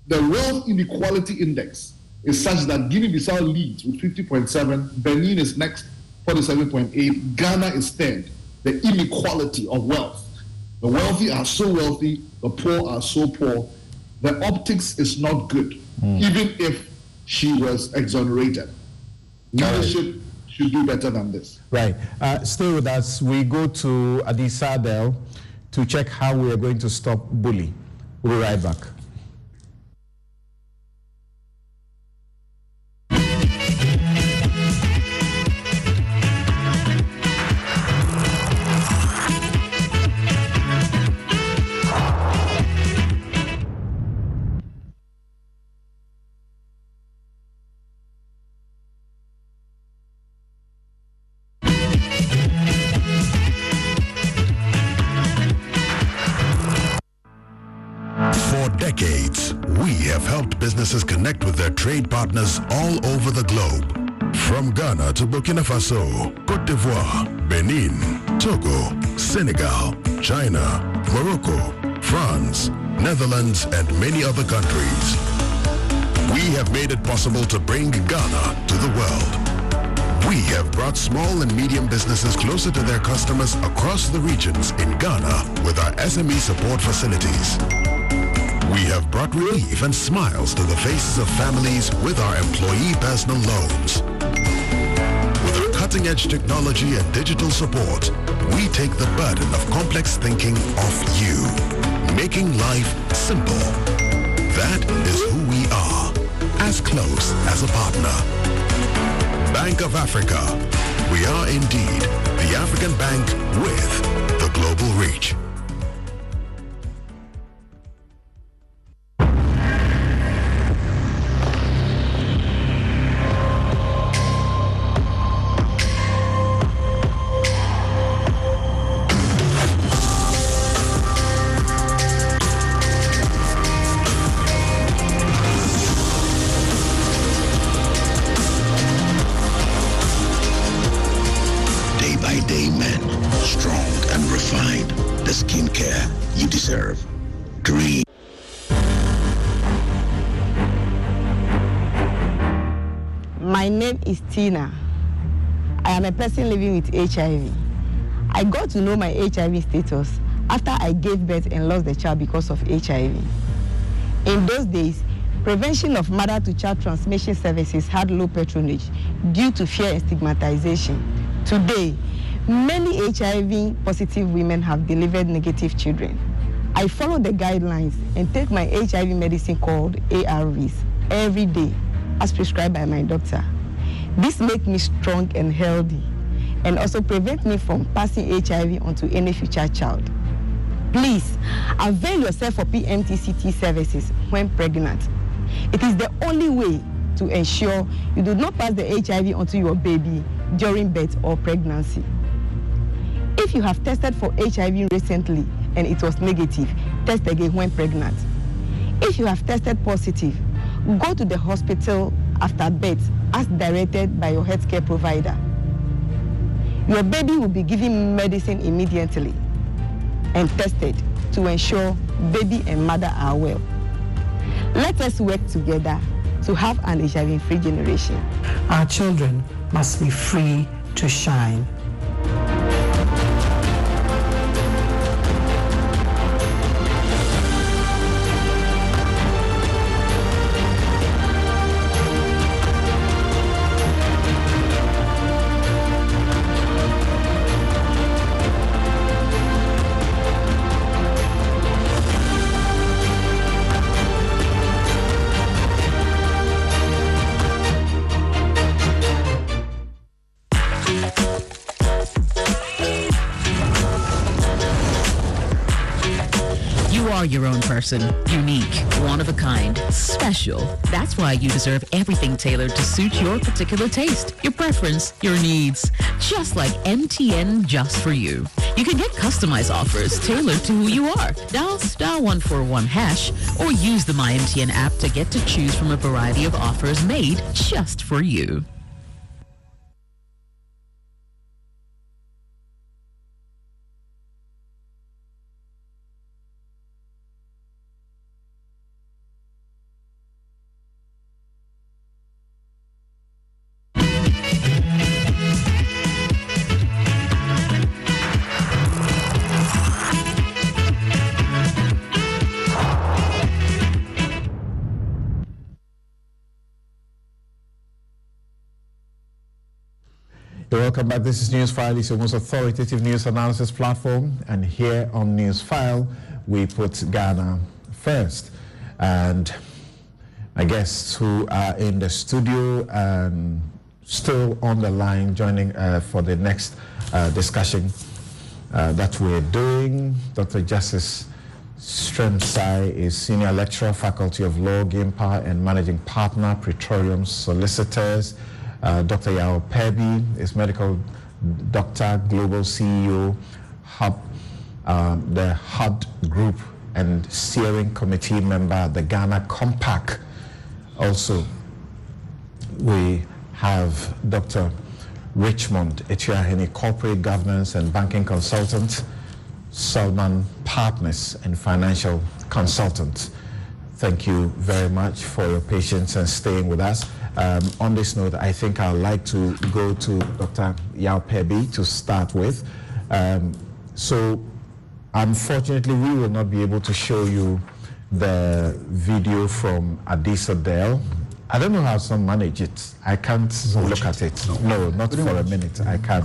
the wealth inequality index is such that Guinea-Bissau leads with 50.7, Benin is next, 47.8, Ghana is third. The inequality of wealth. The wealthy are so wealthy, the poor are so poor. The optics is not good, even if she was exonerated. Leadership should do better than this. Right. Stay with us. We go to Adisa Adel to check how we are going to stop bullying. We'll be right back. Businesses connect with their trade partners all over the globe. From Ghana to Burkina Faso, Cote d'Ivoire, Benin, Togo, Senegal, China, Morocco, France, Netherlands, and many other countries. We have made it possible to bring Ghana to the world. We have brought small and medium businesses closer to their customers across the regions in Ghana with our SME support facilities. We have brought relief and smiles to the faces of families with our employee personal loans. With our cutting-edge technology and digital support, we take the burden of complex thinking off you, making life simple. That is who we are. As close as a partner. Bank of Africa. We are indeed the African bank with the global reach. My name is Tina. I am a person living with HIV. I got to know my HIV status after I gave birth and lost the child because of HIV. In those days, prevention of mother-to-child transmission services had low patronage due to fear and stigmatization. Today, many HIV-positive women have delivered negative children. I follow the guidelines and take my HIV medicine called ARVs every day, as prescribed by my doctor. This makes me strong and healthy and also prevent me from passing HIV onto any future child. Please, avail yourself for PMTCT services when pregnant. It is the only way to ensure you do not pass the HIV onto your baby during birth or pregnancy. If you have tested for HIV recently and it was negative, test again when pregnant. If you have tested positive, go to the hospital after birth as directed by your healthcare provider. Your baby will be given medicine immediately and tested to ensure baby and mother are well. Let us work together to have an HIV-free generation. Our children must be free to shine. Your own person, unique, one of a kind, special. That's why you deserve everything tailored to suit your particular taste, your preference, your needs. Just like MTN Just For You. You can get customized offers tailored to who you are. Dial *141# or use the MyMTN app to get to choose from a variety of offers made just for you. Welcome back. This is News File. It's your most authoritative news analysis platform. And here on News File, we put Ghana first. And my guests who are in the studio and still on the line joining for the next discussion that we're doing. Dr. Justice Stremsai is Senior Lecturer, Faculty of Law, GIMPA, and Managing Partner, Praetorium Solicitors. Dr. Yao Pebi is Medical Doctor, Global CEO, the HUD Group and Steering Committee member, the Ghana Compact. Also, we have Dr. Richmond Etiahene, Corporate Governance and Banking Consultant, Salman Partners and Financial Consultant. Thank you very much for your patience and staying with us. On this note, I think I'd like to go to Dr. Yao Pebi to start with. So, unfortunately, we will not be able to show you the video from Adisa Dale I don't know how some manage it. I can't look at it. No, not for a minute. I can't.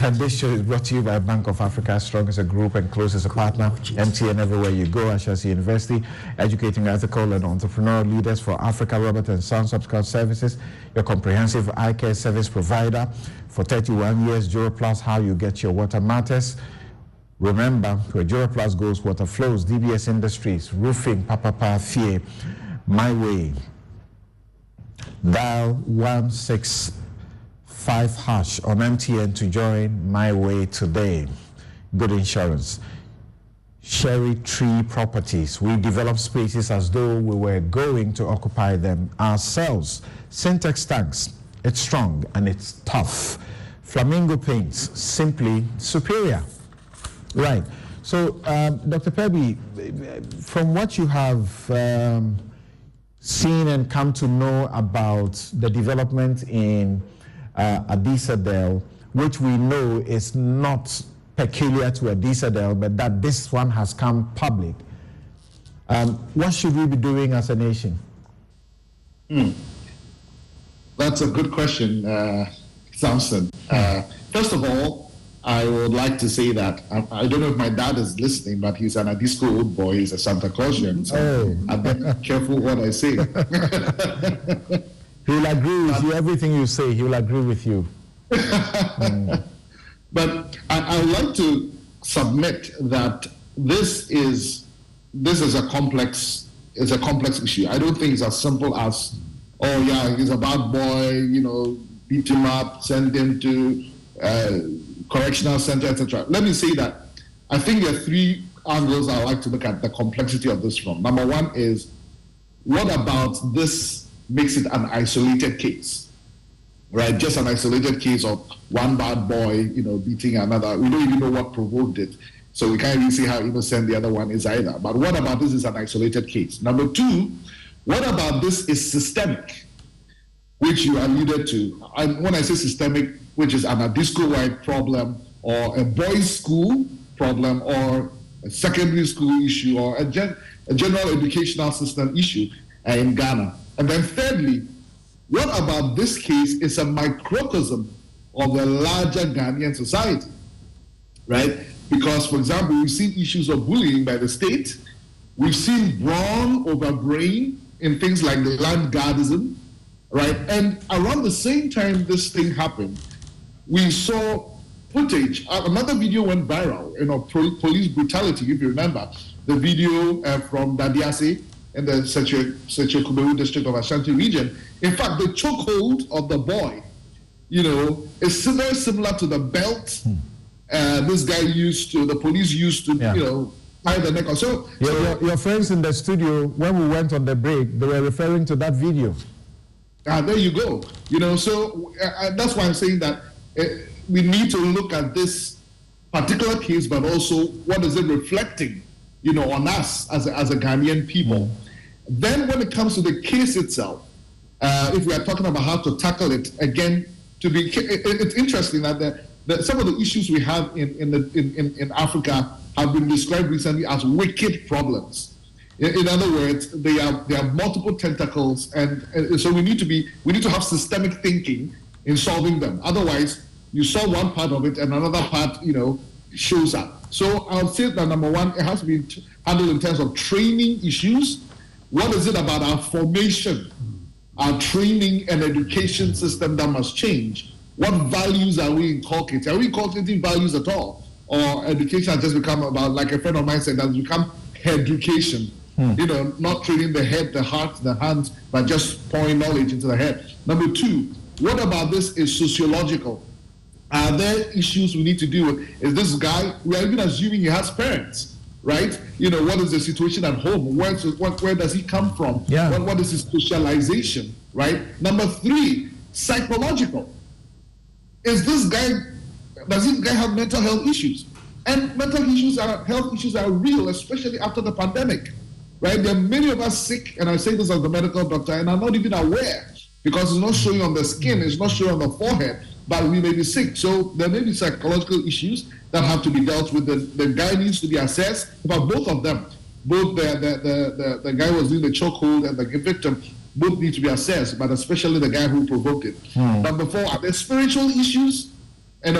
And this show is brought to you by Bank of Africa, strong as a group and close as a partner. MTN everywhere you go. Ashesi University, educating ethical and entrepreneurial leaders for Africa. Robert and Sons Subscribe Services, your comprehensive eye care service provider. For 31 years, Jura Plus, how you get your water matters. Remember, where Jura Plus goes, water flows. DBS Industries, roofing, Papa Fie, My Way. Dial 165 hash on MTN to join My Way today. Good insurance. Cherry Tree Properties. We develop spaces as though we were going to occupy them ourselves. Syntax tanks. It's strong and it's tough. Flamingo paints. Simply superior. Right. So, Dr. Pebby, from what you have seen and come to know about the development in Adisadel, which we know is not peculiar to Adisadel, but that this one has come public, what should we be doing as a nation? That's a good question, Samson. First of all, I would like to say that I don't know if my dad is listening, but he's an Adisco old boy. He's a Santa Clausian, so I'm be careful what I say. He'll agree with you. Everything you say, he'll agree with you. But I would like to submit that this is a complex issue. I don't think it's as simple as, oh yeah, he's a bad boy, beat him up, send him to correctional center, etc. Let me say that I think there are three angles I like to look at the complexity of this from. Number one is, what about this makes it an isolated case, right? Just an isolated case of one bad boy, beating another. We don't even know what provoked it, so we can't even see how innocent the other one is either. But what about this is an isolated case? Number two, what about this is systemic, which you alluded to. When I say systemic, which is an Adisco-wide problem, or a boys' school problem, or a secondary school issue, or a general educational system issue in Ghana. And then thirdly, what about this case is a microcosm of the larger Ghanaian society, right? Because, for example, we've seen issues of bullying by the state. We've seen brawn over brain in things like the land guardism, right? And around the same time this thing happened, we saw footage. Another video went viral, police brutality, if you remember. The video from Dadiase in the Seche-Kubewu district of Ashanti region. In fact, the chokehold of the boy, is very similar to the belt this guy the police used to, tie the neck. So your friends in the studio, when we went on the break, they were referring to that video. There you go. So that's why I'm saying that we need to look at this particular case, but also what is it reflecting, on us as a Ghanaian people. Then when it comes to the case itself, if we are talking about how to tackle it, again, it's interesting that some of the issues we have in Africa have been described recently as wicked problems. In other words, they have multiple tentacles, and so we need to have systemic thinking in solving them. Otherwise, you solve one part of it and another part, shows up. So I'll say that number one, it has to be handled in terms of training issues. What is it about our formation, our training and education system that must change? What values are we inculcating? Are we inculcating values at all? Or education has just become about, like a friend of mine said, has become education. Not training the head, the heart, the hands, but just pouring knowledge into the head. Number two, what about this is sociological? Are there issues we need to deal with? Is this guy, we are even assuming he has parents, right? What is the situation at home? Where does he come from? Yeah. What is his socialization, right? Number three, psychological. Does this guy have mental health issues? And mental health issues are real, especially after the pandemic, right? There are many of us sick, and I say this as a medical doctor, and I'm not even aware because it's not showing on the skin, it's not showing on the forehead, but we may be sick. So there may be psychological issues that have to be dealt with. The guy needs to be assessed, but both of them, both the guy who was doing the chokehold and the victim, both need to be assessed, but especially the guy who provoked it. Number 4, are there spiritual issues? And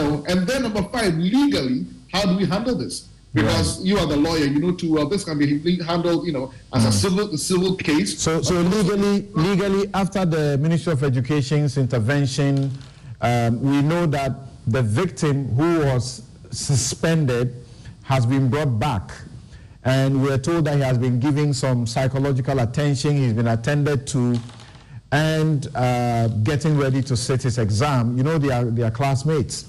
then number 5, legally, how do we handle this? Because you are the lawyer, you know too well. This can be handled, as a civil case. So legally, after the Ministry of Education's intervention, we know that the victim who was suspended has been brought back, and we're told that he has been given some psychological attention. He's been attended to, and getting ready to sit his exam. They are classmates,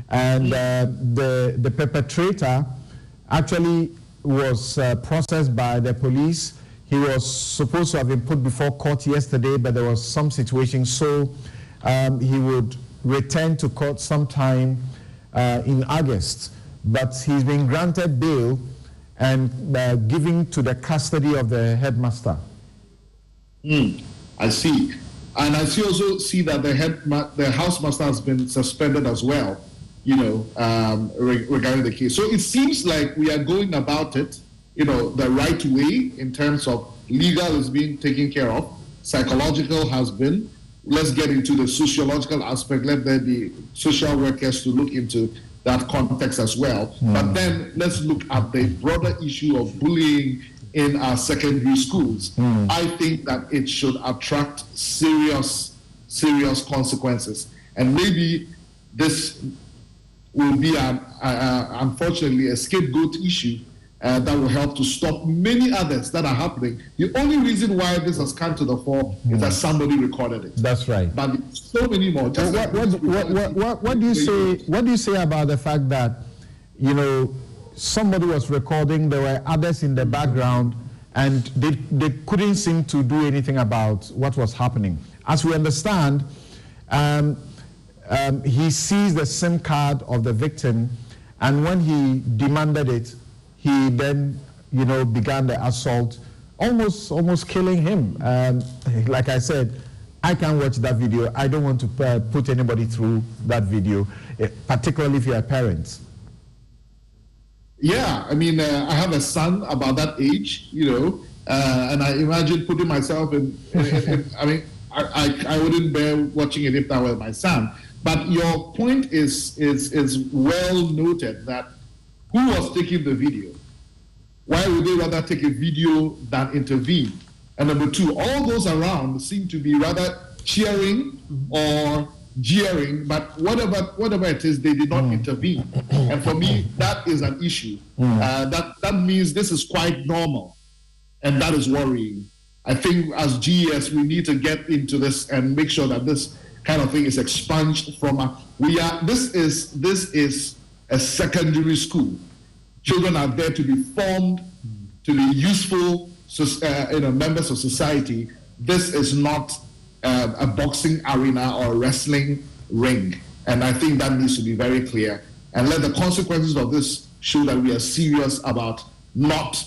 and the perpetrator actually was processed by the police. He was supposed to have been put before court yesterday, but there was some situation, so he would return to court sometime in August. But he's been granted bail and given to the custody of the headmaster. I see. And I also see that the housemaster has been suspended as well, regarding the case. So it seems like we are going about it, the right way in terms of legal is being taken care of, psychological has been. Let's get into the sociological aspect. Let there be social workers to look into that context as well. But then let's look at the broader issue of bullying in our secondary schools. I think that it should attract serious consequences. And maybe this will be, unfortunately, a scapegoat issue that will help to stop many others that are happening. The only reason why this has come to the fore is that somebody recorded it. That's right. But so many more. What do you say? What do you say about the fact that somebody was recording, there were others in the background, and they couldn't seem to do anything about what was happening? As we understand, he seized the SIM card of the victim, and when he demanded it, he then, began the assault, almost killing him. Like I said, I can't watch that video. I don't want to put anybody through that video, particularly if you're a parent. Yeah, I mean, I have a son about that age, and I imagine putting myself in I mean, I wouldn't bear watching it if that were my son. But your point is well noted, that who was taking the video? Why would they rather take a video than intervene? And number 2, all those around seem to be rather cheering or jeering, but whatever it is, they did not intervene. And for me, that is an issue. That means this is quite normal, and that is worrying. I think as GES, we need to get into this and make sure that this kind of thing is expunged from this is a secondary school. Children are there to be formed, to be useful members of society. This is not a boxing arena or a wrestling ring. And I think that needs to be very clear. And let the consequences of this show that we are serious about not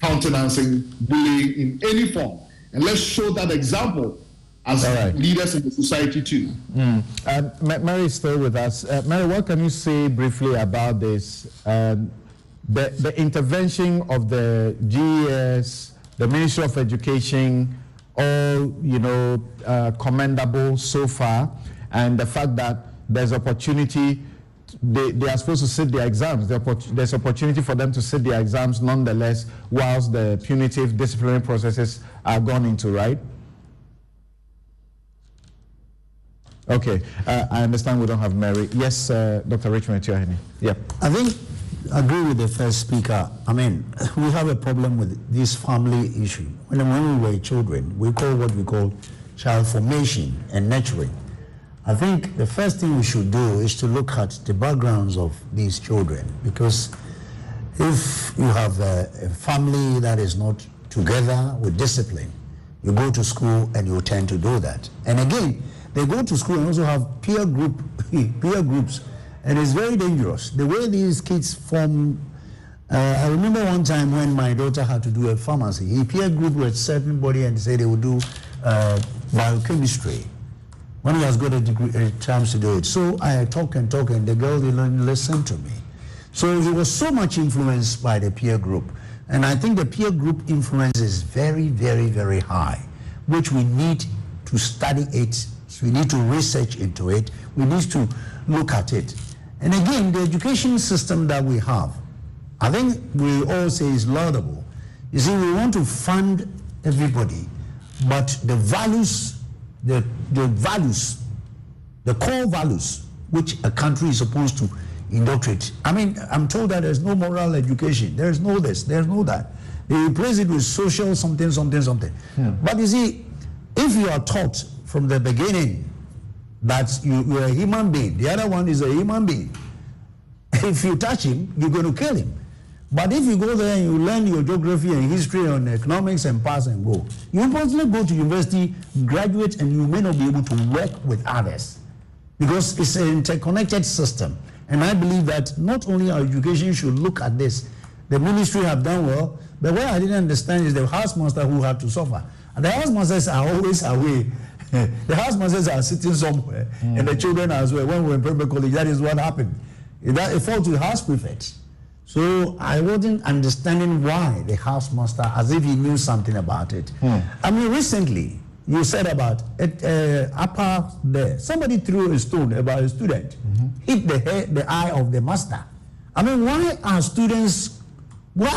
countenancing bullying in any form. And let's show that example as leaders in the society too. Mary is still with us. Mary, what can you say briefly about this? The intervention of the GES, the Ministry of Education, all commendable so far, and the fact that there's opportunity, they are supposed to sit their exams. There's opportunity for them to sit their exams nonetheless, whilst the punitive disciplinary processes are gone into, right? Okay, I understand we don't have Mary. Yes, Dr. Richmond Tiohene. Yeah. I think I agree with the first speaker. I mean, we have a problem with this family issue. When we were children, we call what we call child formation and nurturing. I think the first thing we should do is to look at the backgrounds of these children, because if you have a family that is not together with discipline, you go to school and you tend to do that. And again, they go to school and also have peer groups, and it's very dangerous. The way these kids form, I remember one time when my daughter had to do a pharmacy, he peer group with certain body and said they would do biochemistry when he has got a chance to do it. So I talk and the girl didn't listen to me. So he was so much influenced by the peer group. And I think the peer group influence is very, very, very high. which we need to study it, we need to research into it, we need to look at it. And again, the education system that we have, I think we all say is laudable. You see, we want to fund everybody, but the values, the values, the core values which a country is supposed to indoctrinate. I mean, I'm told that there's no moral education. There's no this, there's no that. They replace it with social something. But you see, if you are taught from the beginning that you're a human being, the other one is a human being, if you touch him, you're going to kill him. But if you go there and you learn your geography and history and economics and pass and go, you possibly go to university, graduate, and you may not be able to work with others because it's an interconnected system. And I believe that not only our education should look at this, the ministry have done well, but what I didn't understand is the housemaster who had to suffer. And the housemasters are always away. The housemasters are sitting somewhere, and the children as well. When we were in primary college, that is what happened. It fell to the house prefects. So I wasn't understanding why the housemaster, as if he knew something about it. I mean, recently, you said about upper there, somebody threw a stone about a student, hit the eye of the master. I mean, why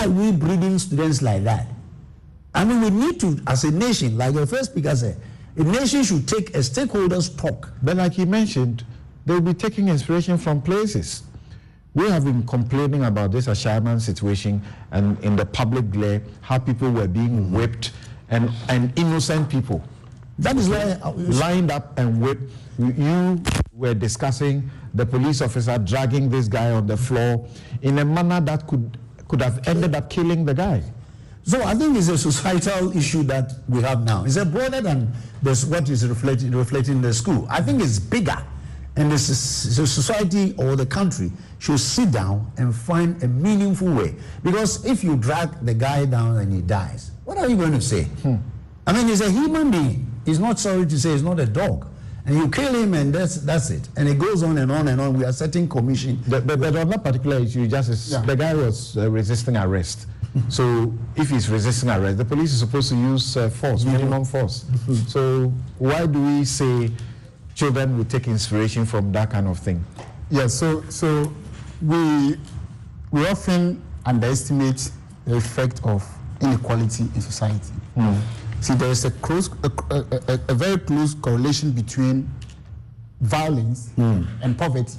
are we breeding students like that? I mean, we need to, as a nation, like the first speaker said, a nation should take a stakeholders talk. But like he mentioned, they'll be taking inspiration from places. We have been complaining about this Ashaiman situation and in the public glare, how people were being whipped and innocent people. That is why lined up and whipped. You were discussing the police officer dragging this guy on the floor in a manner that could have ended up killing the guy. So I think it's a societal issue that we have now. It's a broader than this, what is reflecting in the school. I think it's bigger. And the society or the country should sit down and find a meaningful way. Because if you drag the guy down and he dies, what are you going to say? I mean, he's a human being. He's not, sorry to say, he's not a dog. And you kill him and that's it. And it goes on and on and on. We are setting commission. But on that particular issue, the guy was resisting arrest. So if he's resisting arrest, the police is supposed to use force, minimum force. So why do we say children will take inspiration from that kind of thing? Yes, so we often underestimate the effect of inequality in society. See, there is a very close correlation between violence and poverty.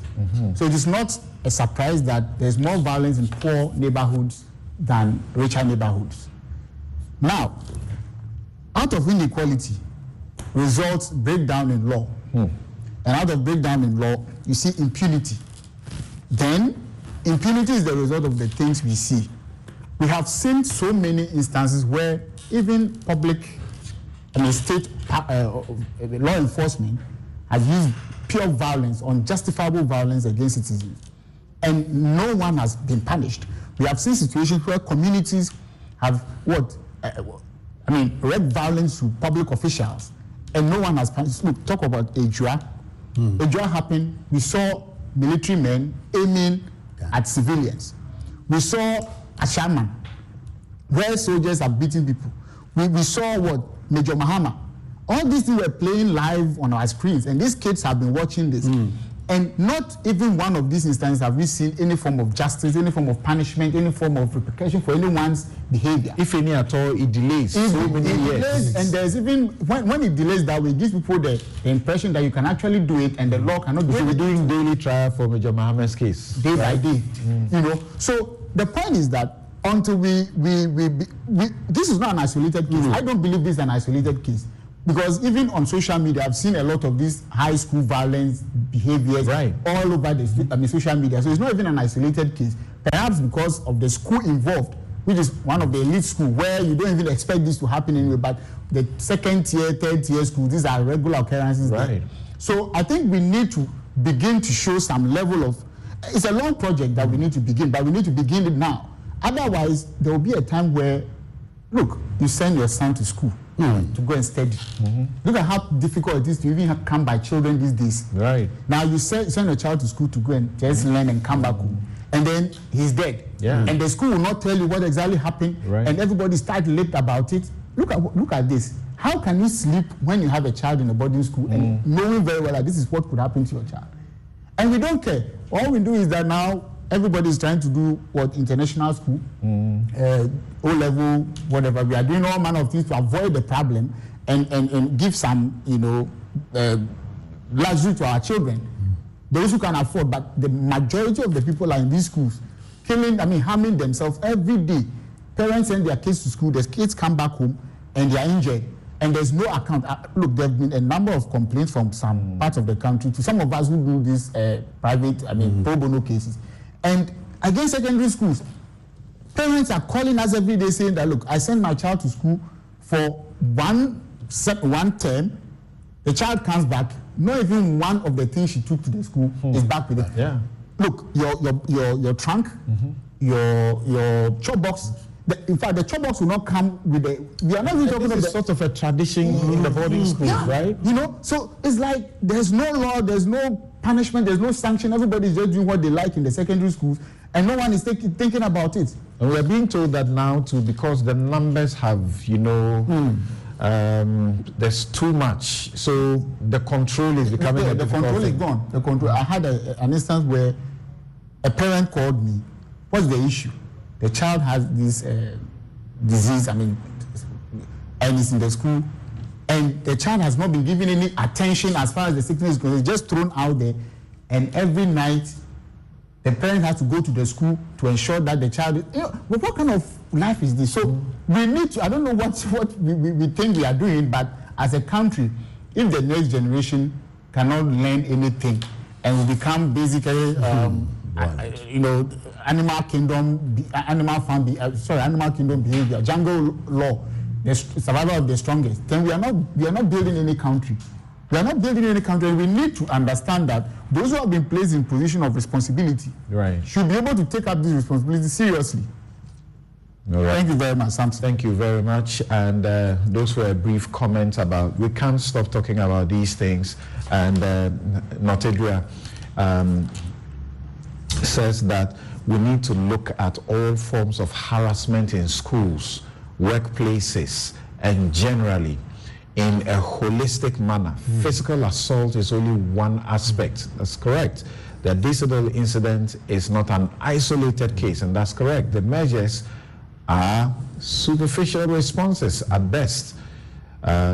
So it is not a surprise that there's more violence in poor neighborhoods than richer neighborhoods. Now, out of inequality results breakdown in law. And out of breakdown in law, you see impunity. Then, impunity is the result of the things we see. We have seen so many instances where even state law enforcement has used pure violence, unjustifiable violence against citizens. And no one has been punished. We have seen situations where communities have rape violence to public officials, and no one has punished. Look, talk about Ejua. Ejua happened. We saw military men aiming at civilians. We saw Ashaiman, where soldiers are beating people. We saw Major Mahama. All these things were playing live on our screens, and these kids have been watching this. And not even one of these instances have we seen any form of justice, any form of punishment, any form of repercussion for anyone's behavior. If any at all, it delays so many years. Delays, and there's even, when it delays that way, it gives people the impression that you can actually do it and the law cannot be. So we're doing daily trial for Major Mahama's case. Day by day. So the point is that until this is not an isolated case. I don't believe this is an isolated case. Because even on social media, I've seen a lot of these high school violence behaviors all over the social media. So it's not even an isolated case. Perhaps because of the school involved, which is one of the elite schools, where you don't even expect this to happen anyway. But the second tier, third tier schools, these are regular occurrences. There. So I think we need to begin to show some level of. It's a long project that we need to begin, but we need to begin it now. Otherwise, there will be a time where, look, you send your son to school. To go and study. Look at how difficult it is to even come by children these days. Now you send your child to school to go and just learn and come back home, and then he's dead. And the school will not tell you what exactly happened, and everybody starts late about it. Look at this. how can you sleep when you have a child in a boarding school and knowing very well that this is what could happen to your child? And we don't care. All we do is that now everybody is trying to do what international school, O-level, whatever. We are doing all manner of things to avoid the problem and give some, luxury to our children. Those who can afford, but the majority of the people are in these schools, harming themselves every day. Parents send their kids to school, the kids come back home and they are injured. And there's no account. Look, there have been a number of complaints from some parts of the country to some of us who do these private, pro bono cases. And against secondary schools, parents are calling us every day saying that, look, I send my child to school for one term, the child comes back, not even one of the things she took to the school is back with it. Yeah. Look, your trunk, your chop box. In fact, the chop box will not come with the. We are not really talking about sort of a tradition in the boarding schools, right? So it's like there's no law, there's no punishment, there's no sanction. Everybody's just doing what they like in the secondary schools, and no one is thinking about it. And we're being told that now too, because the numbers have, there's too much, so the control is becoming a difficult control thing. is gone. The control. I had an instance where a parent called me. What's the issue? The child has this disease, and it's in the school, and the child has not been given any attention as far as the sickness is concerned. It's just thrown out there, and every night the parent has to go to the school to ensure that the child is, but what kind of life is this? So we need to, I don't know what we think we are doing, but as a country, if the next generation cannot learn anything and we become basically animal kingdom behavior, jungle law, the survival of the strongest, then we are not building any country. We are not building any country. We need to understand that those who have been placed in position of responsibility should be able to take up this responsibility seriously. All right. Thank you very much, Samson. Thank you very much. And those were brief comments about, we can't stop talking about these things. And Notedria says that we need to look at all forms of harassment in schools, workplaces, and generally in a holistic manner. Physical assault is only one aspect. That's correct. The disability incident is not an isolated case, and that's correct. The measures are superficial responses at best.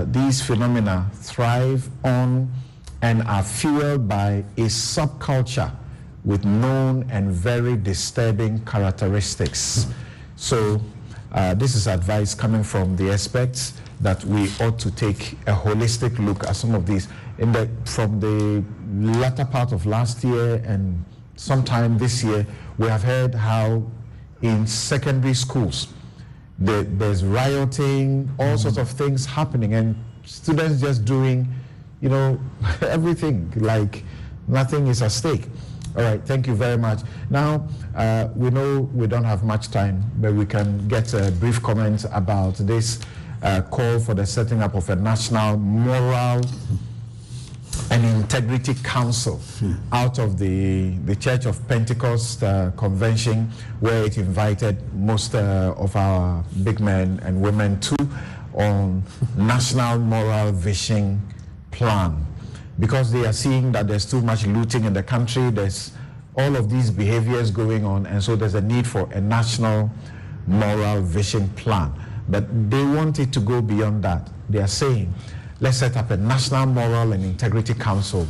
These phenomena thrive on and are fueled by a subculture with known and very disturbing characteristics. So this is advice coming from the experts that we ought to take a holistic look at some of these. From the latter part of last year and sometime this year, we have heard how in secondary schools there's rioting, all sorts of things happening, and students just doing, everything, like nothing is at stake. All right, thank you very much. Now, we know we don't have much time, but we can get a brief comment about this call for the setting up of a national moral and integrity council out of the Church of Pentecost convention, where it invited most of our big men and women to on national moral vision plan, because they are seeing that there's too much looting in the country, there's all of these behaviors going on, and so there's a need for a national moral vision plan. But they want it to go beyond that. They are saying, let's set up a national moral and integrity council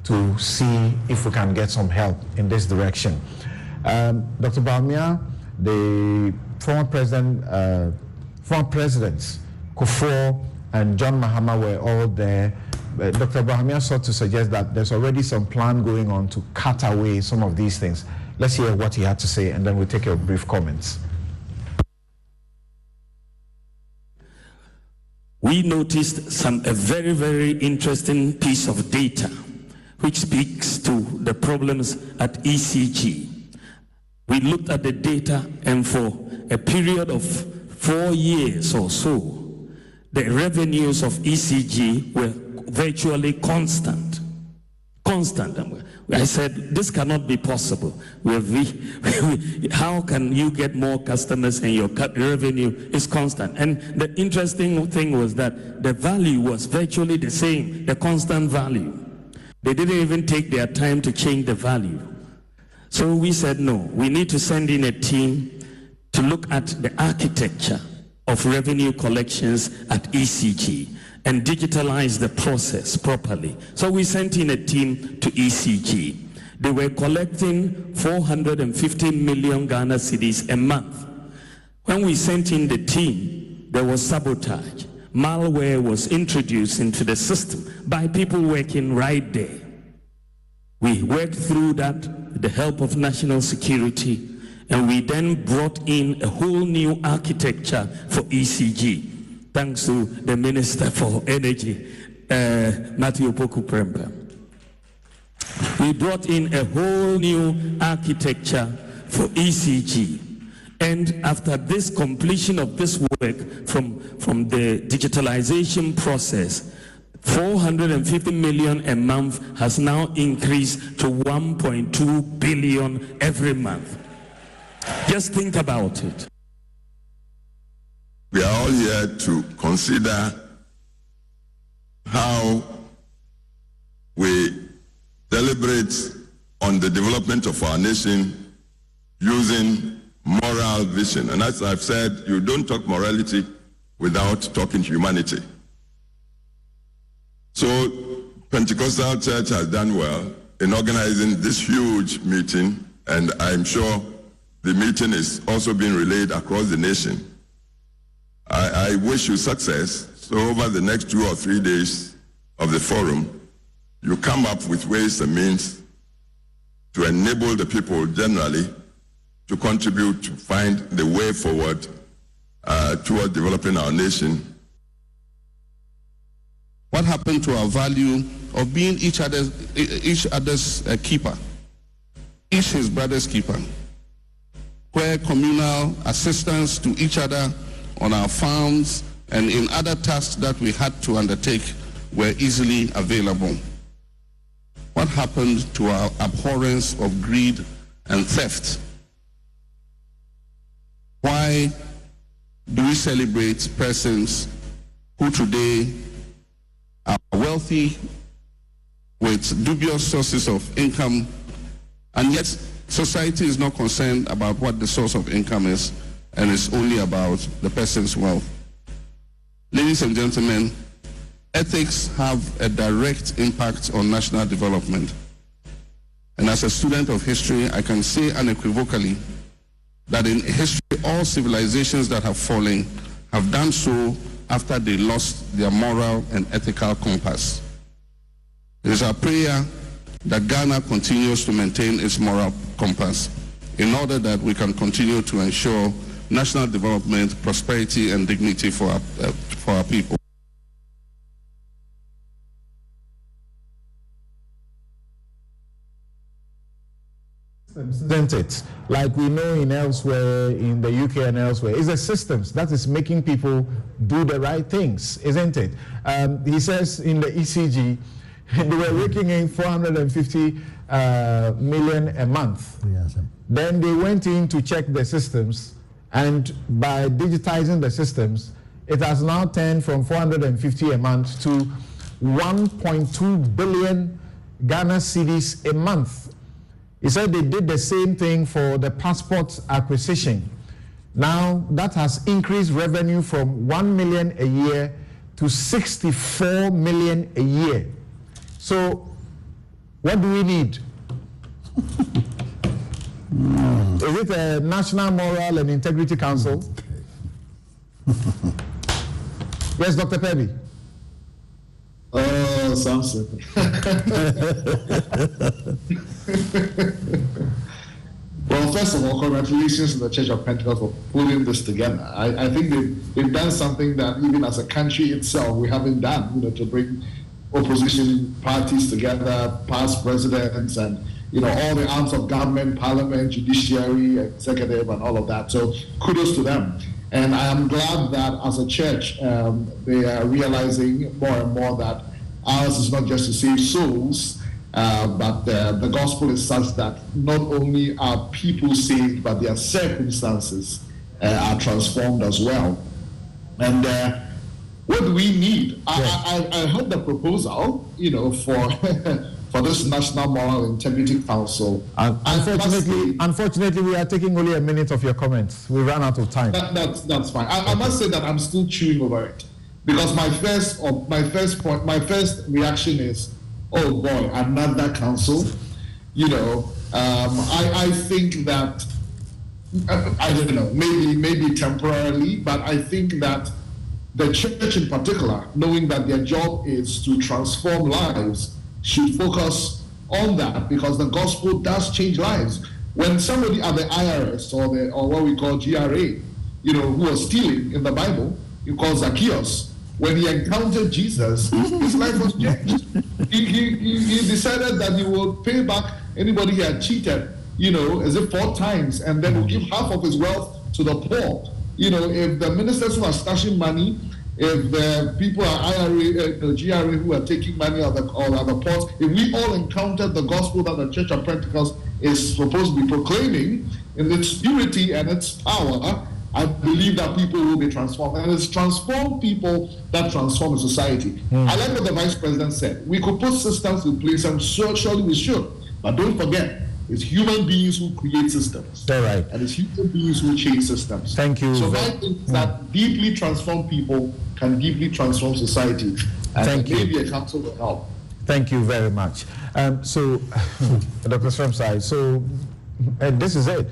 to see if we can get some help in this direction. Dr. Bawumia, the former presidents, Kufuor and John Mahama were all there. Dr. Bawumia sought to suggest that there's already some plan going on to cut away some of these things. Let's hear what he had to say, and then we'll take your brief comments. We noticed a very, very interesting piece of data which speaks to the problems at ECG. We looked at the data, and for a period of 4 years or so, the revenues of ECG were virtually constant. constant. I said, this cannot be possible. How can you get more customers and your revenue is constant? And the interesting thing was that the value was virtually the same, the constant value. They didn't even take their time to change the value. So we said, no, we need to send in a team to look at the architecture of revenue collections at ECG and digitalize the process properly. So we sent in a team to ECG. They were collecting 450 million Ghana cedis a month. When we sent in the team, there was sabotage. Malware was introduced into the system by people working right there. We worked through that with the help of national security, and we then brought in a whole new architecture for ECG. Thanks to the Minister for Energy, Matthew Opoku Prempeh. We brought in a whole new architecture for ECG. And after this completion of this work from the digitalization process, 450 million a month has now increased to 1.2 billion every month. Just think about it. We are all here to consider how we deliberate on the development of our nation using moral vision. And as I've said, you don't talk morality without talking humanity. So Pentecostal Church has done well in organizing this huge meeting, and I'm sure the meeting is also being relayed across the nation. I wish you success. So over the next 2 or 3 days of the forum, you come up with ways and means to enable the people generally to contribute to find the way forward towards developing our nation. What happened to our value of being each other's keeper, each his brother's keeper, where communal assistance to each other on our farms and in other tasks that we had to undertake were easily available? What happened to our abhorrence of greed and theft? Why do we celebrate persons who today are wealthy with dubious sources of income, and yet society is not concerned about what the source of income is, and it's only about the person's wealth? Ladies and gentlemen, ethics have a direct impact on national development. And as a student of history, I can say unequivocally that in history, all civilizations that have fallen have done so after they lost their moral and ethical compass. It is our prayer that Ghana continues to maintain its moral compass in order that we can continue to ensure national development, prosperity, and dignity for our people. Isn't it? Like we know in elsewhere, in the UK and elsewhere, it's the systems that is making people do the right things, isn't it? He says in the ECG, they were raking in 450 million a month. Yes. Then they went in to check the systems, and by digitizing the systems, it has now turned from 450 a month to 1.2 billion Ghana cedis a month. He said they did the same thing for the passport acquisition. Now that has increased revenue from 1 million a year to 64 million a year. So what do we need? Is it a National Moral and Integrity Council? Yes, Dr. Pebby. Oh, Samson. Well, first of all, congratulations to the Church of Pentecost for pulling this together. I think they've done something that even as a country itself we haven't done, to bring opposition parties together, past presidents, and all the arms of government, parliament, judiciary, executive, and all of that. So kudos to them. And I am glad that as a church, they are realizing more and more that ours is not just to save souls, but the gospel is such that not only are people saved, but their circumstances are transformed as well. And what do we need? I heard the proposal, for for this National Moral Integrity Council. Unfortunately, we are taking only a minute of your comments. We ran out of time. That's fine. I must say that I'm still chewing over it, because my first reaction is, oh boy, another council. I think that I don't know, maybe temporarily, but I think that the church in particular, knowing that their job is to transform lives, should focus on that, because the gospel does change lives. When somebody at the IRS or what we call GRA, who was stealing in the Bible, you call Zacchaeus, when he encountered Jesus, his life was changed. He decided that he would pay back anybody he had cheated, 4 times, and then will give half of his wealth to the poor. If the ministers who are stashing money, if the people at IRA, GRA who are taking money out of the ports, if we all encountered the gospel that the Church of Pentecost is supposed to be proclaiming in its purity and its power, I believe that people will be transformed. And it's transformed people that transform a society. I like what the Vice President said. We could put systems in place, and surely we should. But don't forget, it's human beings who create systems. All right. And it's human beings who change systems. Thank you. So my thing is that deeply transformed people can deeply transform society. And Thank you. Maybe a council will help. Thank you very much. So, Dr. Shremsai, so this is it.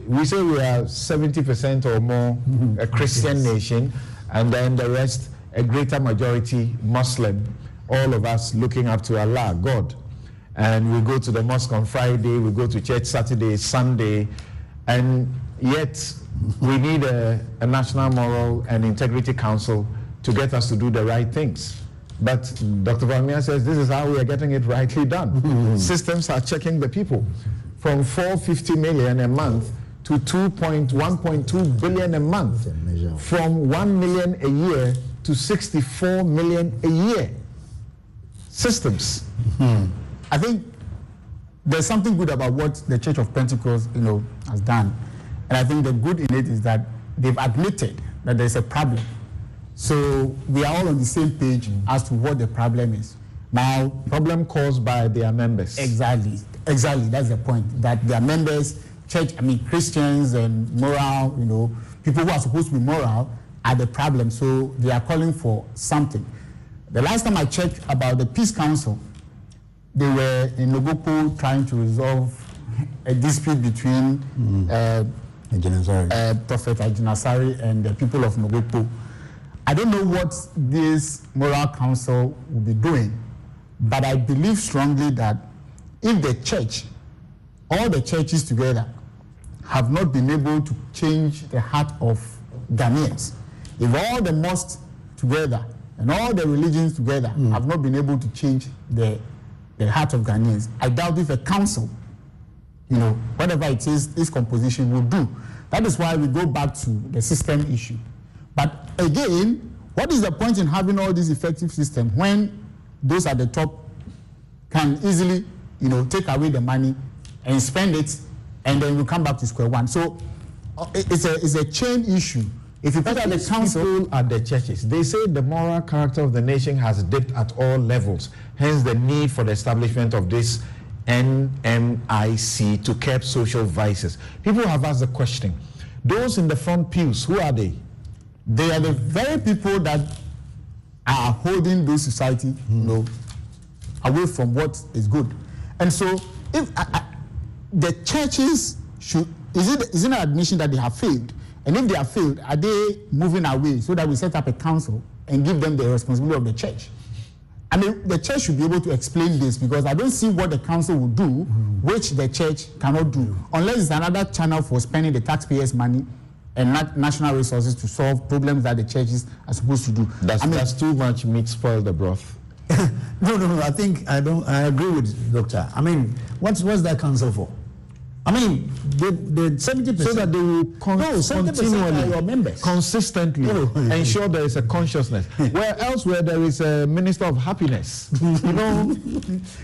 We say we are 70% or more a Christian nation, and then the rest a greater majority Muslim, all of us looking up to Allah, God. And we go to the mosque on Friday, we go to church Saturday, Sunday, and yet we need a National Moral and Integrity Council to get us to do the right things. But Dr. Vamia says this is how we are getting it rightly done. Systems are checking the people. From 450 million a month to 1.2 billion a month. From 1 million a year to 64 million a year. Systems. I think there's something good about what the Church of Pentecost, has done. And I think the good in it is that they've admitted that there's a problem. So we are all on the same page as to what the problem is. Now, problem caused by their members. Exactly. That's the point. That their members, Christians and moral, people who are supposed to be moral are the problem. So they are calling for something. The last time I checked about the Peace Council, they were in Logopo trying to resolve a dispute between Prophet Ajinasari and the people of Nogopo. I don't know what this moral council will be doing, but I believe strongly that if the church, all the churches together, have not been able to change the heart of Ghanaians, if all the mosques together and all the religions together have not been able to change the heart of Ghanaians, I doubt if a council, whatever it is, its composition will do. That is why we go back to the system issue. But again, what is the point in having all these effective systems when those at the top can easily, take away the money and spend it, and then we come back to square one? So it's a chain issue. If you put at the council, at the churches, they say the moral character of the nation has dipped at all levels. Hence the need for the establishment of this NMIC to curb social vices. People have asked the question, those in the front pews, who are they? They are the very people that are holding those society, away from what is good. And so, if the churches should, is it an admission that they have failed? And if they have failed, are they moving away so that we set up a council and give them the responsibility of the church? The church should be able to explain this, because I don't see what the council will do, which the church cannot do, unless it's another channel for spending the taxpayers' money and not national resources to solve problems that the churches are supposed to do. That's too much meat spoil the broth. No. I agree with Doctor. What's that council for? I mean, the 70%. So that they will 70% are your members. consistently ensure there is a consciousness. Where elsewhere there is a minister of happiness. You know,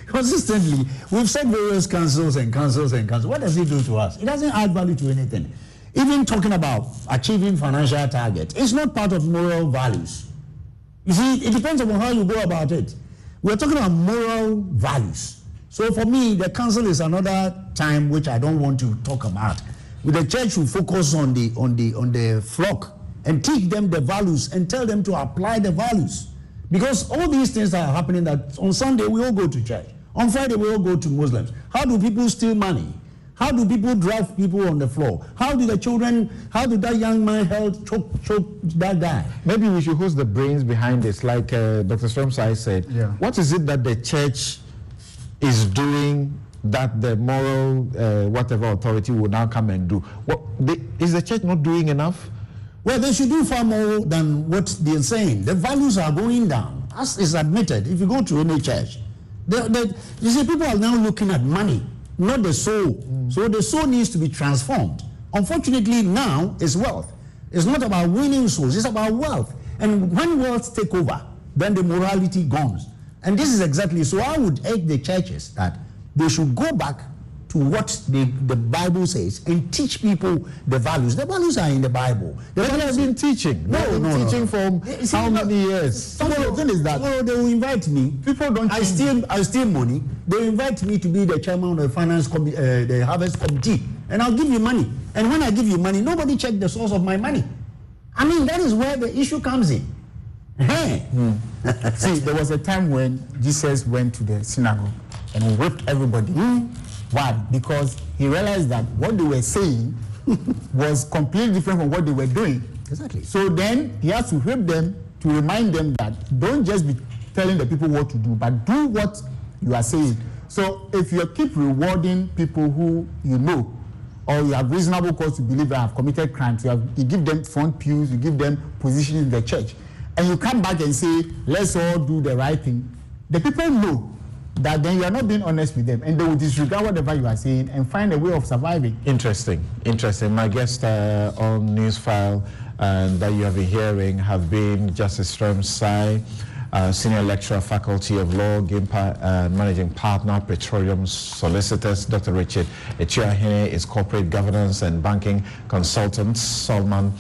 consistently. We've said various councils. What does it do to us? It doesn't add value to anything. Even talking about achieving financial targets, it's not part of moral values. You see, it depends on how you go about it. We're talking about moral values. So for me, the council is another time which I don't want to talk about. The church will focus on the flock and teach them the values and tell them to apply the values. Because all these things are happening that on Sunday we all go to church. On Friday we all go to Muslims. How do people steal money? How do people drive people on the floor? How did that young man choke that guy? Maybe we should host the brains behind this, like Dr. Stromsai said. Yeah. What is it that the church is doing that the moral whatever authority will now come and do? Is the church not doing enough? Well, they should do far more than what they're saying. The values are going down, as is admitted. If you go to any church, you see, people are now looking at money, not the soul. So the soul needs to be transformed. Unfortunately, now it's wealth. It's not about winning souls, it's about wealth. And when wealth take over, then the morality goes. And this is exactly, so I would urge the churches that they should go back to what the Bible says and teach people the values. The values are in the Bible. They have been teaching. No. Teaching for how many years? The thing is that they will invite me. People don't. I steal money. They invite me to be the chairman of the finance the harvest committee, and I'll give you money. And when I give you money, nobody check the source of my money. I mean, that is where the issue comes in. See, there was a time when Jesus went to the synagogue and whipped everybody. Why? Because he realized that what they were saying was completely different from what they were doing. Exactly. So then he has to whip them to remind them that don't just be telling the people what to do, but do what you are saying. So if you keep rewarding people who you know, or you have reasonable cause to believe they have committed crimes, you give them front pews, you give them position in the church, and you come back and say, let's all do the right thing, the people know that then you are not being honest with them, and they will disregard whatever you are saying and find a way of surviving. Interesting. My guest on Newsfile that you have been hearing have been Justice Stromsai, Senior Lecturer, Faculty of Law, GIMPA, Managing Partner, Petroleum Solicitors. Dr. Richard Echiahene is Corporate Governance and Banking Consultant, Solman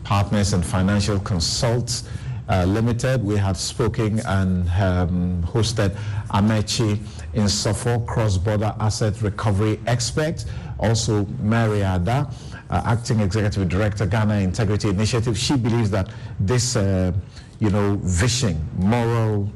Partners and Financial Consults Limited. We have spoken and hosted Amechi Insofo, cross-border asset recovery expert. Also Mary Ada, acting executive director, Ghana Integrity Initiative. She believes that this, vision, moral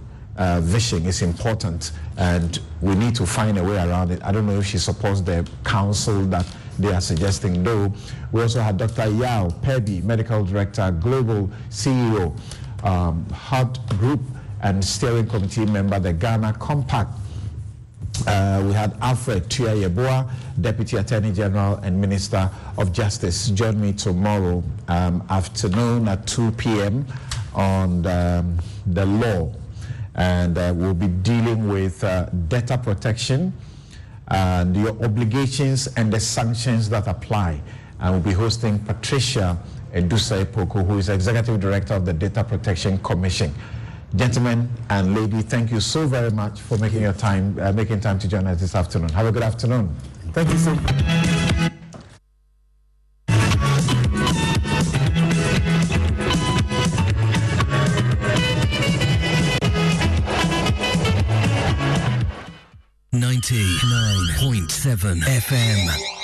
vision is important, and we need to find a way around it. I don't know if she supports the council that they are suggesting, though. We also had Dr. Yao Pebi, medical director, global CEO, HUD Group and steering committee member, the Ghana Compact. We had Alfred Tuya-Yeboah, Deputy Attorney General and Minister of Justice. Join me tomorrow afternoon at 2 p.m. on the law. And we'll be dealing with data protection and your obligations and the sanctions that apply. And we'll be hosting Patricia Edusa Epoko, who is Executive Director of the Data Protection Commission. Gentlemen and lady, thank you so very much for making time to join us this afternoon. Have a good afternoon. Thank you so much. .7 FM.